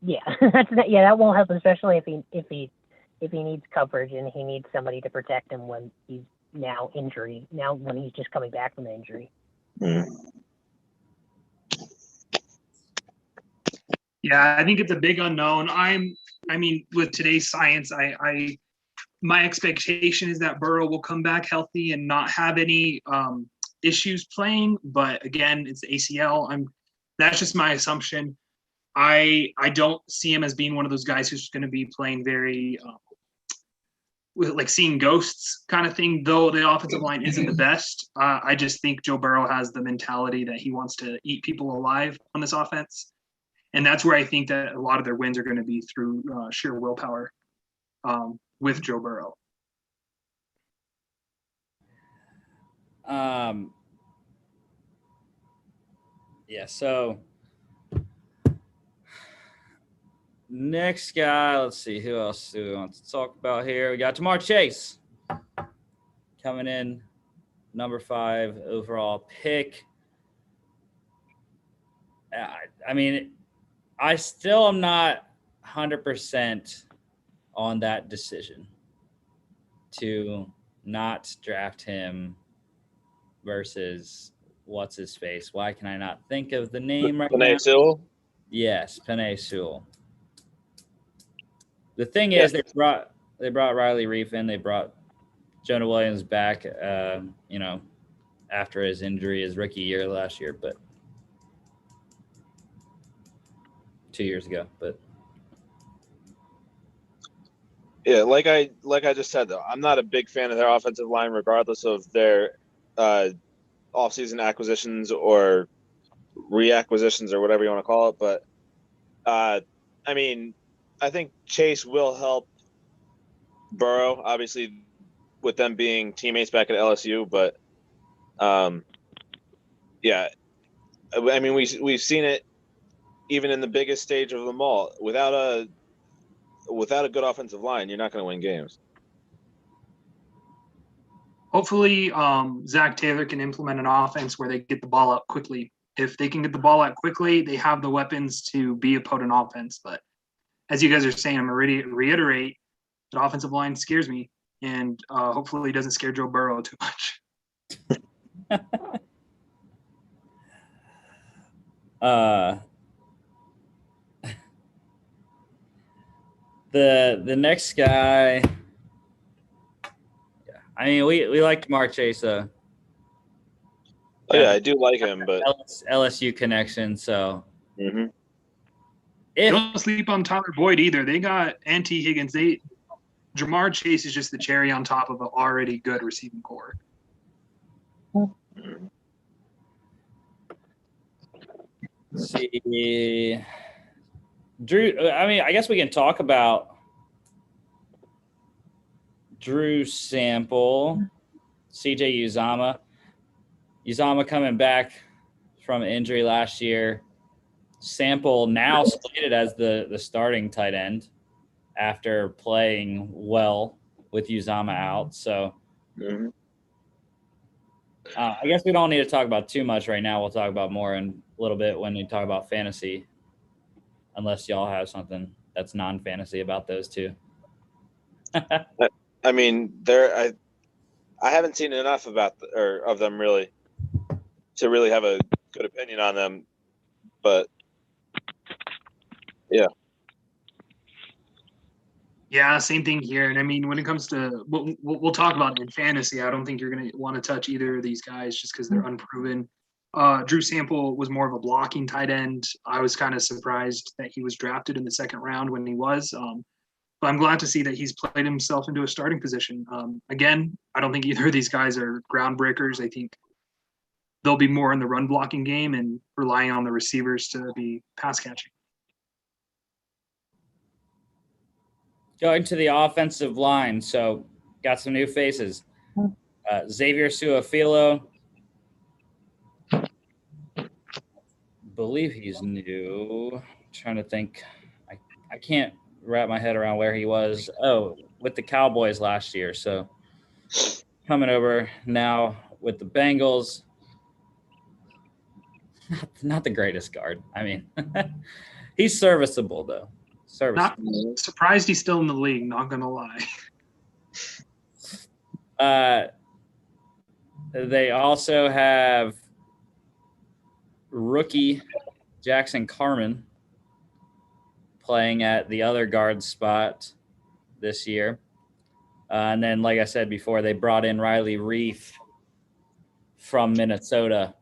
Yeah, that won't help, especially if he needs coverage and he needs somebody to protect him when he's when he's just coming back from the injury. Yeah, I think it's a big unknown. With today's science, my expectation is that Burrow will come back healthy and not have any issues playing. But again, it's the ACL. That's just my assumption. I don't see him as being one of those guys who's going to be playing very with like seeing ghosts kind of thing. Though the offensive line isn't the best, I just think Joe Burrow has the mentality that he wants to eat people alive on this offense. And that's where I think that a lot of their wins are going to be through sheer willpower with Joe Burrow. Yeah, so next guy, let's see, who else do we want to talk about here? We got Demaryius Chase coming in, number 5 overall pick. I still am not 100% on that decision to not draft him versus what's his face. Why can I not think of the name right now? Penei Sewell? Yes, Penei Sewell. The thing is, they brought Riley Reef in. They brought Jonah Williams back, after his injury, his rookie year last year, but 2 years ago. But yeah, like I just said, though, I'm not a big fan of their offensive line, regardless of their offseason acquisitions or reacquisitions or whatever you want to call it. But I think Chase will help Burrow, obviously, with them being teammates back at LSU. But we've seen it even in the biggest stage of them all. Without a good offensive line, you're not going to win games. Hopefully, Zach Taylor can implement an offense where they get the ball out quickly. If they can get the ball out quickly, they have the weapons to be a potent offense. But as you guys are saying, I'm going to reiterate that offensive line scares me, and hopefully it doesn't scare Joe Burrow too much. The next guy, we like Demaryius Chase. Oh, yeah, I do like him, but LSU connection. So don't sleep on Tyler Boyd either. They got T. Higgins. Jamar Chase is just the cherry on top of an already good receiving core. Let's see, Drew. I guess we can talk about Drew Sample, CJ Uzomah. Uzomah coming back from injury last year. Sample now slated as the starting tight end after playing well with Uzomah out. So I guess we don't need to talk about too much right now. We'll talk about more in a little bit when we talk about fantasy, unless y'all have something that's non-fantasy about those two. I haven't seen enough of them really to really have a good opinion on them, but yeah. Yeah, same thing here. And when it comes to what we'll talk about in fantasy, I don't think you're going to want to touch either of these guys just because they're unproven. Drew Sample was more of a blocking tight end. I was kind of surprised that he was drafted in the second round when he was. But I'm glad to see that he's played himself into a starting position. Again, I don't think either of these guys are groundbreakers. I think they'll be more in the run blocking game and relying on the receivers to be pass catching. Going to the offensive line, so got some new faces. Xavier Su'a-Filo, believe he's new. I'm trying to think. I can't wrap my head around where he was. Oh, with the Cowboys last year. So coming over now with the Bengals. Not the greatest guard. I mean, he's serviceable though. Serviceable. Not surprised he's still in the league. Not gonna lie. They also have rookie Jackson Carman playing at the other guard spot this year. And then, like I said before, they brought in Riley Reif from Minnesota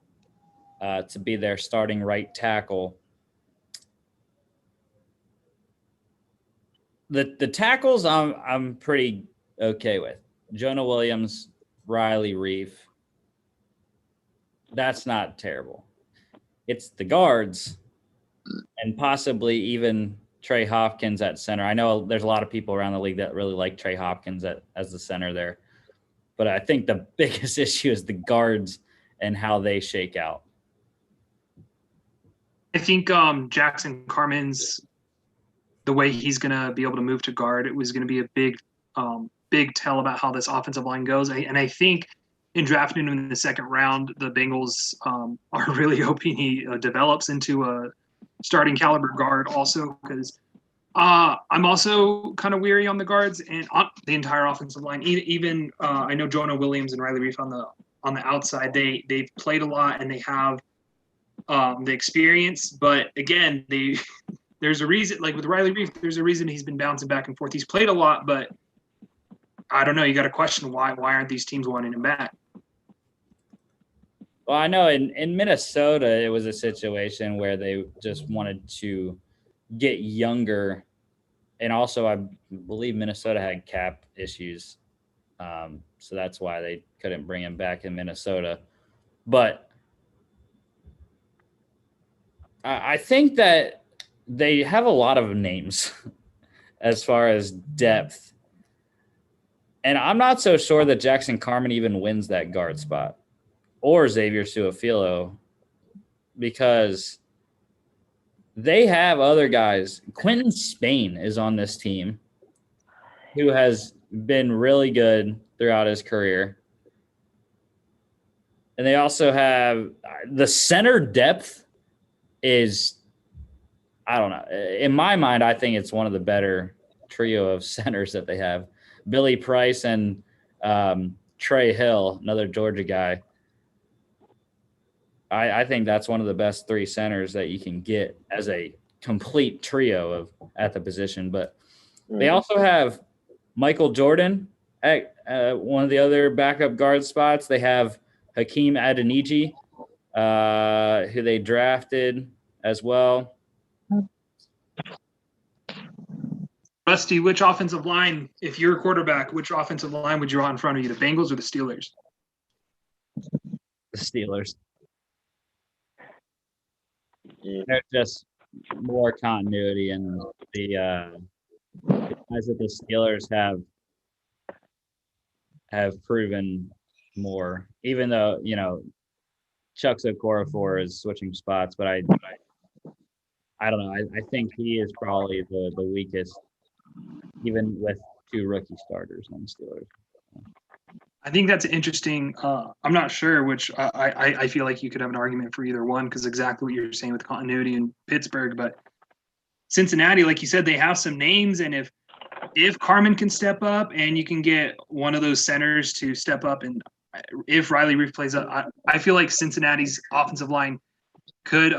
to be their starting right tackle. The tackles I'm pretty okay with. Jonah Williams, Riley Reif. That's not terrible. It's the guards and possibly even Trey Hopkins at center. I know there's a lot of people around the league that really like Trey Hopkins as the center there. But I think the biggest issue is the guards and how they shake out. I think Jackson Carman's the way he's going to be able to move to guard, it was going to be a big tell about how this offensive line goes. And I think in drafting him in the second round, the Bengals are really hoping he develops into a starting caliber guard also, because I'm also kind of weary on the guards and on the entire offensive line. Even I know Jonah Williams and Riley Reif on the outside, they've played a lot and they have the experience, but again, there's a reason, like with Riley Reif, there's a reason he's been bouncing back and forth. He's played a lot, but I don't know. You got to question why aren't these teams wanting him back? Well, I know in Minnesota, it was a situation where they just wanted to get younger. And also, I believe Minnesota had cap issues. So that's why they couldn't bring him back in Minnesota. But I think that they have a lot of names as far as depth. And I'm not so sure that Jackson Carman even wins that guard spot or Xavier Su'a-Filo, because they have other guys. Quentin Spain is on this team, who has been really good throughout his career. And they also have the center depth is, I don't know. In my mind, I think it's one of the better trio of centers that they have. Billy Price and Trey Hill, another Georgia guy. I think that's one of the best three centers that you can get as a complete trio at the position. But they also have Michael Jordan at one of the other backup guard spots. They have Hakeem Adeniji, who they drafted as well. Rusty, which offensive line, if you're a quarterback, which offensive line would you want in front of you, the Bengals or the Steelers? The Steelers. There's just more continuity, and the guys that the Steelers have proven more. Even though Chuck Okorafor is switching spots, but I don't know. I think he is probably the weakest, even with two rookie starters on the Steelers. I think that's interesting. I'm not sure which. I feel like you could have an argument for either one, because exactly what you're saying with continuity in Pittsburgh. But Cincinnati, like you said, they have some names, and if Carman can step up and you can get one of those centers to step up, and if Riley Reif plays up, I feel like Cincinnati's offensive line could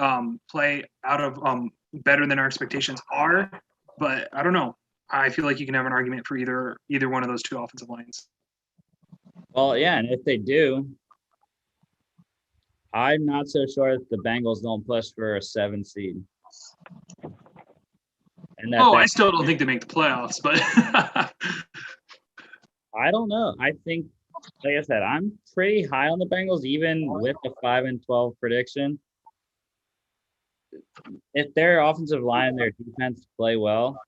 play out of better than our expectations are. But I don't know. I feel like you can have an argument for either one of those two offensive lines. Well, yeah, and if they do, I'm not so sure that the Bengals don't push for a 7 seed. And I still don't think they make the playoffs, but I don't know. I think, like I said, I'm pretty high on the Bengals, even with the 5-12 prediction. If their offensive line, their defense play well,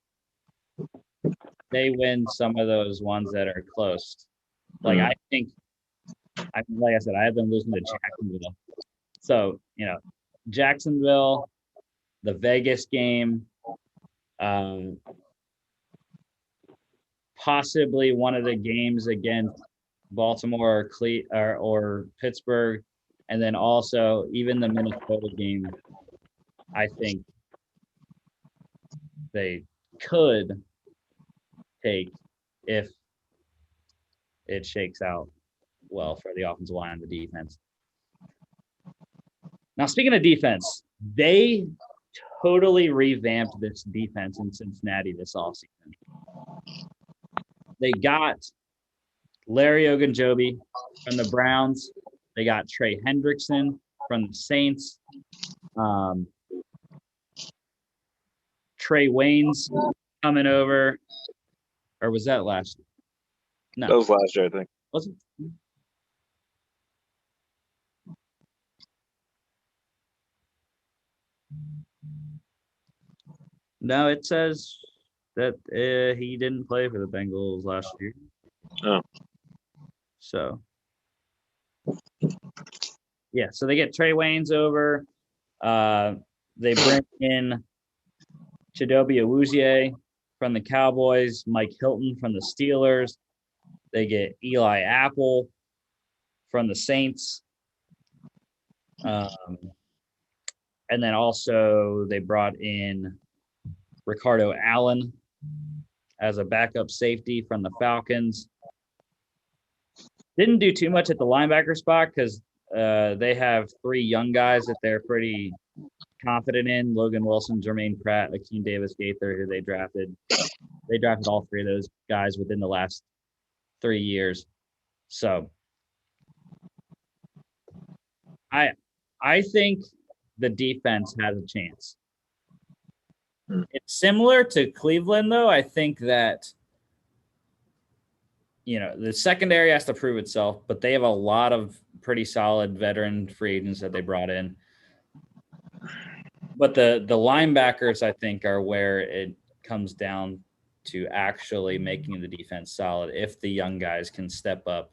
they win some of those ones that are close. Like, I think, like I said, I have them losing to Jacksonville. So, Jacksonville, the Vegas game, possibly one of the games against Baltimore or Pittsburgh, and then also even the Minnesota game, I think they could take if it shakes out well for the offensive line and the defense. Now, speaking of defense, they totally revamped this defense in Cincinnati this offseason. They got Larry Ogunjobi from the Browns. They got Trey Hendrickson from the Saints. Trey Waynes coming over. Or was that last year? No. That was last year, I think. Was it? No, it says that he didn't play for the Bengals last year. Oh. So, yeah. So they get Trey Waynes over. They bring in Chidobe Awuzie from the Cowboys, Mike Hilton from the Steelers. They get Eli Apple from the Saints. And then also they brought in Ricardo Allen as a backup safety from the Falcons. Didn't do too much at the linebacker spot because they have 3 young guys that they're pretty confident in: Logan Wilson, Jermaine Pratt, Akeem Davis-Gaither, who they drafted. They drafted all 3 of those guys within the last 3 years. So I think the defense has a chance. It's similar to Cleveland, though. I think that, the secondary has to prove itself, but they have a lot of pretty solid veteran free agents that they brought in. But the linebackers, I think, are where it comes down to actually making the defense solid if the young guys can step up.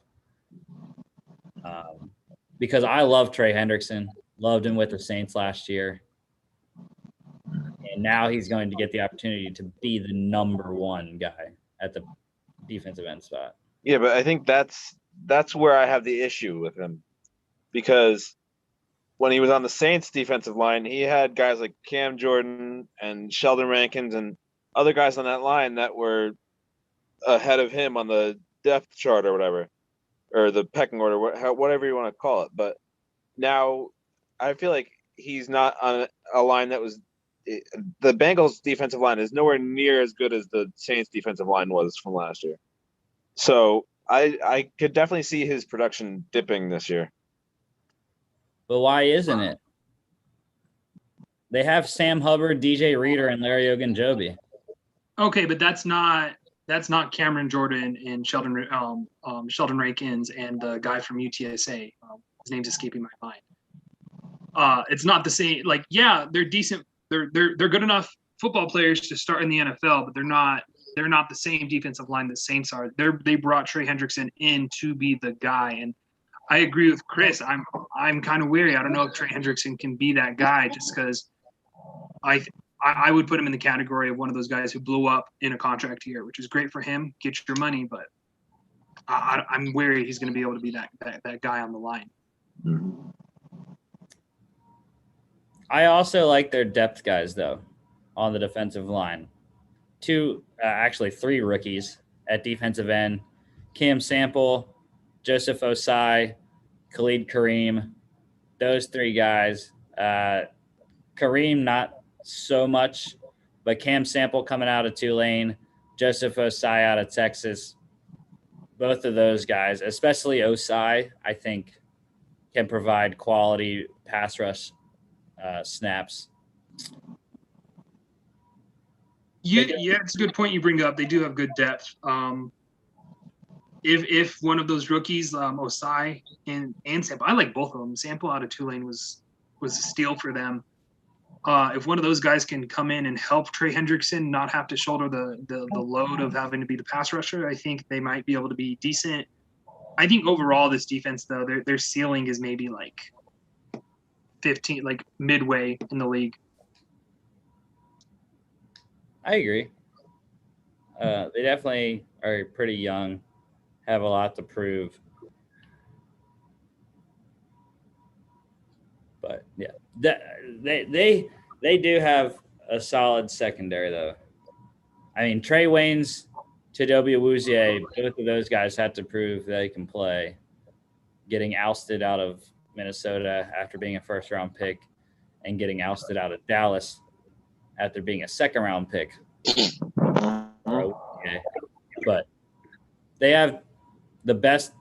Because I love Trey Hendrickson, loved him with the Saints last year. And now he's going to get the opportunity to be the number 1 guy at the defensive end spot. Yeah, but I think that's where I have the issue with him, because when he was on the Saints defensive line, he had guys like Cam Jordan and Sheldon Rankins and other guys on that line that were ahead of him on the depth chart or whatever, or the pecking order, whatever you want to call it. But now I feel like he's not on a line that was – the Bengals defensive line is nowhere near as good as the Saints defensive line was from last year. So I could definitely see his production dipping this year. But why isn't it? They have Sam Hubbard, DJ Reader, and Larry Ogunjobi. Okay, but that's not Cameron Jordan and Sheldon Rankins and the guy from UTSA. His name's escaping my mind. It's not the same. Like, yeah, they're decent. They're good enough football players to start in the NFL, but they're not the same defensive line the Saints are. They brought Trey Hendrickson in to be the guy, and I agree with Chris. I'm kind of weary. I don't know if Trey Hendrickson can be that guy, just because I would put him in the category of one of those guys who blew up in a contract year, which is great for him. Get your money, but I'm wary he's going to be able to be that guy on the line. I also like their depth guys, though, on the defensive line. 3 rookies at defensive end: Cam Sample, Joseph Osai, Khalid Kareem. Those 3 guys. Kareem, not so much, but Cam Sample coming out of Tulane, Joseph Osai out of Texas. Both of those guys, especially Osai, I think can provide quality pass rush snaps. Yeah, it's a good point you bring up. They do have good depth. If one of those rookies, Osai and Sample, I like both of them. Sample out of Tulane was a steal for them. If one of those guys can come in and help Trey Hendrickson not have to shoulder the load of having to be the pass rusher, I think they might be able to be decent. I think overall this defense, though, their ceiling is maybe like 15, like midway in the league. I agree. They definitely are pretty young, have a lot to prove. But yeah, they do have a solid secondary though. I mean, Trey Waynes, Chidobe Awuzie, both of those guys had to prove they can play. Getting ousted out of Minnesota after being a first-round pick, and getting ousted out of Dallas after being a second-round pick. But they have the best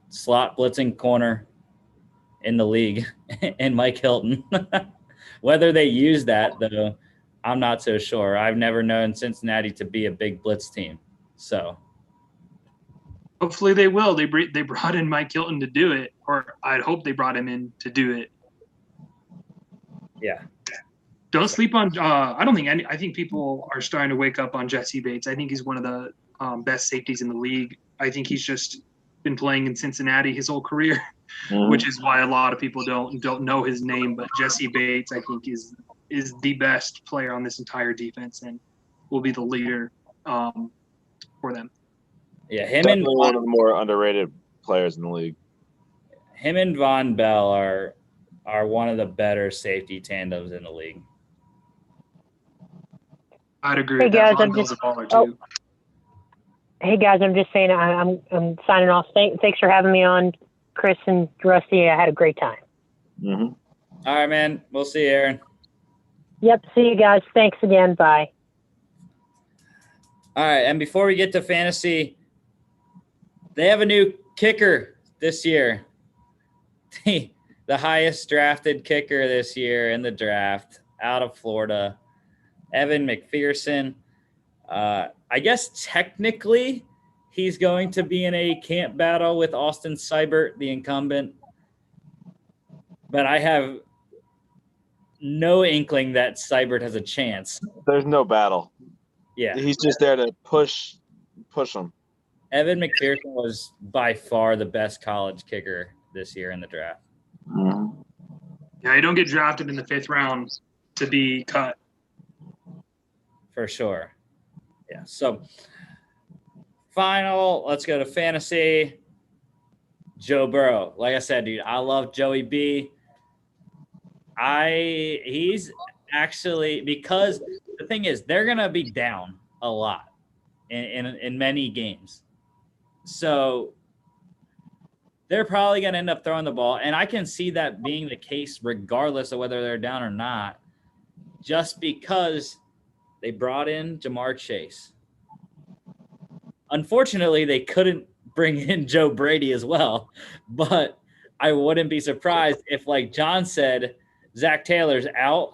slot blitzing corner in the league in Mike Hilton. Whether they use that, though, I'm not so sure. I've never known Cincinnati to be a big blitz team. So hopefully they will. They brought in Mike Hilton to do it, or I'd hope they brought him in to do it. Yeah. Don't sleep on. I think people are starting to wake up on Jesse Bates. I think he's one of the best safeties in the league. I think he's just been playing in Cincinnati his whole career, which is why a lot of people don't know his name. But Jesse Bates, I think, is the best player on this entire defense and will be the leader for them. Yeah, him Definitely and one of the more underrated players in the league. Him and Von Bell are one of the better safety tandems in the league. I'd agree Hey with that. guys, Von I'm Bell's just- a baller too. Hey guys, I'm just saying I'm signing off. Thanks for having me on, Chris and Rusty. I had a great time. Mm-hmm. All right, man. We'll see you, Aaron. Yep. See you guys. Thanks again. Bye. All right, and before we get to fantasy, they have a new kicker this year. The highest drafted kicker this year in the draft out of Florida, Evan McPherson. I guess technically he's going to be in a camp battle with Austin Seibert, the incumbent. But I have no inkling that Seibert has a chance. There's no battle. Yeah. He's just there to push him. Evan McPherson was by far the best college kicker this year in the draft. Mm-hmm. Yeah, you don't get drafted in the 5th round to be cut. For sure. Yeah. So final, let's go to fantasy. Joe Burrow. Like I said, dude, I love Joey B. He's actually, because the thing is, they're gonna be down a lot in many games. So they're probably gonna end up throwing the ball. And I can see that being the case regardless of whether they're down or not, just because they brought in Jamar Chase. Unfortunately, they couldn't bring in Joe Brady as well, but I wouldn't be surprised if, like John said, Zach Taylor's out.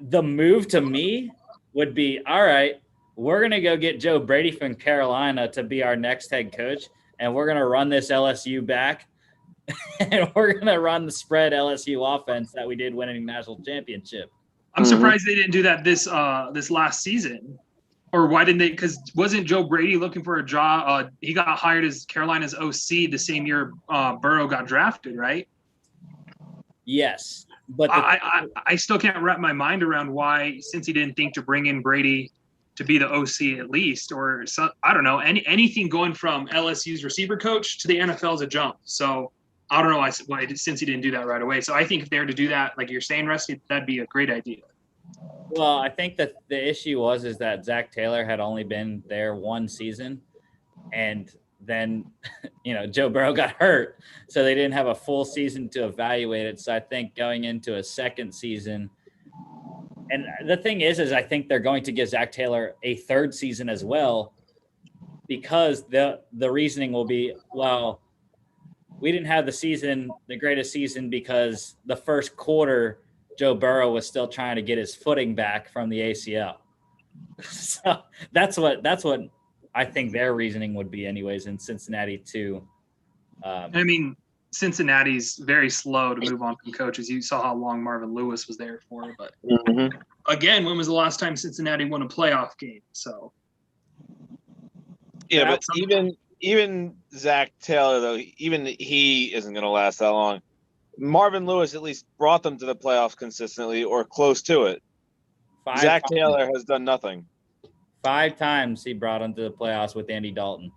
The move to me would be, all right, we're going to go get Joe Brady from Carolina to be our next head coach, and we're going to run this LSU back, and we're going to run the spread LSU offense that we did winning national championship. I'm surprised they didn't do that this last season. Or why didn't they? Because wasn't Joe Brady looking for a job? He got hired as Carolina's OC the same year Burrow got drafted, right? Yes. But I still can't wrap my mind around why, since he didn't think to bring in Brady to be the OC at least, or so, I don't know, anything going from LSU's receiver coach to the NFL is a jump. So I don't know why since he didn't do that right away. So I think if they were to do that, like you're saying, Rusty, that'd be a great idea. Well, I think that the issue is that Zach Taylor had only been there one season, and then, Joe Burrow got hurt, so they didn't have a full season to evaluate it. So I think going into a second season, and the thing is I think they're going to give Zach Taylor a third season as well, because the reasoning will be, well, we didn't have the greatest season because the first quarter Joe Burrow was still trying to get his footing back from the ACL. So that's what I think their reasoning would be anyways in Cincinnati too. I mean, Cincinnati's very slow to move on from coaches. You saw how long Marvin Lewis was there for. But again, when was the last time Cincinnati won a playoff game? So yeah, but even Zach Taylor, though, even he isn't going to last that long. Marvin Lewis at least brought them to the playoffs consistently or close to it. Zach Taylor has done nothing. 5 times he brought them to the playoffs with Andy Dalton.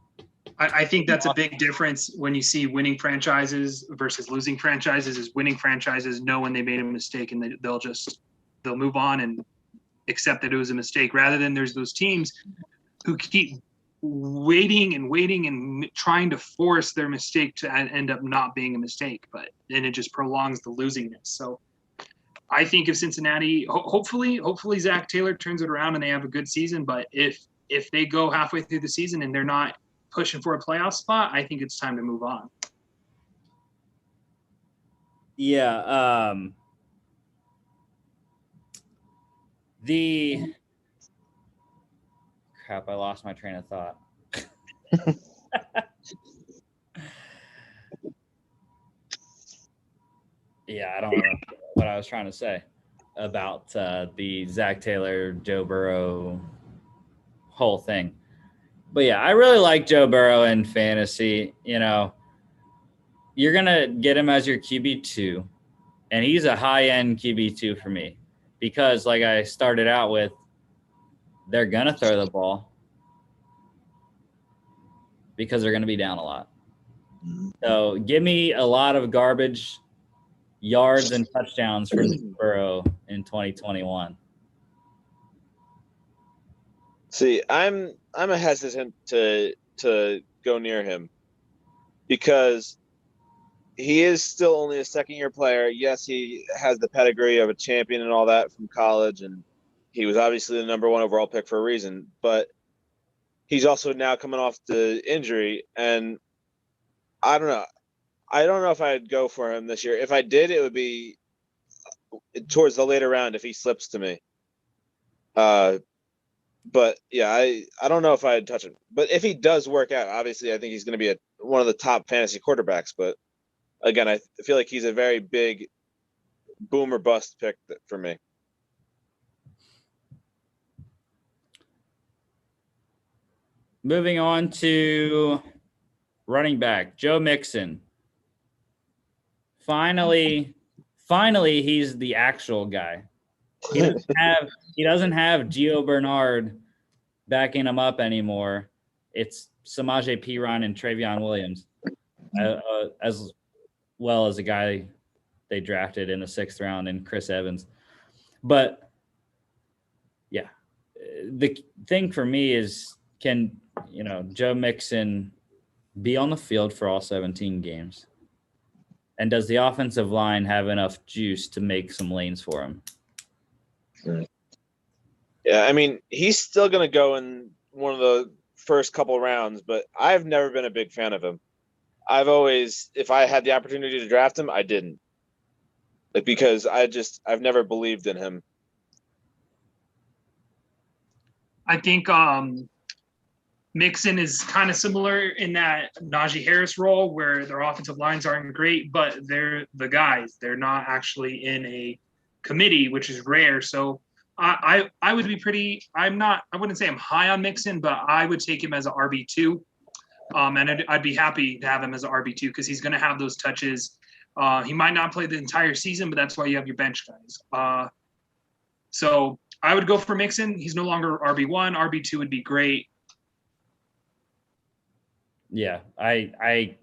I think that's a big difference when you see winning franchises versus losing franchises. Is winning franchises know when they made a mistake and they'll move on and accept that it was a mistake, rather than there's those teams who keep waiting and trying to force their mistake to end up not being a mistake, but then it just prolongs the losingness. So I think if Cincinnati, hopefully Zach Taylor turns it around and they have a good season, but if they go halfway through the season and they're not pushing for a playoff spot, I think it's time to move on. Yeah. Crap, I lost my train of thought. Yeah, I don't know what I was trying to say about the Zach Taylor, Joe Burrow whole thing. But yeah, I really like Joe Burrow in fantasy. You know, you're going to get him as your QB2, and he's a high-end QB2 for me because, like I started out with, they're going to throw the ball because they're going to be down a lot. So give me a lot of garbage yards and touchdowns from Burrow in 2021. See, I'm hesitant to go near him because he is still only a second-year player. Yes, he has the pedigree of a champion and all that from college, and he was obviously the number 1 overall pick for a reason. But he's also now coming off the injury, and I don't know. I don't know if I'd go for him this year. If I did, it would be towards the later round if he slips to me. But yeah, I don't know if I'd touch him. But if he does work out, obviously I think he's going to be one of the top fantasy quarterbacks. But again, I feel like he's a very big boom or bust pick for me. Moving on to running back, Joe Mixon. Finally, he's the actual guy. He doesn't have Gio Bernard backing him up anymore. It's Samaje Perine and Travion Williams, as well as a guy they drafted in the 6th round in Chris Evans. But yeah, the thing for me is, can Joe Mixon be on the field for all 17 games? And does the offensive line have enough juice to make some lanes for him? Yeah, I mean, he's still going to go in one of the first couple rounds, but I've never been a big fan of him. If I had the opportunity to draft him, I didn't. Because I've never believed in him. I think Mixon is kind of similar in that Najee Harris role where their offensive lines aren't great, but they're the guys. They're not actually in a committee, which is rare. So I would be I wouldn't say I'm high on Mixon, but I would take him as an RB2. And I'd be happy to have him as an RB2 because he's going to have those touches. He might not play the entire season, but that's why you have your bench guys. So I would go for Mixon. He's no longer RB1. RB2 would be great. Yeah, I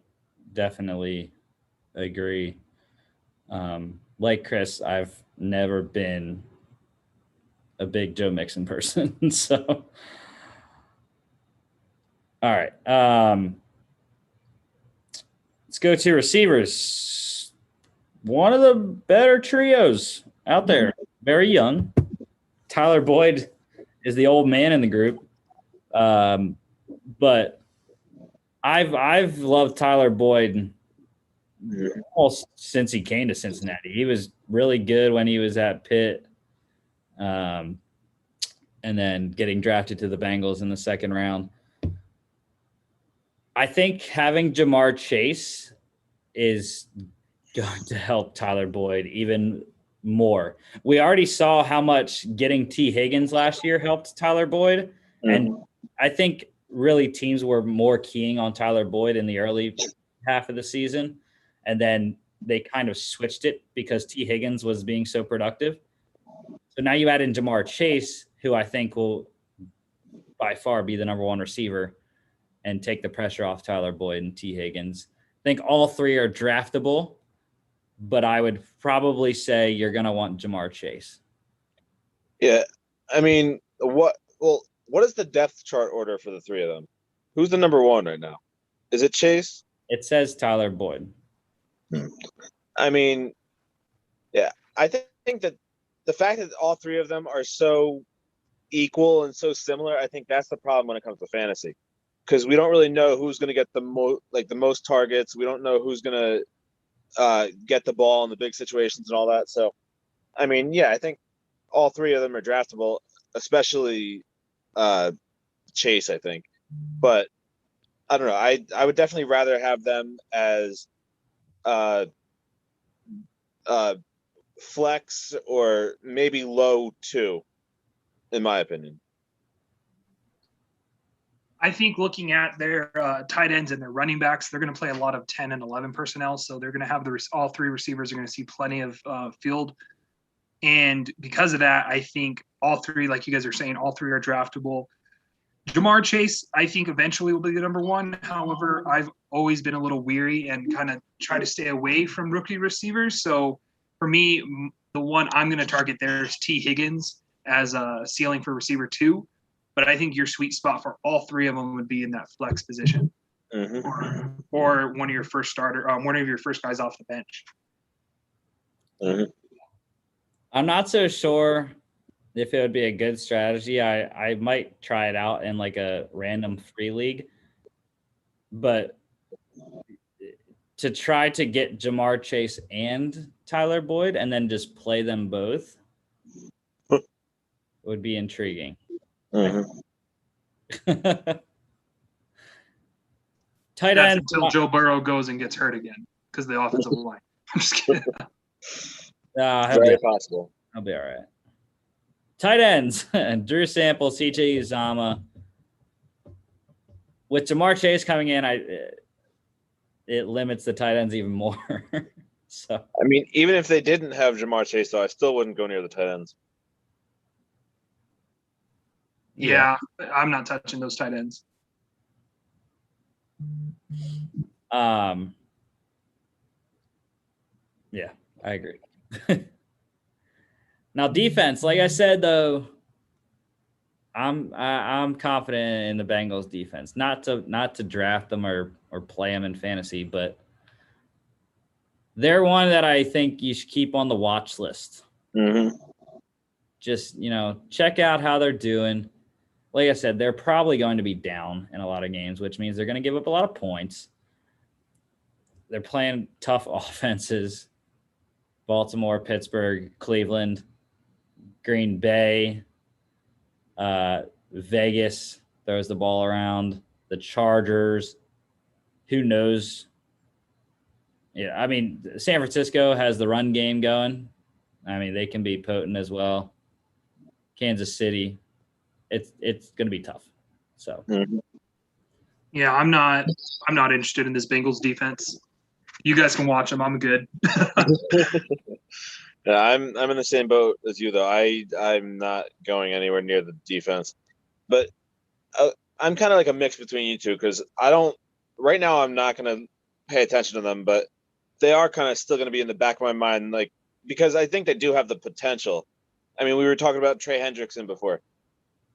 definitely agree. Like Chris, I've never been a big Joe Mixon person. So, all right. Let's go to receivers. One of the better trios out there. Very young. Tyler Boyd is the old man in the group. But I've loved Tyler Boyd almost since he came to Cincinnati. He was really good when he was at Pitt, and then getting drafted to the Bengals in the 2nd round. I think having Jamar Chase is going to help Tyler Boyd even more. We already saw how much getting T. Higgins last year helped Tyler Boyd, and I think really teams were more keying on Tyler Boyd in the early half of the season, and then they kind of switched it because T. Higgins was being so productive. So now you add in Jamar Chase, who I think will by far be the number one receiver and take the pressure off Tyler Boyd and T. Higgins. I think all three are draftable, but I would probably say you're going to want Jamar Chase. Yeah. I mean, what is the depth chart order for the three of them? Who's the number one right now? Is it Chase? It says Tyler Boyd. I mean, yeah, I think that the fact that all three of them are so equal and so similar, I think that's the problem when it comes to fantasy, because we don't really know who's going to get the most targets. We don't know who's going to get the ball in the big situations and all that. So, I mean, yeah, I think all three of them are draftable, especially Chase, I think. But I don't know. I would definitely rather have them as flex or maybe low 2, in my opinion. I think looking at their tight ends and their running backs, they're going to play a lot of 10 and 11 personnel. So they're going to have all three receivers are going to see plenty of field. And because of that, I think all three, like you guys are saying, all three are draftable. Jamar Chase, I think eventually will be the number one. However, I've always been a little weary and kind of try to stay away from rookie receivers. So for me, the one I'm going to target there is T. Higgins as a ceiling for receiver 2. But I think your sweet spot for all three of them would be in that flex position, or one of your first one of your first guys off the bench. I'm not so sure if it would be a good strategy. I might try it out in like a random free league, but to try to get Jamar Chase and Tyler Boyd and then just play them both would be intriguing. Tight end until Joe Burrow goes and gets hurt again because the offensive line. I'm just kidding. Very possible. I'll be all right. Tight ends: Drew Sample, CJ Uzama. With Jamar Chase coming in, it limits the tight ends even more. So I mean, even if they didn't have Jamar Chase, though, I still wouldn't go near the tight ends. Yeah, I'm not touching those tight ends. Yeah, I agree. Now, defense, like I said, though, I'm confident in the Bengals defense. Not to draft them or play them in fantasy, but they're one that I think you should keep on the watch list. Just, check out how they're doing. Like I said, they're probably going to be down in a lot of games, which means they're going to give up a lot of points. They're playing tough offenses. Baltimore, Pittsburgh, Cleveland, Green Bay, Vegas throws the ball around. The Chargers, who knows? Yeah, I mean, San Francisco has the run game going. I mean, they can be potent as well. Kansas City, it's going to be tough. So, yeah, I'm not interested in this Bengals defense. You guys can watch them. I'm good. Yeah, I'm in the same boat as you, though. I'm not going anywhere near the defense, but I'm kind of like a mix between you two because right now I'm not going to pay attention to them, but they are kind of still going to be in the back of my mind, like because I think they do have the potential. I mean, we were talking about Trey Hendrickson before.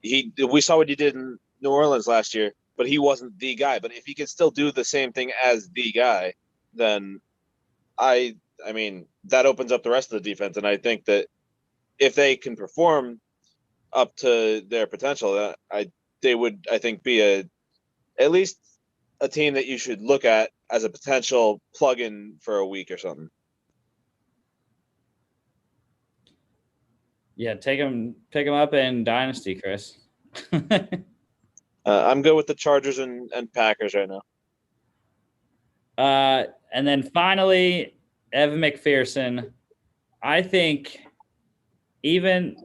We saw what he did in New Orleans last year, but he wasn't the guy. But if he can still do the same thing as the guy, then I mean, that opens up the rest of the defense. And I think that if they can perform up to their potential, they would, I think, be at least a team that you should look at as a potential plug-in for a week or something. Yeah, pick them up in Dynasty, Chris. I'm good with the Chargers and Packers right now. And then finally, Evan McPherson. I think even,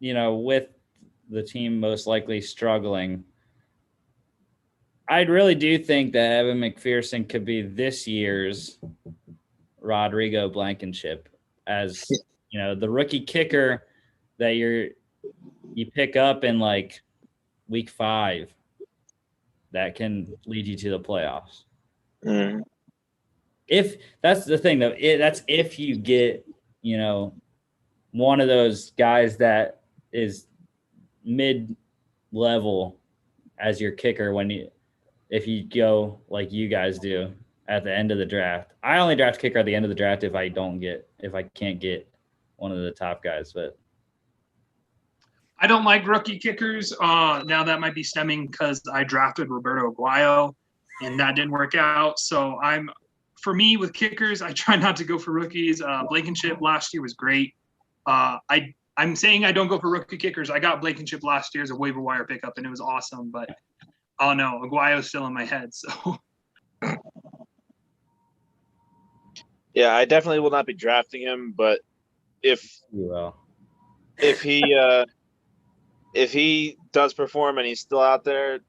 with the team most likely struggling, I really do think that Evan McPherson could be this year's Rodrigo Blankenship as, the rookie kicker that you pick up in like week 5 that can lead you to the playoffs. Mm. If that's the thing, though, that's if you get, one of those guys that is mid-level as your kicker if you go like you guys do at the end of the draft. I only draft kicker at the end of the draft if I can't get one of the top guys, but I don't like rookie kickers. Now that might be stemming because I drafted Roberto Aguayo and that didn't work out. So for me with kickers, I try not to go for rookies. Blankenship last year was great. I'm saying I don't go for rookie kickers. I got Blankenship last year as a waiver wire pickup and it was awesome, but oh no, Aguayo's still in my head. So Yeah, I definitely will not be drafting him, but if he does perform and he's still out there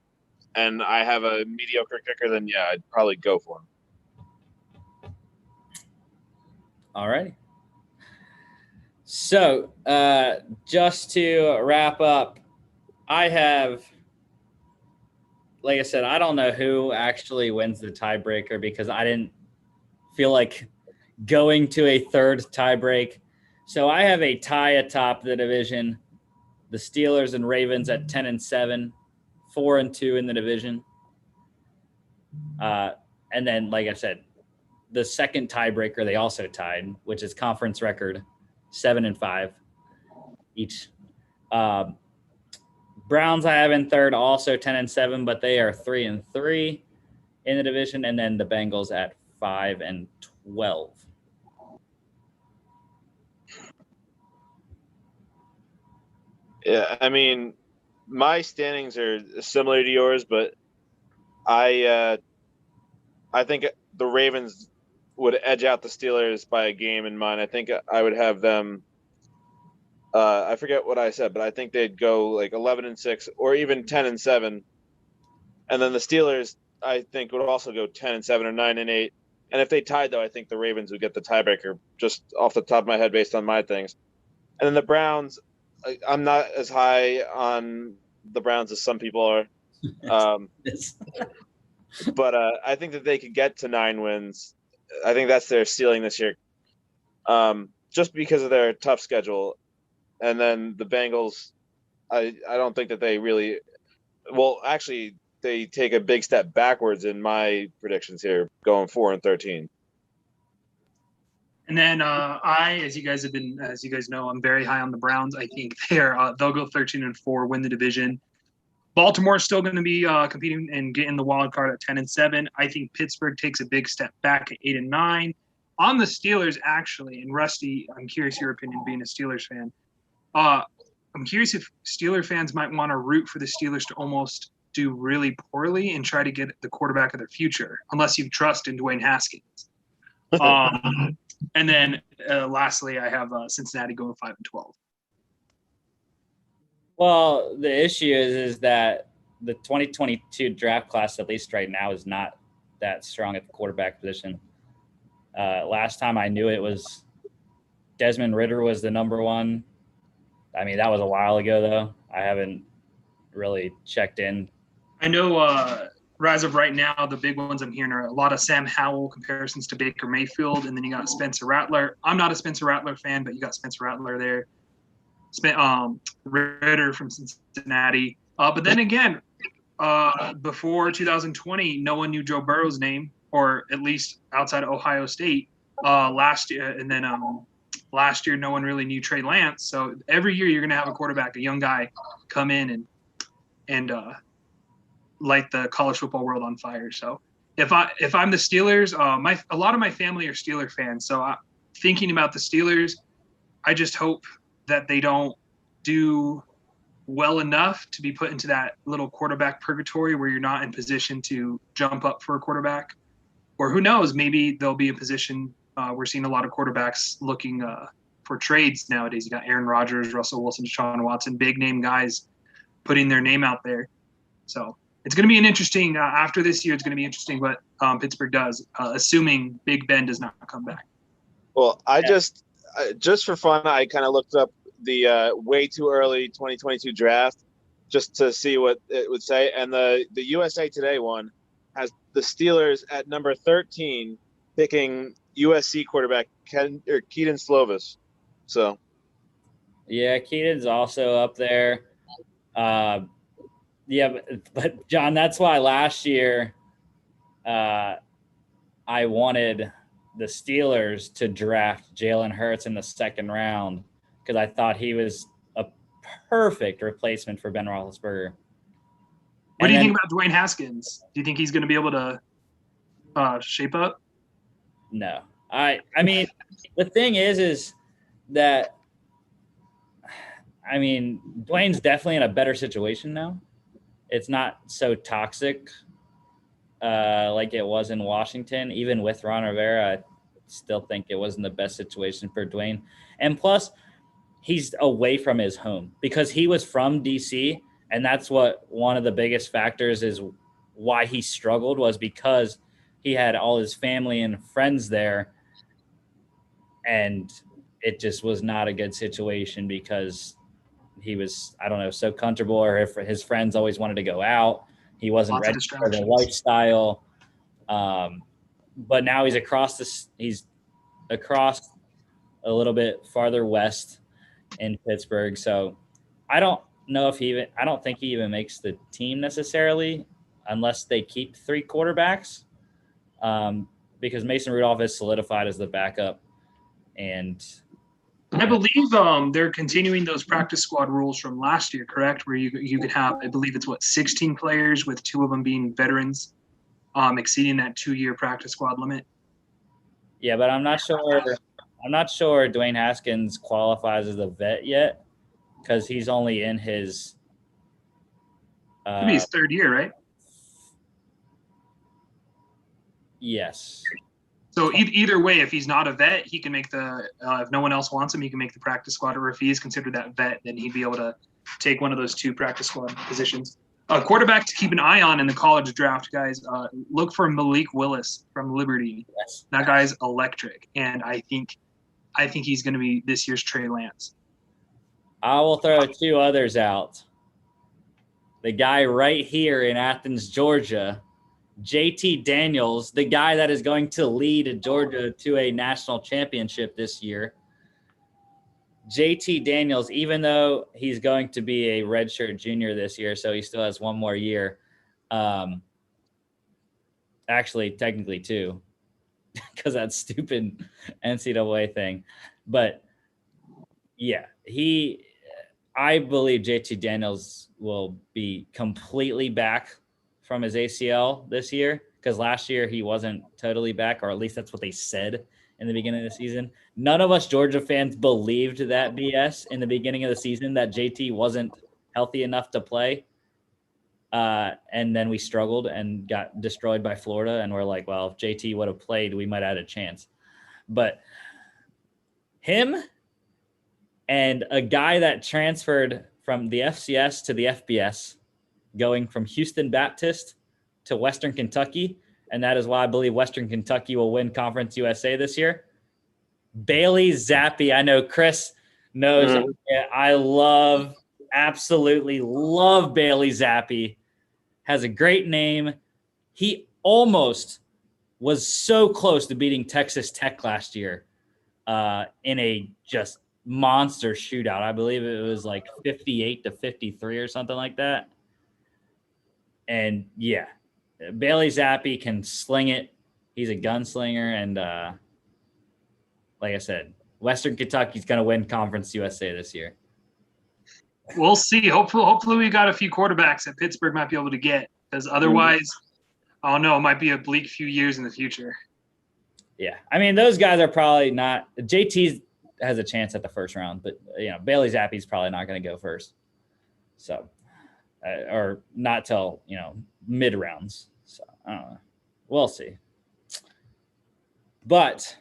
and I have a mediocre kicker, then yeah, I'd probably go for him. All right. So just to wrap up, I have, like I said, I don't know who actually wins the tiebreaker because I didn't feel like going to a third tiebreak. So I have a tie atop the division. The Steelers and Ravens at 10-7, 4-2 in the division. And then, like I said, the second tiebreaker, they also tied, which is conference record 7-5 each. Browns I have in third, also 10-7, but they are 3-3 in the division. And then the Bengals at 5-12. Yeah, I mean, my standings are similar to yours, but I think the Ravens would edge out the Steelers by a game in mine. I think I would have them. I forget what I said, but I think they'd go like 11-6 or even 10-7, and then the Steelers I think would also go 10-7 or 9-8. And if they tied, though, I think the Ravens would get the tiebreaker, just off the top of my head based on my things. And then the Browns, I'm not as high on the Browns as some people are. But I think that they could get to 9 wins. I think that's their ceiling this year, just because of their tough schedule. And then the Bengals, I don't think that they really – well, actually, they take a big step backwards in my predictions here, going 4-13. And then as you guys know, I'm very high on the Browns. I think they'll go 13-4, win the division. Baltimore's still going to be competing and getting the wild card at 10-7. I think Pittsburgh takes a big step back at 8-9. On the Steelers, actually, and Rusty, I'm curious your opinion, being a Steelers fan. I'm curious if Steeler fans might want to root for the Steelers to almost do really poorly and try to get the quarterback of their future, unless you trust in Dwayne Haskins. And then lastly, I have Cincinnati going 5-12. Well, the issue is that the 2022 draft class, at least right now, is not that strong at the quarterback position. Last time I knew it was Desmond Ridder was the number one. I mean, that was a while ago, though. I haven't really checked in. I know as of right now, the big ones I'm hearing are a lot of Sam Howell comparisons to Baker Mayfield, and then you got Spencer Rattler. I'm not a Spencer Rattler fan, but you got Spencer Rattler there. Ridder from Cincinnati. But then again, before 2020, no one knew Joe Burrow's name, or at least outside of Ohio State last year. And then last year, no one really knew Trey Lance. So every year you're going to have a quarterback, a young guy, come in and light the college football world on fire. So if I'm the Steelers, a lot of my family are Steeler fans. So thinking about the Steelers, I just hope that they don't do well enough to be put into that little quarterback purgatory where you're not in position to jump up for a quarterback. Or who knows, maybe they'll be in position. We're seeing a lot of quarterbacks looking for trades nowadays. You got Aaron Rodgers, Russell Wilson, Deshaun Watson, big name guys putting their name out there. So it's going to be an interesting after this year. It's going to be interesting what Pittsburgh does, assuming Big Ben does not come back. Well, just for fun, I kind of looked up the way too early 2022 draft, just to see what it would say. And the USA Today one has the Steelers at number 13 picking USC quarterback Keaton Slovis. So Yeah, Keaton's also up there. Yeah, but John, that's why last year I wanted the Steelers to draft Jalen Hurts in the second round because I thought he was a perfect replacement for Ben Roethlisberger. What do you think about Dwayne Haskins? Do you think he's going to be able to shape up? No. I mean, the thing is that, I mean, Dwayne's definitely in a better situation now. It's not so toxic like it was in Washington. Even with Ron Rivera, I still think it wasn't the best situation for Dwayne. And plus, he's away from his home because he was from DC, and that's what one of the biggest factors is why he struggled was because he had all his family and friends there, and it just was not a good situation because he was, I don't know, so comfortable, or if his friends always wanted to go out. He wasn't ready for the lifestyle. But now he's across a little bit farther west in Pittsburgh. So I don't think he even makes the team necessarily unless they keep 3 quarterbacks, because Mason Rudolph is solidified as the backup. And I believe they're continuing those practice squad rules from last year, correct? Where you could have, I believe it's 16 players with 2 of them being veterans, exceeding that 2-year practice squad limit. Yeah, but I'm not sure Dwayne Haskins qualifies as a vet yet because he's only in his Could be his 3rd year, right? Yes. So either way, if he's not a vet, he can make if no one else wants him, he can make the practice squad. Or if he is considered that vet, then he'd be able to take one of those 2 practice squad positions. Quarterback to keep an eye on in the college draft, guys. Look for Malik Willis from Liberty. Yes. That guy's electric, and I think he's going to be this year's Trey Lance. I will throw 2 others out. The guy right here in Athens, Georgia, JT Daniels, the guy that is going to lead Georgia to a national championship this year. JT Daniels, even though he's going to be a redshirt junior this year, so he still has 1 more year. Actually, technically 2, because that stupid NCAA thing. But yeah, I believe JT Daniels will be completely back from his ACL this year, because last year he wasn't totally back, or at least that's what they said in the beginning of the season. None of us Georgia fans believed that BS in the beginning of the season, that JT wasn't healthy enough to play. And then we struggled and got destroyed by Florida, and we're like, well, if JT would have played, we might have had a chance. But him and a guy that transferred from the FCS to the FBS, going from Houston Baptist to Western Kentucky, and that is why I believe Western Kentucky will win Conference USA this year. Bailey Zappi. I know Chris knows. I absolutely love Bailey Zappi. Has a great name. He almost was so close to beating Texas Tech last year in a just monster shootout. I believe it was like 58-53 or something like that. And yeah, Bailey Zappi can sling it. He's a gunslinger. And like I said, Western Kentucky's going to win Conference USA this year. We'll see. Hopefully we got a few quarterbacks that Pittsburgh might be able to get, because otherwise, I don't know, it might be a bleak few years in the future. Yeah. I mean, those guys are probably not – JT has a chance at the first round, but, Bailey Zappi's probably not going to go first. So – or not till, mid rounds. So I don't know. We'll see. But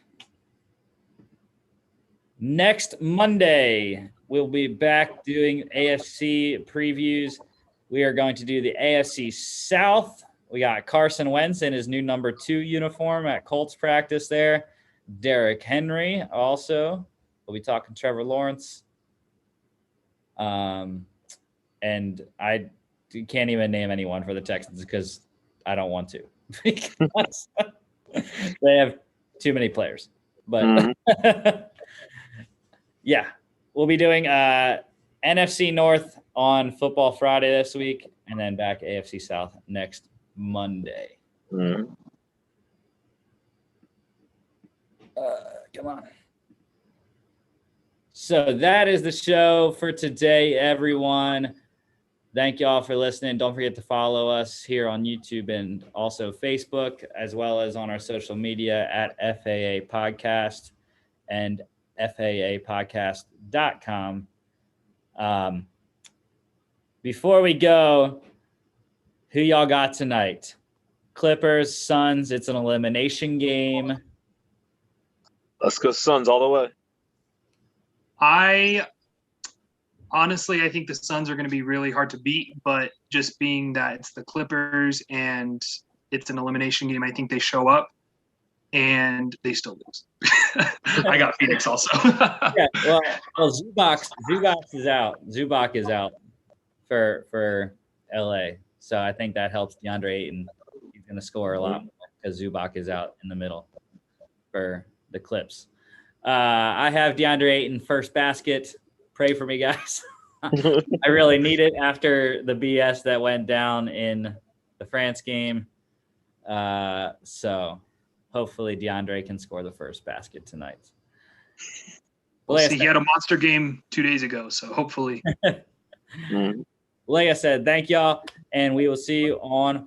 next Monday, we'll be back doing AFC previews. We are going to do the AFC South. We got Carson Wentz in his new number 2 uniform at Colts practice there. Derrick Henry also. We'll be talking Trevor Lawrence. and I can't even name anyone for the Texans because I don't want to. Because they have too many players. But yeah, we'll be doing NFC North on Football Friday this week, and then back AFC South next Monday. Mhm. Come on. So that is the show for today, everyone. Thank y'all for listening. Don't forget to follow us here on YouTube and also Facebook, as well as on our social media at FAA Podcast and FAApodcast.com. Before we go, who y'all got tonight? Clippers, Suns. It's an elimination game. Let's go Suns all the way. I think the Suns are going to be really hard to beat, but just being that it's the Clippers and it's an elimination game, I think they show up and they still lose. I got Phoenix also. Yeah, well, Zubac is out. Zubac is out for LA, so I think that helps DeAndre Ayton. He's going to score a lot more because Zubac is out in the middle for the Clips. I have DeAndre Ayton first basket. Pray for me, guys. I really need it after the BS that went down in the France game. So hopefully DeAndre can score the first basket tonight. We'll see. He had a monster game 2 days ago, so hopefully. Like I said, thank y'all, and we will see you on